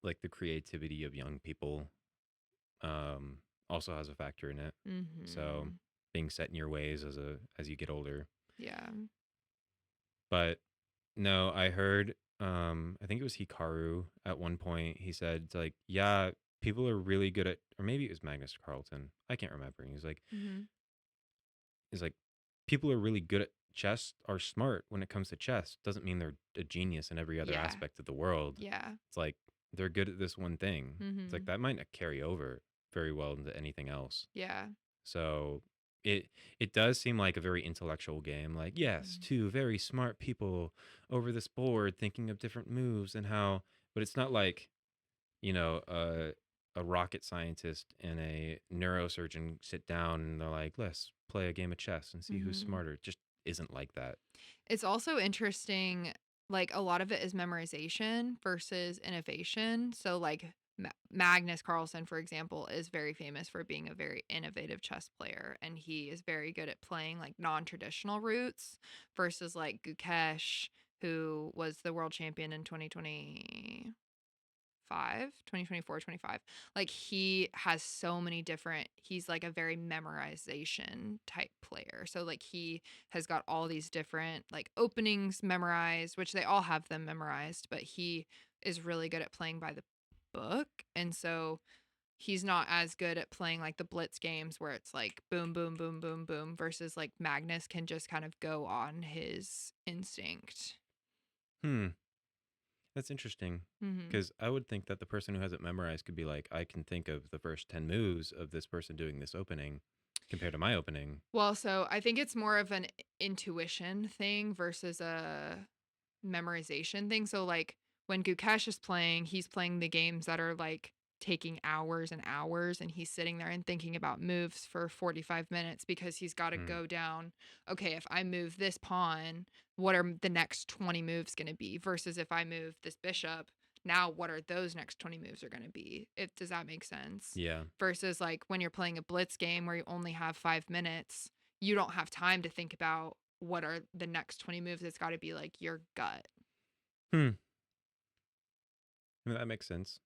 like the creativity of young people um also has a factor in it. So Mhm. being set in your ways as you get older. Yeah. But no, I heard I think it was Hikaru at one point. He said it's like, yeah, people are really good at, or maybe it was Magnus Carlton. I can't remember. Mhm. He's like people are really good at chess, are smart when it comes to chess. Doesn't mean they're a genius in every other Yeah. aspect of the world. Yeah. It's like they're good at this one thing. It's like Mhm. that might not carry over very well into anything else. Yeah. So it it does seem like a very intellectual game. Like, yes, Mhm. two very smart people over this board thinking of different moves and how, but it's not like, you know, a rocket scientist and a neurosurgeon sit down and they're like, let's play a game of chess and see who's Mhm. smarter. It just isn't like that. It's also interesting, like a lot of it is memorization versus innovation. So, like Magnus Carlsen, for example, is very famous for being a very innovative chess player, and he is very good at playing like non-traditional routes versus like Gukesh, who was the world champion in 2024, 25. Like he has so many different, he's like a very memorization type player. So like he has got all these different like openings memorized, which they all have them memorized, but he is really good at playing by the book. And so he's not as good at playing like the blitz games where it's like boom, boom, boom, boom, boom, versus like Magnus can just kind of go on his instinct. Hmm. That's interesting. Hmm. Because I would think that the person who has it memorized could be like, I can think of the first 10 moves of this person doing this opening compared to my opening. Well, so I think it's more of an intuition thing versus a memorization thing. So like when Gukesh is playing, he's playing the games that are like taking hours and hours and he's sitting there and thinking about moves for 45 minutes because he's got to Hmm. go down, okay, if I move this pawn, what are the next 20 moves going to be versus if I move this bishop, now what are those next 20 moves are going to be? If does that make sense? Yeah. Versus like when you're playing a blitz game where you only have 5 minutes, you don't have time to think about what are the next 20 moves. It's got to be like your gut. Hmm. I mean, that makes sense.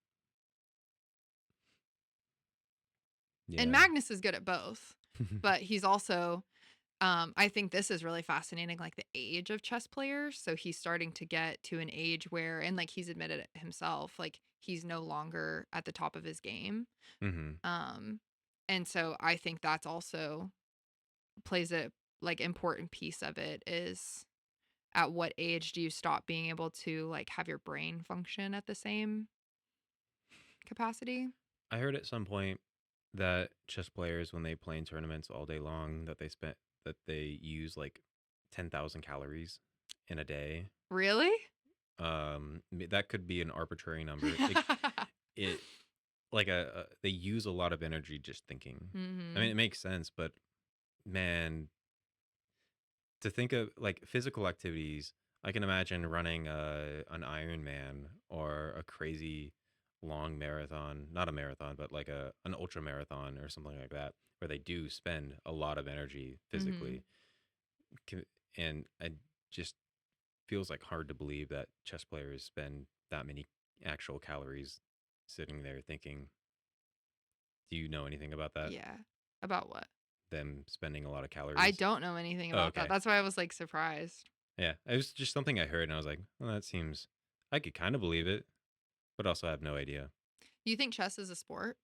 And Yeah. Magnus is good at both, but he's also I think this is really fascinating, like the age of chess players. So he's starting to get to an age where, and like he's admitted it himself, like he's no longer at the top of his game. Hmm. Um, and so I think that's also plays a like important piece of it is at what age do you stop being able to like have your brain function at the same capacity? I heard at some point that chess players, when they play in tournaments all day long, that they use like 10,000 calories in a day. Really? That could be an arbitrary number. It like they use a lot of energy just thinking. I mean, Mhm. it makes sense, but man, to think of like physical activities, I can imagine running an Ironman or a crazy long marathon, not a marathon, but like an ultra marathon or something like that, where they do spend a lot of energy Mhm. physically. And it just feels like hard to believe that chess players spend that many actual calories sitting there thinking. Do you know anything about that? Yeah. About what? Them spending a lot of I calories? don't know anything Oh, about that. okay. That's why I was, like, surprised. Yeah, it was just something I heard, and I was like, "Well, that seems." I could kind of believe it, but also have no idea. You think chess is a sport?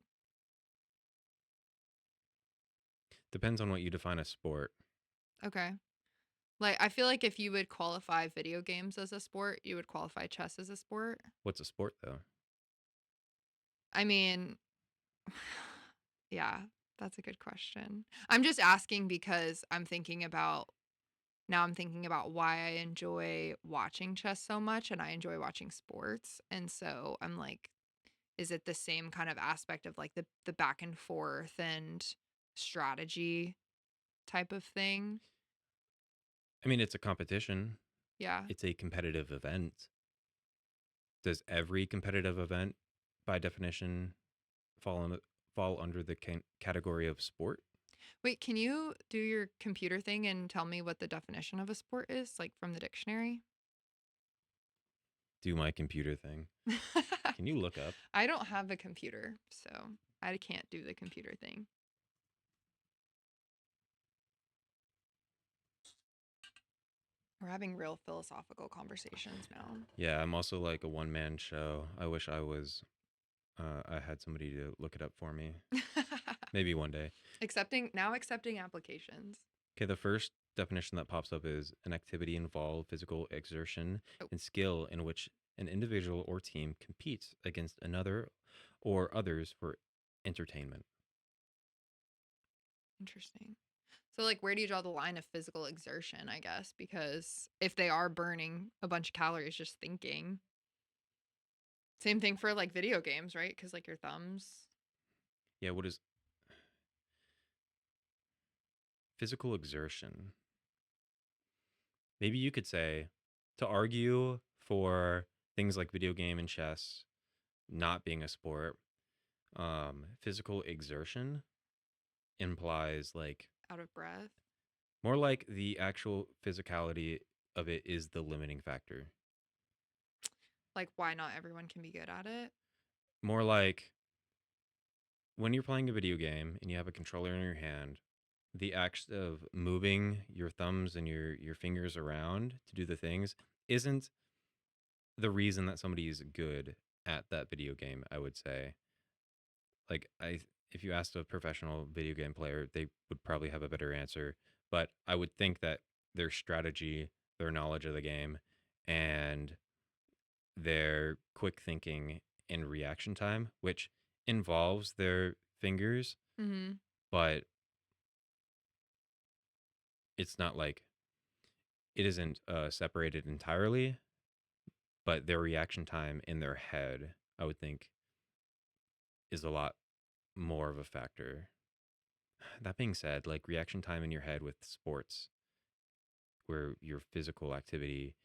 Depends on what you define as sport. Okay. Like, I feel like if you would qualify video games as a sport, you would qualify chess as a sport. What's a sport, though? I mean, yeah, that's a good question. I'm just asking because I'm thinking about now I'm thinking about why I enjoy watching chess so much and I enjoy watching sports. And so I'm like, is it the same kind of aspect of like the back and forth and strategy type of thing? I mean, it's a competition. Yeah. It's a competitive event. Does every competitive event, by definition, fall in, fall under the category of sport? Wait, can you do your computer thing and tell me what the definition of a sport is, like from the dictionary? Do my computer thing. Can you look up? I don't have a computer, so I can't do the computer thing. We're having real philosophical conversations now. Yeah, I'm also like a one man show. I wish I had somebody to look it up for me. Maybe one day. Accepting applications. Okay, the first definition that pops up is an activity involving physical exertion Oh, and skill in which an individual or team competes against another or others for entertainment. interesting. So like where do you draw the line of physical exertion, I guess? Because if they are burning a bunch of calories just thinking. Same thing for like video games, right? Cuz like your thumbs. Yeah, what is physical exertion? Maybe you could say to argue for things like video game and chess not being a sport, physical exertion implies like Out of breath. more like the actual physicality of it is the limiting factor. Like why not everyone can be good at it? More like when you're playing a video game and you have a controller in your hand, the act of moving your thumbs and your fingers around to do the things isn't the reason that somebody is good at that video game, I would say. Like if you asked a professional video game player, they would probably have a better answer, but I would think that their strategy, their knowledge of the game, and their quick thinking and reaction time, which involves their fingers, Mhm. but it's not like it isn't separated entirely, but their reaction time in their head, I would think, is a lot more of a factor. That being said, like reaction time in your head with sports, where your physical activity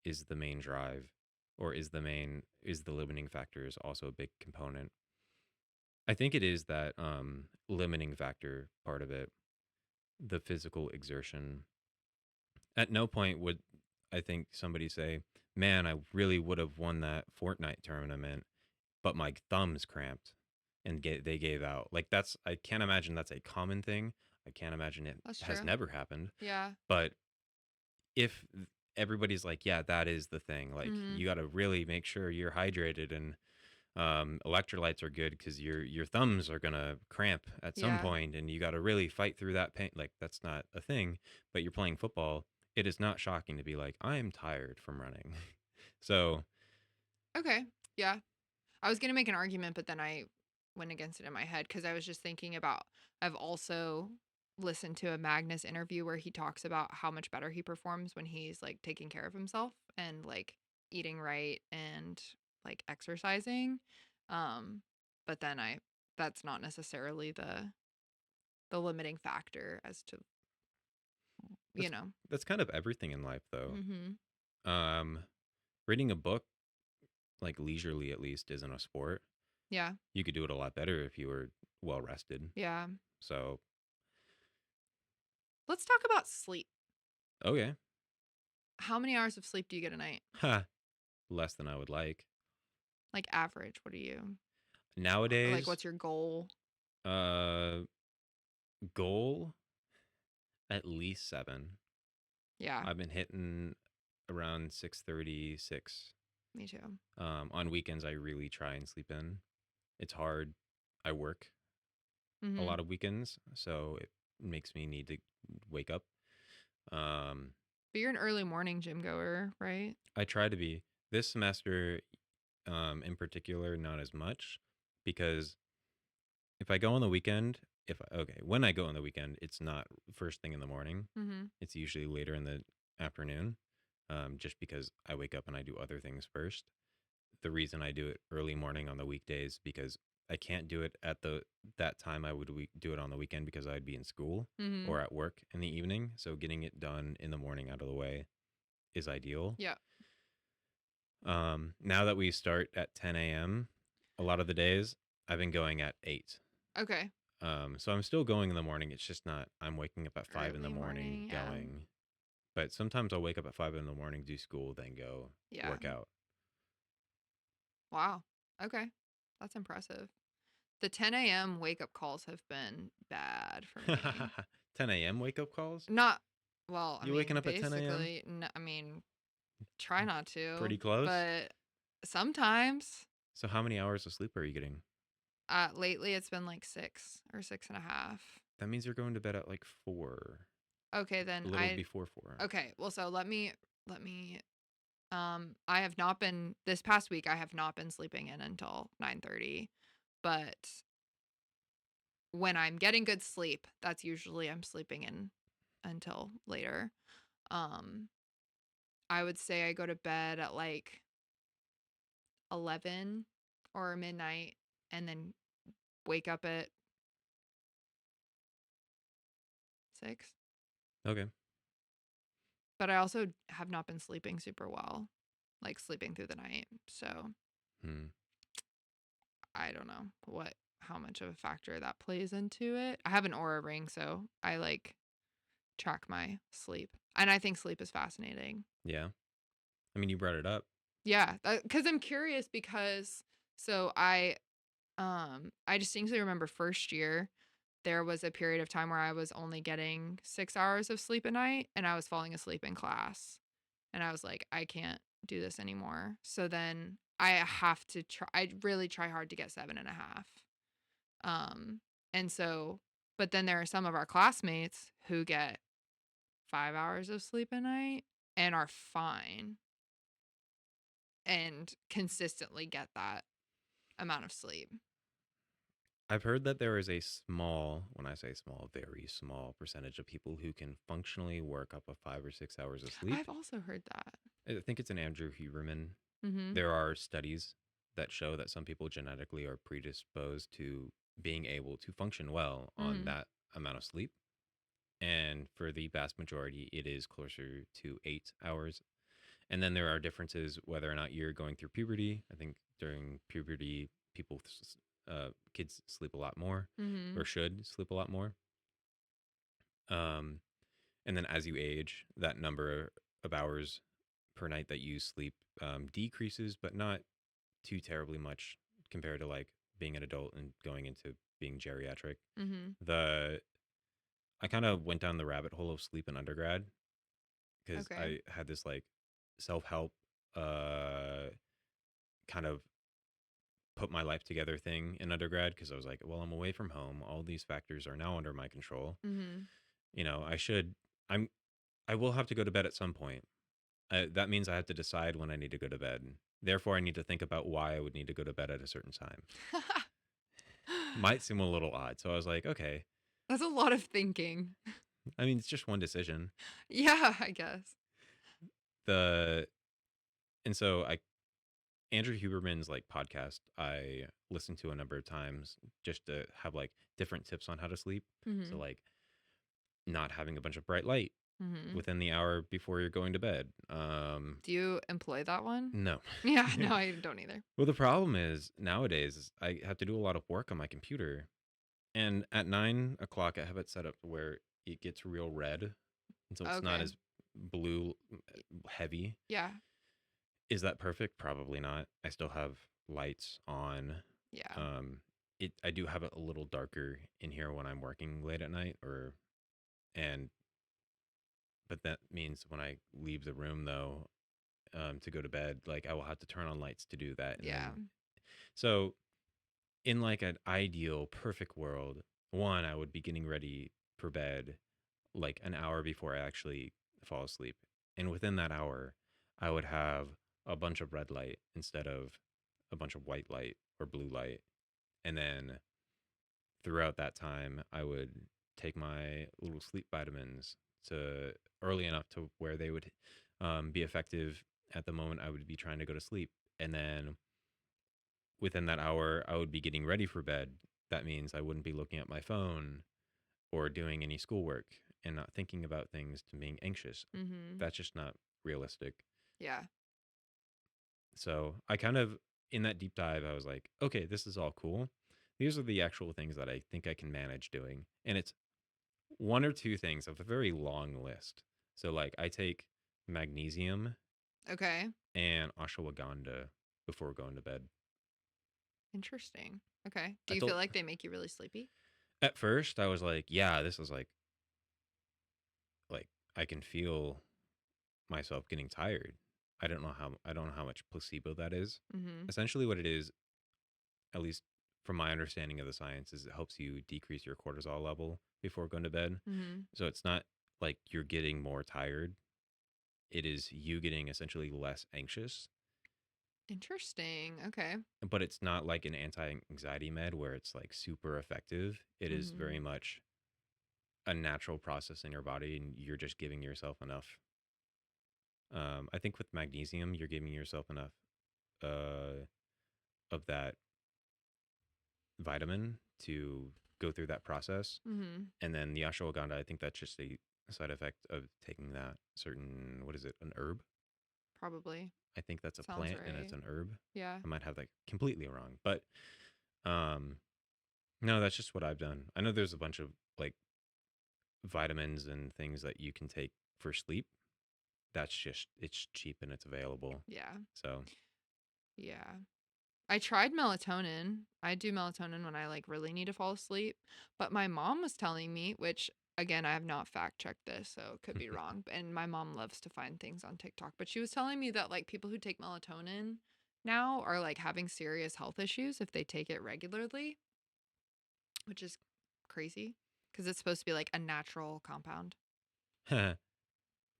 is the main drive or is the limiting factor is also a big component. I think it is that limiting factor part of it, the physical exertion. At no point would I think somebody say, "Man, I really would have won that Fortnite tournament, but my thumbs cramped and they gave out." Like I can't imagine that's a common thing. I can't imagine it That's has true. never happened. Yeah. But if everybody's like, "Yeah, that is the thing. Like Mhm. you got to really make sure you're hydrated and electrolytes are good because your thumbs are gonna cramp at some Yeah. point, and you got to really fight through that pain." Like that's not a thing. But you're playing football. It is not shocking to be like, "I am tired from running." So Okay. Yeah. I was going to make an argument, but then I went against it in my head cuz I was just thinking about I've also listened to a Magnus interview where he talks about how much better he performs when he's like taking care of himself and like eating right and like exercising. Um but then I that's not necessarily the limiting factor as to, you that's know. that's kind of everything in life, though. Mhm. Um, Reading a book, like leisurely at least, isn't a sport. Yeah. You could do it a lot better if you were well rested. Yeah. So, Let's talk about sleep. okay, How many hours of sleep do you get a night? ha, less than I would like. Like average, what do you like Nowadays, what's your goal? uh, goal at least 7. Yeah, I've been hitting around 6:36. me too. On weekends, I really try and sleep in. It's hard. I work a Mhm. lot of weekends, so it makes me need to wake up. Um, But you're an early morning gym goer, right? I try to be this semester, in particular, not as much because if I go on the weekend, when I go on the weekend, it's not first thing in the morning. Mhm. It's usually later in the afternoon, just because I wake up and I do other things first. The reason I do it early morning on the weekdays because I can't do it at that time I would do it on the weekend because I'd be in school Mhm. or at work in the evening. So getting it done in the morning out of the way is ideal. Yeah. Now that we start at 10 a.m., a lot of the days I've been going at 8. Okay. So I'm still going in the morning. It's just not, I'm waking up at 5 in the Early morning morning, yeah. going, but sometimes I'll wake up at 5 in the morning, do school, then go Yeah. work out. Wow. Okay. That's impressive. The 10 a.m. wake up calls have been bad for me. 10 a.m. wake up calls? Not well, I You waking mean, up at 10 a.m.? basically, I mean, try not to, Pretty close. but sometimes. So how many hours of sleep are you getting? Lately it's been like 6 or 6.5. That means you're going to bed at like 4, Okay, a then little before 4. okay, well, so let me I have not been this past week I have not been sleeping in until 9:30, but when I'm getting good sleep, that's usually I'm sleeping in until later. Um I would say I go to bed at like 11 or midnight and then wake up at 6. Okay. But I also have not been sleeping super well, like sleeping through the night. So Hmm. I don't know how much of a factor that plays into it. I have an Aura ring, so I like track my sleep. And I think sleep is fascinating. Yeah. I mean, you brought it up. Yeah, cuz I'm curious because so I distinctly remember first year there was a period of time where I was only getting 6 hours of sleep a night and I was falling asleep in class. And I was like, I can't do this anymore. So then I have to try, I really try hard to get 7.5. And so, but then there are some of our classmates who get 5 hours of sleep a night and are fine and consistently get that amount of sleep. I've heard that there is a small, when I say small, very small percentage of people who can functionally work up a 5 or 6 hours of sleep. I've also heard that. I think it's an Andrew Huberman. Mm-hmm. There are studies that show that some people genetically are predisposed to being able to function well on Mm-hmm. that amount of sleep. And for the vast majority, it is closer to 8 hours. And then there are differences whether or not you're going through puberty. I think during puberty, kids sleep a lot more Mm-hmm. or should sleep a lot more. Um, and then as you age, that number of hours per night that you sleep decreases, but not too terribly much compared to like being an adult and going into being geriatric. Mm-hmm. The I kind of went down the rabbit hole of sleep in undergrad because Okay. I had this like self-help uh kind of put my life together thing in undergrad because I was like, well, I'm away from home. All these factors are now under my control. Mm-hmm. You know, I'm, I will have to go to bed at some point. That means I have to decide when I need to go to bed. Therefore, I need to think about why I would need to go to bed at a certain time. Might seem a little odd. So I was like, okay. That's a lot of thinking. I mean, it's just one decision. Yeah, I guess. The and so I Andrew Huberman's like podcast I listened to a number of times just to have like different tips on how to sleep. So Mm-hmm. like not having a bunch of bright light Mm-hmm. within the hour before you're going to bed. Do you employ that one? No. Yeah, no, I don't either. Well, the problem is nowadays is I have to do a lot of work on my computer, and at 9 o'clock I have it set up where it gets real red, and so it's not Okay. as blue Y- heavy. Yeah. Is that perfect? Probably not. I still have lights on. Yeah. Um, I do have it a little darker in here when I'm working late at night, and but that means when I leave the room though, to go to bed, like I will have to turn on lights to do that, and Yeah. then so in like an ideal perfect world, one, I would be getting ready for bed like an hour before I actually fall asleep. And within that hour, I would have a bunch of red light instead of a bunch of white light or blue light. And then throughout that time, I would take my little sleep vitamins to early enough to where they would be effective at the moment I would be trying to go to sleep. And then within that hour, I would be getting ready for bed. That means I wouldn't be looking at my phone or doing any schoolwork and not thinking about things to being anxious. Mhm. That's just not realistic. Yeah. So I kind of, in that deep dive, I was like, okay, this is all cool. These are the actual things that I think I can manage doing. And it's one or two things of a very long list. So, like, I take magnesium Okay. and ashwagandha before going to bed. Interesting. Okay. Do I you feel told, like they make you really sleepy? at first, I was like, yeah, this is like, I can feel myself getting tired. I don't know how much placebo that is. Mhm. Essentially, what it is, at least from my understanding of the science, is it helps you decrease your cortisol level before going to bed. Mhm. So it's not like you're getting more tired. It is you getting essentially less anxious, Interesting. Okay. but it's not like an anti-anxiety med where it's like super effective. It is very Mhm. much a natural process in your body, and you're just giving yourself enough. I think with magnesium, you're giving yourself enough uh, of that vitamin to go through that process. Mhm. And then the ashwagandha, I think that's just a side effect of taking that certain, what is it, an herb? Probably. I think that's a Sounds plant and it's right. an herb. Yeah. I might have that completely wrong, but um, no, that's just what I've done. I know there's a bunch of like vitamins and things that you can take for sleep. That's just it's cheap and it's available. Yeah. So, Yeah. I tried melatonin. I do melatonin when I like really need to fall asleep. But my mom was telling me, which again, I have not fact checked this, so it could be wrong. And my mom loves to find things on TikTok. But she was telling me that like people who take melatonin now are like having serious health issues if they take it regularly, which is crazy because it's supposed to be like a natural compound. we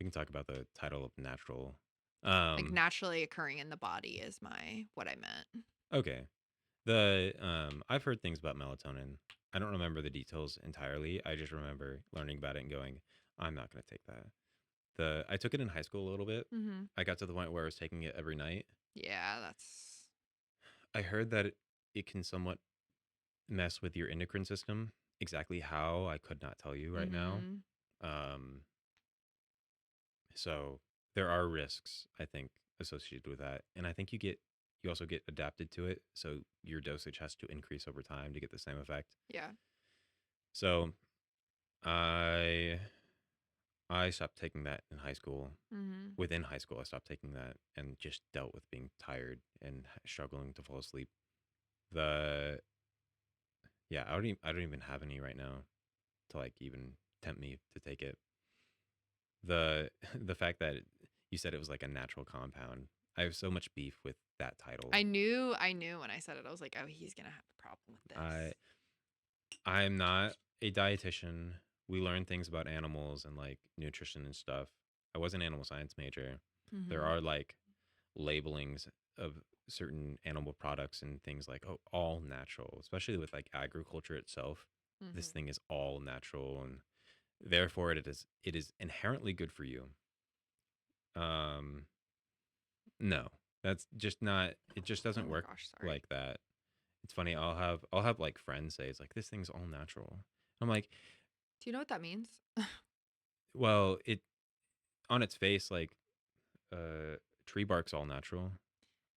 can talk about the title of natural. Like Um, naturally occurring in the body is my what I meant. okay. The I've heard things about melatonin. I don't remember the details entirely. I just remember learning about it and going, I'm not going to take that. I took it in high school a little bit. Hmm. I got to the point where I was taking it every night. Yeah, that's. I heard that it can somewhat mess with your endocrine system. Exactly how, I could not tell you right now. Hmm. Um, so there are risks, I think, associated with that. And I think you also get adapted to it. So your dosage has to increase over time to get the same effect. Yeah. So I I stopped taking that in high school. Hmm. Within high school, I stopped taking that and just dealt with being tired and struggling to fall asleep. The Yeah, I don't even have any right now to like even tempt me to take it. The fact that you said it was like a natural compound. I have so much beef with that title. I knew when I said it, I was like, oh, he's gonna have a problem with I this. I'm not a dietitian. We learn things about animals and like nutrition and stuff. I was an animal science major. There Hmm. are like labelings of certain animal products and things like, oh, all natural, especially with like agriculture itself. This Hmm. thing is all natural and therefore it is inherently good for you. Um no. That's just not it just Oh doesn't my work gosh, sorry. like that. It's funny, I'll have like friends say it's like this thing's all natural. I'm like, Do you know what that means? well, it on its face like uh tree bark's all natural.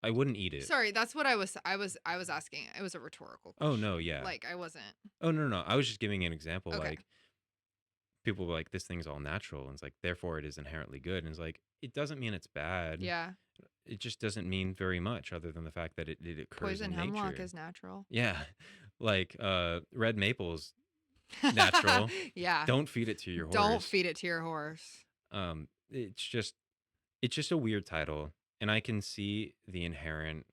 I wouldn't eat it. Sorry, that's what I was asking. It was a rhetorical Oh no, question. yeah. Like I wasn't. Oh no, no, no. I was just giving an example Okay. like people were like this thing's all natural and it's like therefore it is inherently good and it's like it doesn't mean it's bad. Yeah. It just doesn't mean very much other than the fact that it occurs Poison in hemlock nature. is natural. Yeah. Like red maple's natural. Yeah. Don't feed it to your Don't horse. feed it to your horse. It's just a weird title and I can see the inherent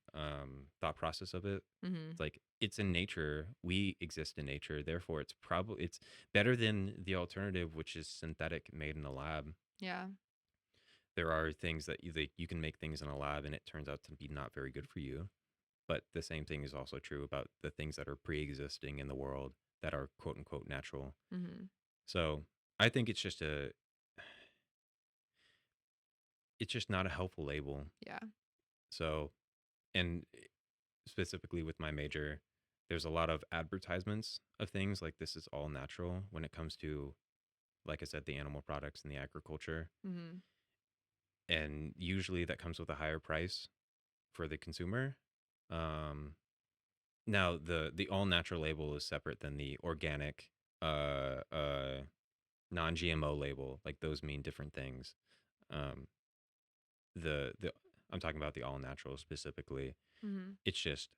thought process of it. Hmm. It's like it's in nature. We exist in nature. Therefore it's better than the alternative which is synthetic made in a lab. Yeah. There are things that you can make things in a lab and it turns out to be not very good for you. But the same thing is also true about the things that are pre-existing in the world that are quote unquote natural. Mhm. So I think it's just not a helpful label. Yeah. So, and specifically with my major, there's a lot of advertisements of things like this is all natural when it comes to, like I said, the animal products and the agriculture. Mhm. And usually that comes with a higher price for the consumer. Um, Now the all natural label is separate than the organic uh uh non-GMO label. Like those mean different things. Um the I'm talking about the all natural specifically. Mhm. It's just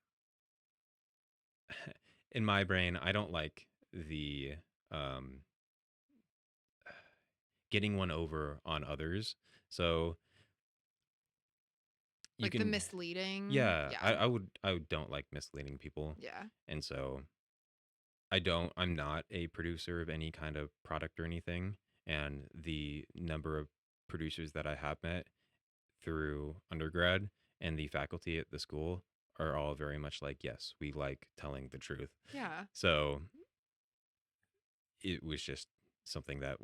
in my brain I don't like the um getting one over on others. So you Like the can misleading. yeah, Yeah. I don't like misleading people. Yeah. And so I'm not a producer of any kind of product or anything. And the number of producers that I have met through undergrad and the faculty at the school are all very much like, yes, we like telling the truth. Yeah. So it was just something that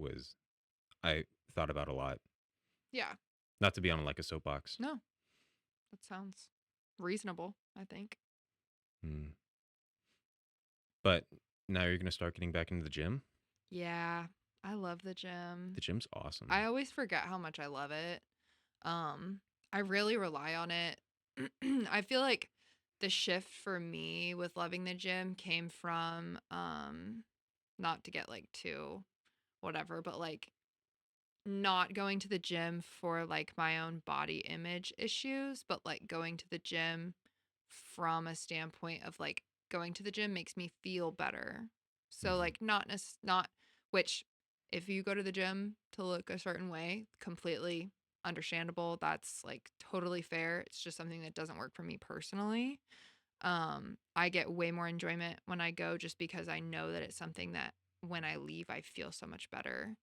I thought about a lot. Yeah. Not to be on like a soapbox. No, that sounds reasonable, I think. Mm. But now you're going to start getting back into the gym. Yeah. I love the gym. The gym's I awesome. always forget how much I love it. Um, I really rely on it. I feel like the shift for me with loving the gym came from not to get like too whatever, but like not going to the gym for like my own body image issues, but like going to the gym from a standpoint of like going to the gym makes me feel better. So Hmm. like not which if you go to the gym to look a certain way, completely understandable. That's like totally fair. It's just something that doesn't work for me personally. I get way more enjoyment when I go just because I know that it's something that when I leave I feel so much better.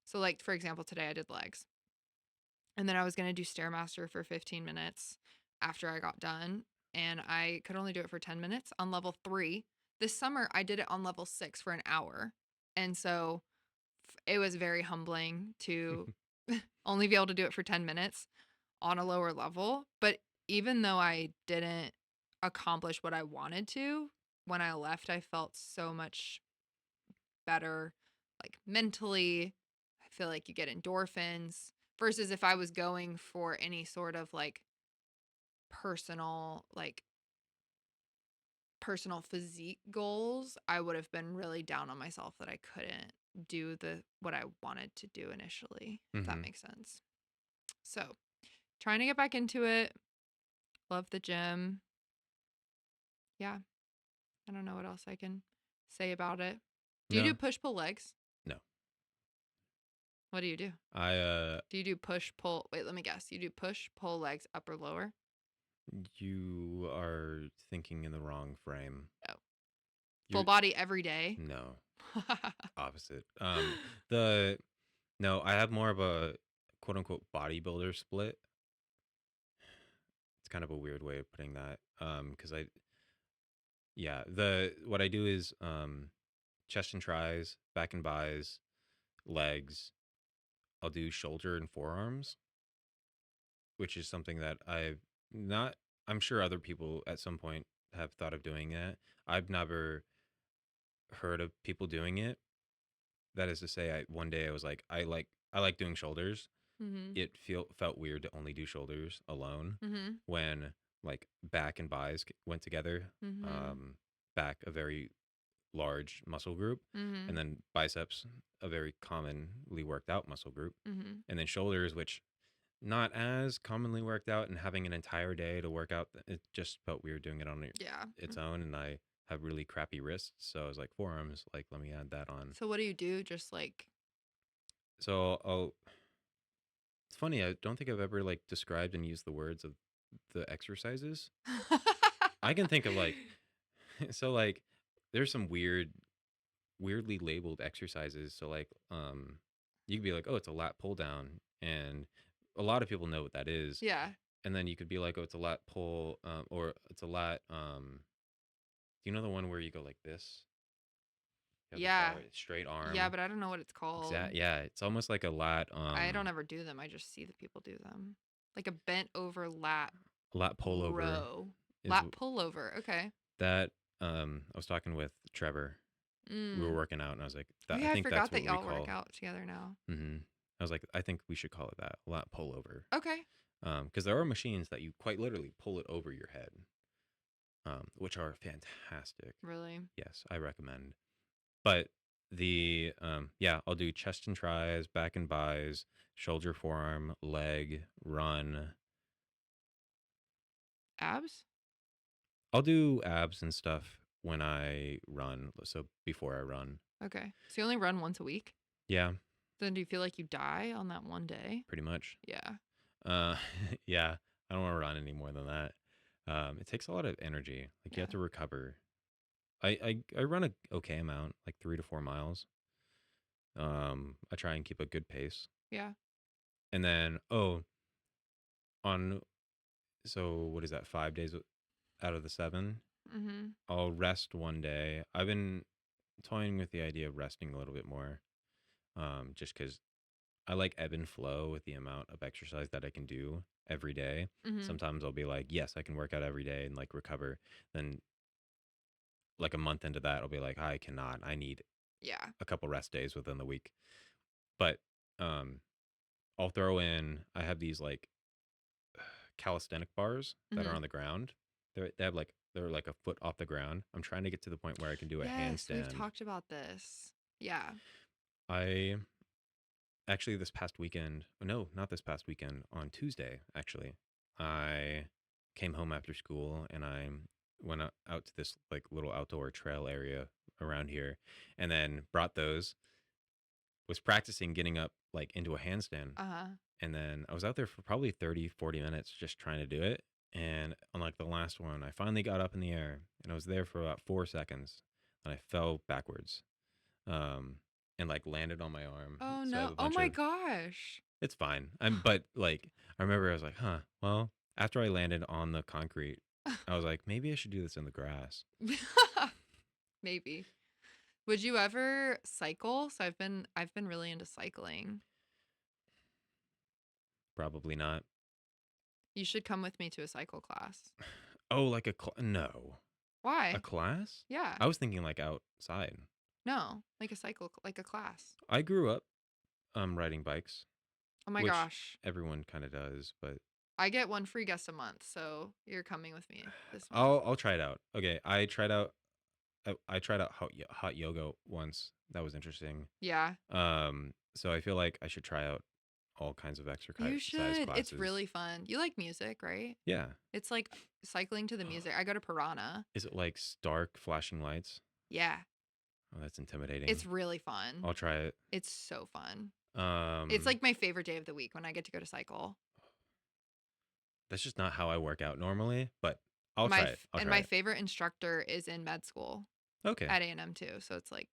So like for example, today I did legs. And then I was going to do Stairmaster for 15 minutes after I got done. And I could only do it for 10 minutes on level 3. This summer, I did it on level 6 for an hour. And so it was very humbling to only be able to do it for 10 minutes on a lower level. But even though I didn't accomplish what I wanted to, when I left, I felt so much better, like mentally. I feel like you get endorphins versus if I was going for any sort of like personal, like personal physique goals, I would have been really down on myself that I couldn't do the what I wanted to do initially, if that Hmm. makes sense. So, trying to get back into it. Love the gym. Yeah, I don't know what else I can say about it. Do you do No, push pull legs? no. What do you do? I Do you do push pull? Wait, let me guess. You do push pull legs upper lower? You are thinking in the wrong frame. Oh, full You're body every day. no, opposite. The no, I have more of a quote unquote bodybuilder split. It's kind of a weird way of putting that. Because yeah, the what I do is chest and tries, back and buys, legs. I'll do shoulder and forearms, which is something that I've not. I'm sure other people at some point have thought of doing that. I've never heard of people doing it. That is to say, one day I was like, I like doing shoulders. Mhm. It felt weird to only do shoulders alone Mhm. when like back and buys went together. Mhm. Um, Back a very large muscle group, and Mhm. then biceps a very commonly worked out muscle group, Mhm. and then shoulders, which not as commonly worked out. And having an entire day to work out, it just felt weird doing it on Yeah. its own. And I have really crappy wrists, so I was like forearms, like let me add that on. So what do you do? Just like So I'll It's funny, I don't think I've ever, like, described and used the words of the exercises. I can think of, like so, like, there's some weirdly labeled exercises, so, like, you could be like, "Oh, it's a lat pull down," and a lot of people know what that is, Yeah. and then you could be like, "Oh, it's a lat pull," or it's a lat, do you know the one where you go like this? You have the Yeah. bar, straight Yeah, arm. but I don't know what it's called. Yeah, it's almost like a lat I don't ever do them. I just see the people do them. Like a bent over lat pullover row. is Lat pullover. Okay. that I was talking with Trevor. We were Mm. working out and I was like, Oh I yeah, I think that's forgot that what we y'all work call. out together now. I was like, I think we should call it that, lat pullover. Okay. Because there are machines that you quite literally pull it over your head, which are fantastic. Really? Yes, I recommend. But yeah, I'll do chest and tries, back and bis, shoulder, forearm, leg, run. Abs? I'll do abs and stuff when I run. So before I run. Okay. So you only run once a week? Yeah, Then do you feel like you die on that one day? pretty much. Yeah. Uh, yeah, I don't want to run any more than that. It takes a lot of energy. Like you have Yeah. to recover. I run a okay amount, like 3 to 4 miles. I try and keep a good pace. Yeah. And then on so what is that? 5 days out of the 7, Mhm. I'll rest one day. I've been toying with the idea of resting a little bit more, just because I like ebb and flow with the amount of exercise that I can do every day. Mhm. Sometimes I'll be like, yes, I can work out every day and like recover. Then like a month into that, I'll be like, I cannot. I need Yeah. a couple rest days within the week. But um, I'll throw in. I have these like calisthenic bars that are Mhm. on the ground. They're like a foot off the ground. I'm trying to get to the point where I can do a Yes, we've handstand. talked about this. Yeah. I actually this past weekend, no, not this past weekend, on Tuesday actually, I came home after school and I went out to this like little outdoor trail area around here and then brought those, was practicing getting up like into a handstand. Uh-huh. And then I was out there for probably 30, 40 minutes just trying to do it. And on like the last one, I finally got up in the air and I was there for about 4 seconds and I fell backwards, um, and like landed on my arm. Oh So I have no. a Oh bunch my of, gosh. it's fine. But like, I remember I was like, huh, well, after I landed on the concrete, I was like, maybe I should do this in the grass. Maybe. Would you ever cycle? So I've been really into cycling. Probably not. You should come with me to a cycle class. Oh, like no, a Why? class? Yeah. I was thinking like outside. No, like a cycle, like a class. I grew up riding bikes, Oh my which gosh. everyone kind of does, but I get one free guest a month, so you're coming with me this month. I'll try it out. Okay, I tried out hot yoga once. That was interesting. Yeah. So I feel like I should try out all kinds of You exercise should. It's classes. really fun. You like music, right? Yeah. It's like cycling to the music. I go to Piranha. Is it like stark flashing lights? Yeah. Oh, that's intimidating. It's really fun. I'll try it. It's so fun. It's Um, like my favorite day of the week when I get to go to cycle. that's just not how I work out normally, but I'll My try it. I'll and try my it. favorite instructor is in med school Okay, at A&M too. So it's like,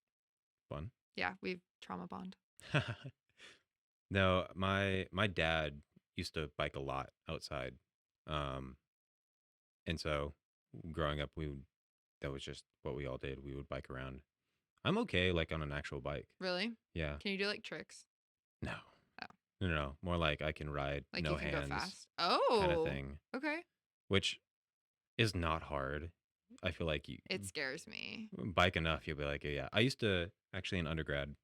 fun. yeah, we trauma bond. No, my dad used to bike a lot outside. Um, and so growing up, that was just what we all did. We would bike around. I'm okay, like on an actual bike. Really? Yeah. Can you do like tricks? No. Oh, No, no, no. More like I can ride, like no you can go hands fast. kind of Oh, thing, okay. which is not hard. I feel like you It scares me. bike enough, you'll be like, yeah. I used to actually in undergrad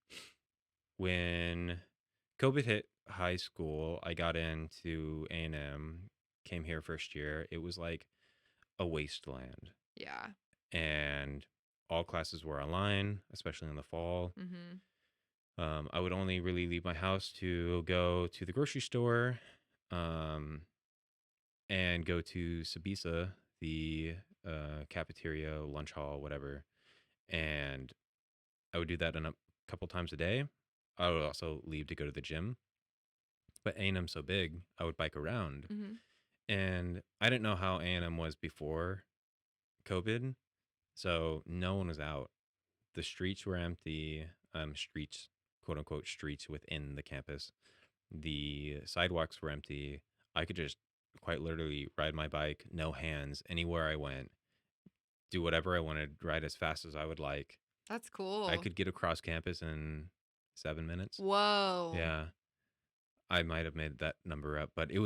when COVID hit high school, I got into A&M, came here first year. It was like a wasteland, Yeah. and all classes were online, especially in the fall. Mm-hmm. I would only really leave my house to go to the grocery store, um, and go to Sabisa, the cafeteria, lunch hall, whatever. And I would do that a couple times a day. I would also leave to go to the gym. But A&M's so big, I would bike around. Mm-hmm. And I didn't know how A&M was before COVID. So no one was out. The streets were empty. Streets, quote unquote, streets within the campus. The sidewalks were empty. I could just quite literally ride my bike, no hands, anywhere I went, do whatever I wanted, ride as fast as I would like. That's I cool. could get across campus in 7 minutes. Whoa. Yeah, I might have made that number up, but I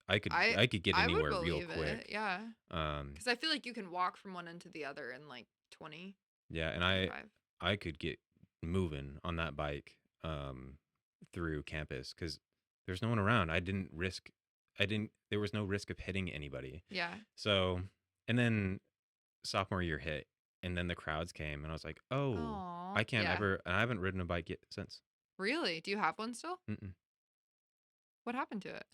I could get I would anywhere real believe it. quick. Yeah. Um, Because I feel like you can walk from one end to the other in like 20, yeah, and 25. I could get moving on that bike through campus because there's no one around. I didn't. There was no risk of hitting anybody. Yeah. So, and then sophomore year hit, and then the crowds came, and I was like, oh, Oh, I can't yeah. ever. And I haven't ridden a bike yet since. Really? Do you have one still? Mm-mm. What happened to it?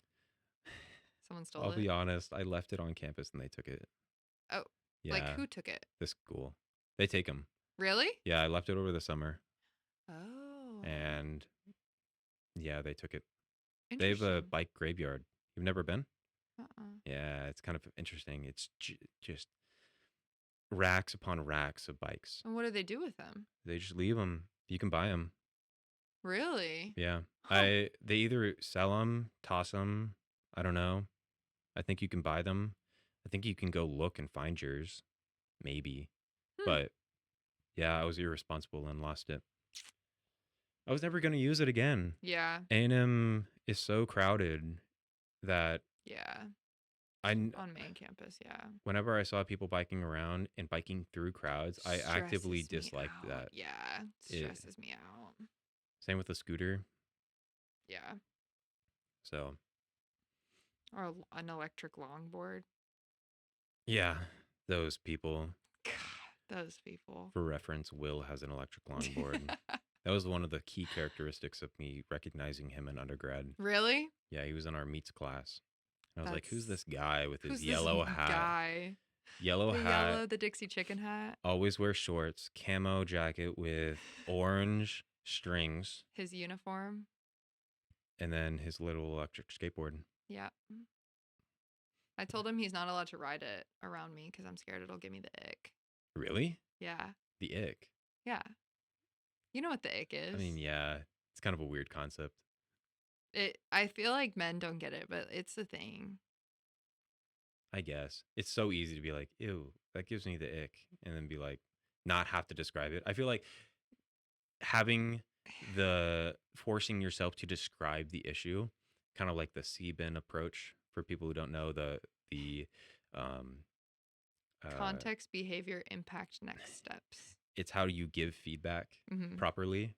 Someone stole I'll it. be honest. I left it on campus, and they took it. Oh, like Yeah, who took it? the school. They take them. Really? Yeah, I left it over the summer, Oh, and yeah, they took it. They have a interesting. bike graveyard. You've never been? Uh-uh. Yeah, it's kind of interesting. It's just racks upon racks of bikes. And what do they do with them? They just leave them. You can buy them. Really? Yeah. Huh. They either sell them, toss them. I don't know. I think you can buy them. I think you can go look and find yours, maybe. Hmm. But yeah, I was irresponsible and lost it. I was never going to use it again. Yeah. A&M is so crowded that Yeah. I On main campus. Yeah. whenever I saw people biking around and biking through crowds, I actively Stresses me disliked out. that. Yeah. It, Stresses me out. same with the scooter. Yeah. So, Or an electric longboard. yeah, those people. God, those people. For reference, Will has an electric longboard. That was one of the key characteristics of me recognizing him in undergrad. Really? Yeah, he was in our meets class. And I was like, who's That's this guy with his who's this yellow hat? guy? Yellow hat, The Dixie chicken hat. always wears shorts, camo jacket with orange strings, His uniform. and then his little electric skateboard. Yeah. I told him he's not allowed to ride it around me because I'm scared it'll give me the ick. Really? Yeah. The ick. Yeah. You know what the ick I is. mean, yeah, it's kind of a weird concept. I feel like men don't get it, but it's a thing. I guess. It's so easy to be like, ew, that gives me the ick. And then be like, not have to describe it. I feel like having the forcing yourself to describe the issue, kind of like the C-bin approach for people who don't know the um uh Context, behavior, impact, next steps. it's how you give feedback Hmm. properly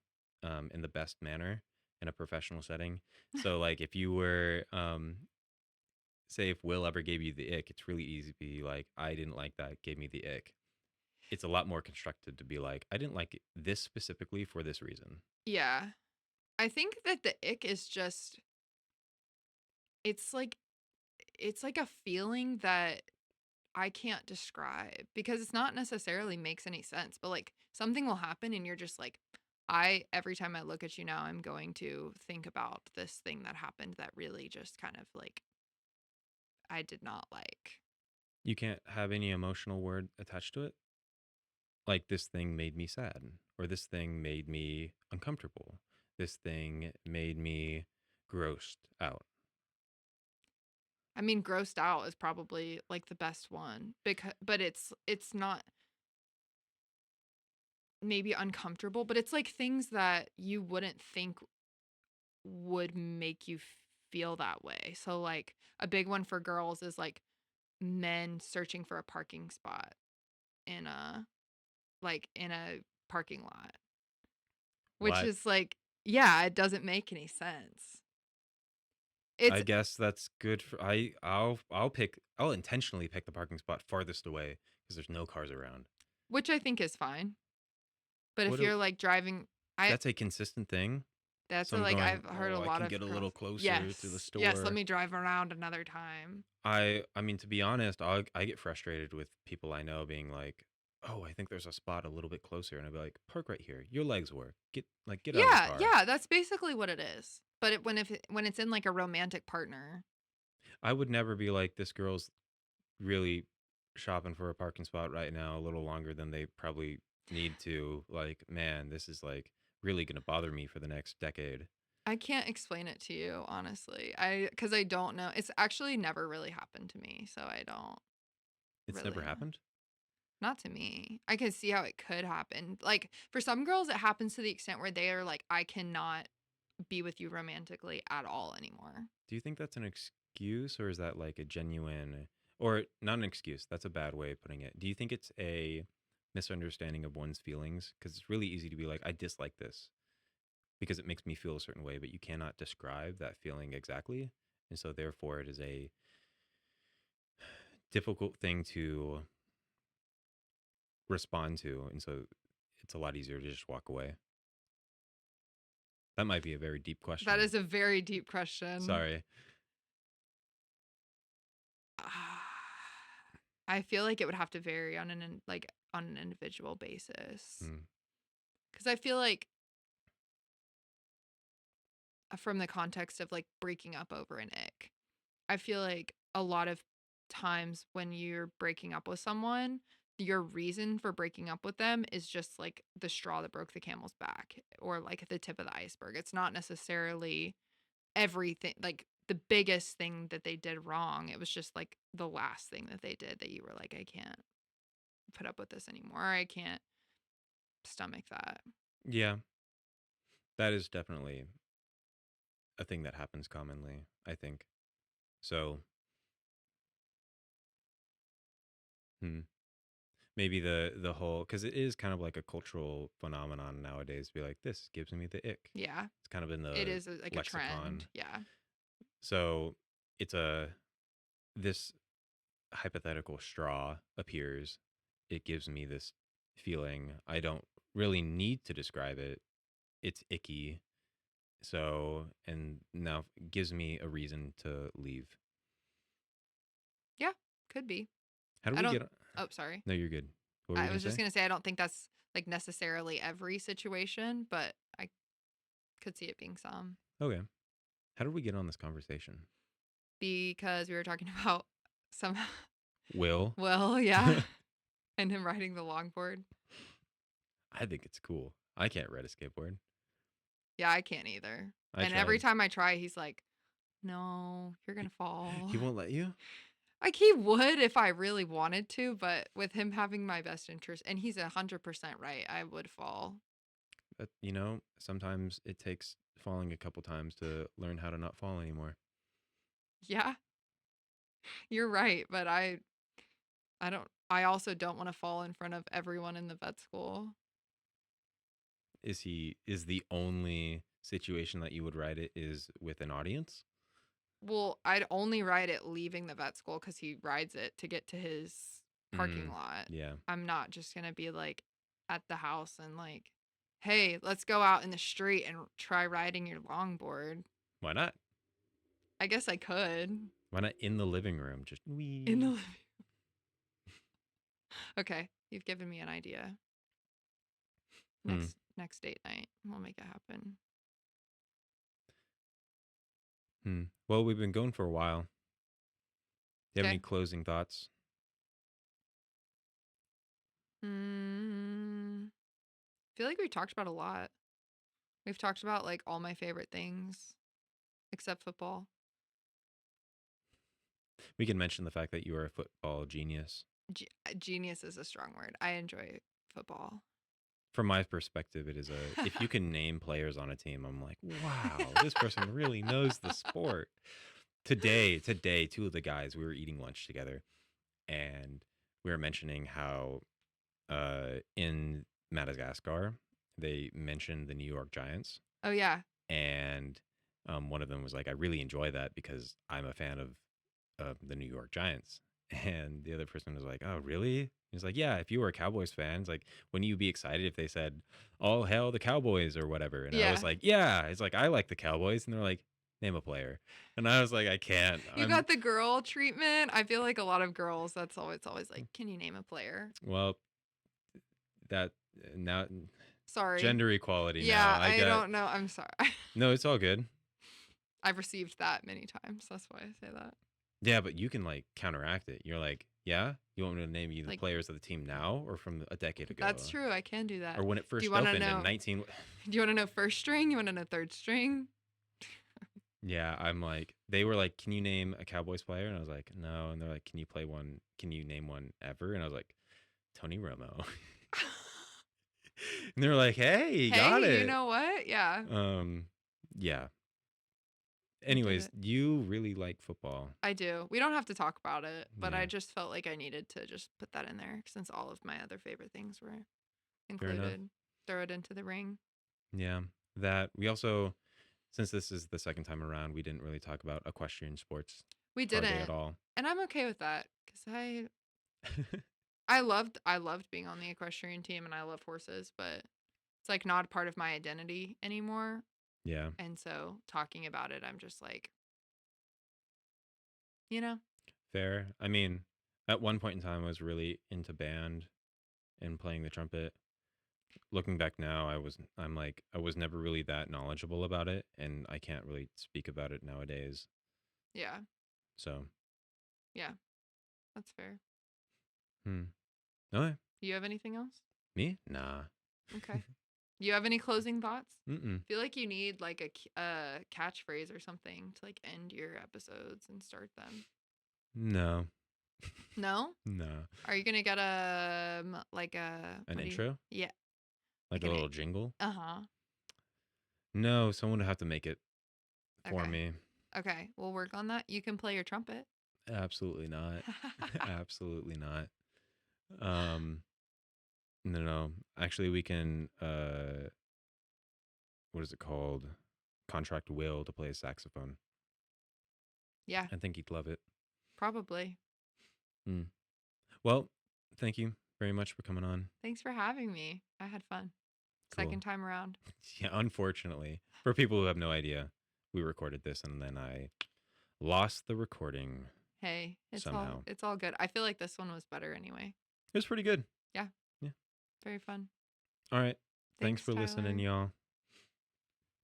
in the best manner in a professional setting. So like if you were say if Will ever gave you the ick, it's really easy to be like, I didn't like that, gave me the ick. It's a lot more constructed to be like, I didn't like this specifically for this reason. Yeah. I think that the ick is just it's like it's like a feeling that I can't describe because it's not necessarily makes any sense, but like something will happen and you're just like, I every time I look at you now, I'm going to think about this thing that happened that really just kind of like I did not like. You can't have any emotional word attached to it. Like this thing made me sad, or this thing made me uncomfortable. This thing made me grossed out. I mean, grossed out is probably like the best one because but it's not maybe uncomfortable, but it's like things that you wouldn't think would make you feel that way. So like a big one for girls is like men searching for a parking spot in a in a parking lot, which What? is like yeah, it doesn't make any sense. I It's guess that's good for I'll intentionally pick the parking spot farthest away because there's no cars around. which I think is fine. But What if do, you're like driving I that's a consistent thing. that's So a, I'm like going, I've heard oh, a I lot can of get a girls. little closer to the Yes. Yes, let store. me drive around another time. I mean to be honest, I get frustrated with people I know being like, "Oh, I think there's a spot a little bit closer." And I'd be like, "Park right here. Your legs work. Get out of the Yeah, car." yeah, that's basically what it is. But when it's in like a romantic partner. I would never be like, "This girl's really shopping for a parking spot right now a little longer than they probably need to." Like, man, this is like really going to bother me for the next decade. I can't explain it to you, honestly. Cuz I don't know. It's actually never really happened to me, so I don't It's never really know. happened. Not to me. I can see how it could happen. Like, for some girls, it happens to the extent where they are like, "I cannot be with you romantically at all anymore." Do you think that's an excuse, or is that like a genuine, or not an excuse? That's a bad way of putting it. Do you think it's a misunderstanding of one's feelings? Because it's really easy to be like, I dislike this because it makes me feel a certain way, but you cannot describe that feeling exactly. And so, therefore, it is a difficult thing to respond to. And so, it's a lot easier to just walk away. That might be a very deep That question. is a very deep question. Sorry. I feel like it would have to vary on on an individual basis. Hmm. Because I feel like from the context of like breaking up over an ick, I feel like a lot of times when you're breaking up with someone, your reason for breaking up with them is just like the straw that broke the camel's back or like the tip of the iceberg. It's not necessarily everything, like the biggest thing that they did wrong. It was just like the last thing that they did that you were like, I can't put up with this anymore. I can't stomach that. Yeah, that is definitely a thing that happens commonly, I think. So, hmm, maybe the whole, because it is kind of like a cultural phenomenon nowadays. Be like, this gives me the ick. Yeah, It's kind of in it the is like a trend. lexicon. Yeah. So it's this hypothetical straw appears. It gives me this feeling. I don't really need to describe it. It's icky. So, and now gives me a reason to leave. Yeah, could be. How do I we don't, get? oh, sorry. No, you're good. What were you I gonna was just say? going to say, I don't think that's like necessarily every situation, but I could see it being some Okay. How did we get on this conversation? because we were talking about some, Will. well, yeah, and him riding the longboard. I think it's cool. I can't ride a skateboard. Yeah, I can't either. I And every tried. time I try, he's like, no, you're going to fall. He won't let you? Like he would if I really wanted to, but with him having my best interest, and he's 100% right, I would fall. But, sometimes it takes falling a couple times to learn how to not fall anymore. Yeah, you're right, but I don't I also don't want to fall in front of everyone in the vet school. Is the only situation that you would ride it is with an audience? Well, I'd only ride it leaving the vet school because he rides it to get to his parking Mm, lot. yeah. I'm not just gonna be like at the house and like, hey, let's go out in the street and try riding your longboard. Why not? I guess I could Why not in the living room? Just in the wee. living. Okay, you've given me an idea. Hmm. Next date night, we'll make it happen. Hmm. Well, we've been going for a while. Do you have any Okay. closing thoughts? Mm, feel like we talked about a lot. We've talked about like all my favorite things except football. We can mention the fact that you are a football genius. Genius is a strong word. I enjoy football. From my perspective, it is if you can name players on a team, I'm like, wow, this person really knows the sport. Today, two of the guys, we were eating lunch together and we were mentioning how in Madagascar, they mentioned the New York Giants. Oh yeah. And one of them was like, I really enjoy that because I'm a fan of the New York Giants. And the other person was like, oh, really? He's like, yeah, if you were a Cowboys fan, it's like, wouldn't you be excited if they said, all hail the Cowboys or whatever? And I was Yeah. like, yeah. It's like, I like the Cowboys. And they're like, name a player. And I was like, I can't. You got the girl treatment. I feel like a lot of girls, that's always like, can you name a player? Well, that now, Sorry. gender equality now. Yeah, I I got, don't know. I'm sorry. no, it's all good. I've received that many times. That's why I say that. Yeah, but you can like counteract it. You're like, yeah, you want me to name you the Like, players of the team now or from a decade ago? that's true. I can do Or that. when it Do you first want to opened in know? 19. Do you want to know first string? You want to know third string? Yeah, I'm like, they were like, can you name a Cowboys player? And I was like, no. And they're like, can you play one? Can you name one ever? And I was like, Tony Romo. And they're like, "Hey, you got Hey, you it." know what? Yeah, Um, yeah. you did Anyways, it. you really like football. I do. We don't have to talk about it, but I Yeah, just felt like I needed to just put that in there since all of my other favorite things were fair enough. included. Throw it into the ring. Yeah. That we also, since this is the second time around, we didn't really talk about equestrian sports We hardly at didn't. all. And I'm okay with that cuz I loved being on the equestrian team and I love horses, but it's like not a part of my identity anymore. Yeah, And so talking about it, I'm just like, you know, fair. I mean, at one point in time, I was really into band and playing the trumpet. Looking back now, I'm like, I was never really that knowledgeable about it, and I can't really speak about it nowadays. yeah. So, Yeah, that's fair. hmm. Okay. Do you have anything else? Me? Nah. Okay. Do you have any closing thoughts? Mm-mm. Feel like you need like a catchphrase or something to like end your episodes and start them. No. No? No. Are you gonna get like a An what do you? intro? Yeah, Like like a an little jingle? uh-huh. No, someone would have to make it for Okay. me. Okay, we'll work on that. You can play your trumpet. Absolutely not. Absolutely not. Um, no, no. Actually, we can, what is it called? Contract Will to play a saxophone. Yeah, I think he'd love it. probably. Mm. Well, thank you very much for coming on. Thanks for having me. I had fun. Cool. Second time around. Yeah, unfortunately, for people who have no idea, we recorded this and then I lost the recording Hey, somehow. it's all good. I feel like this one was better anyway. It was pretty good. Yeah, Yeah. very fun. All right. Thanks Thanks, for listening, Tyler. y'all.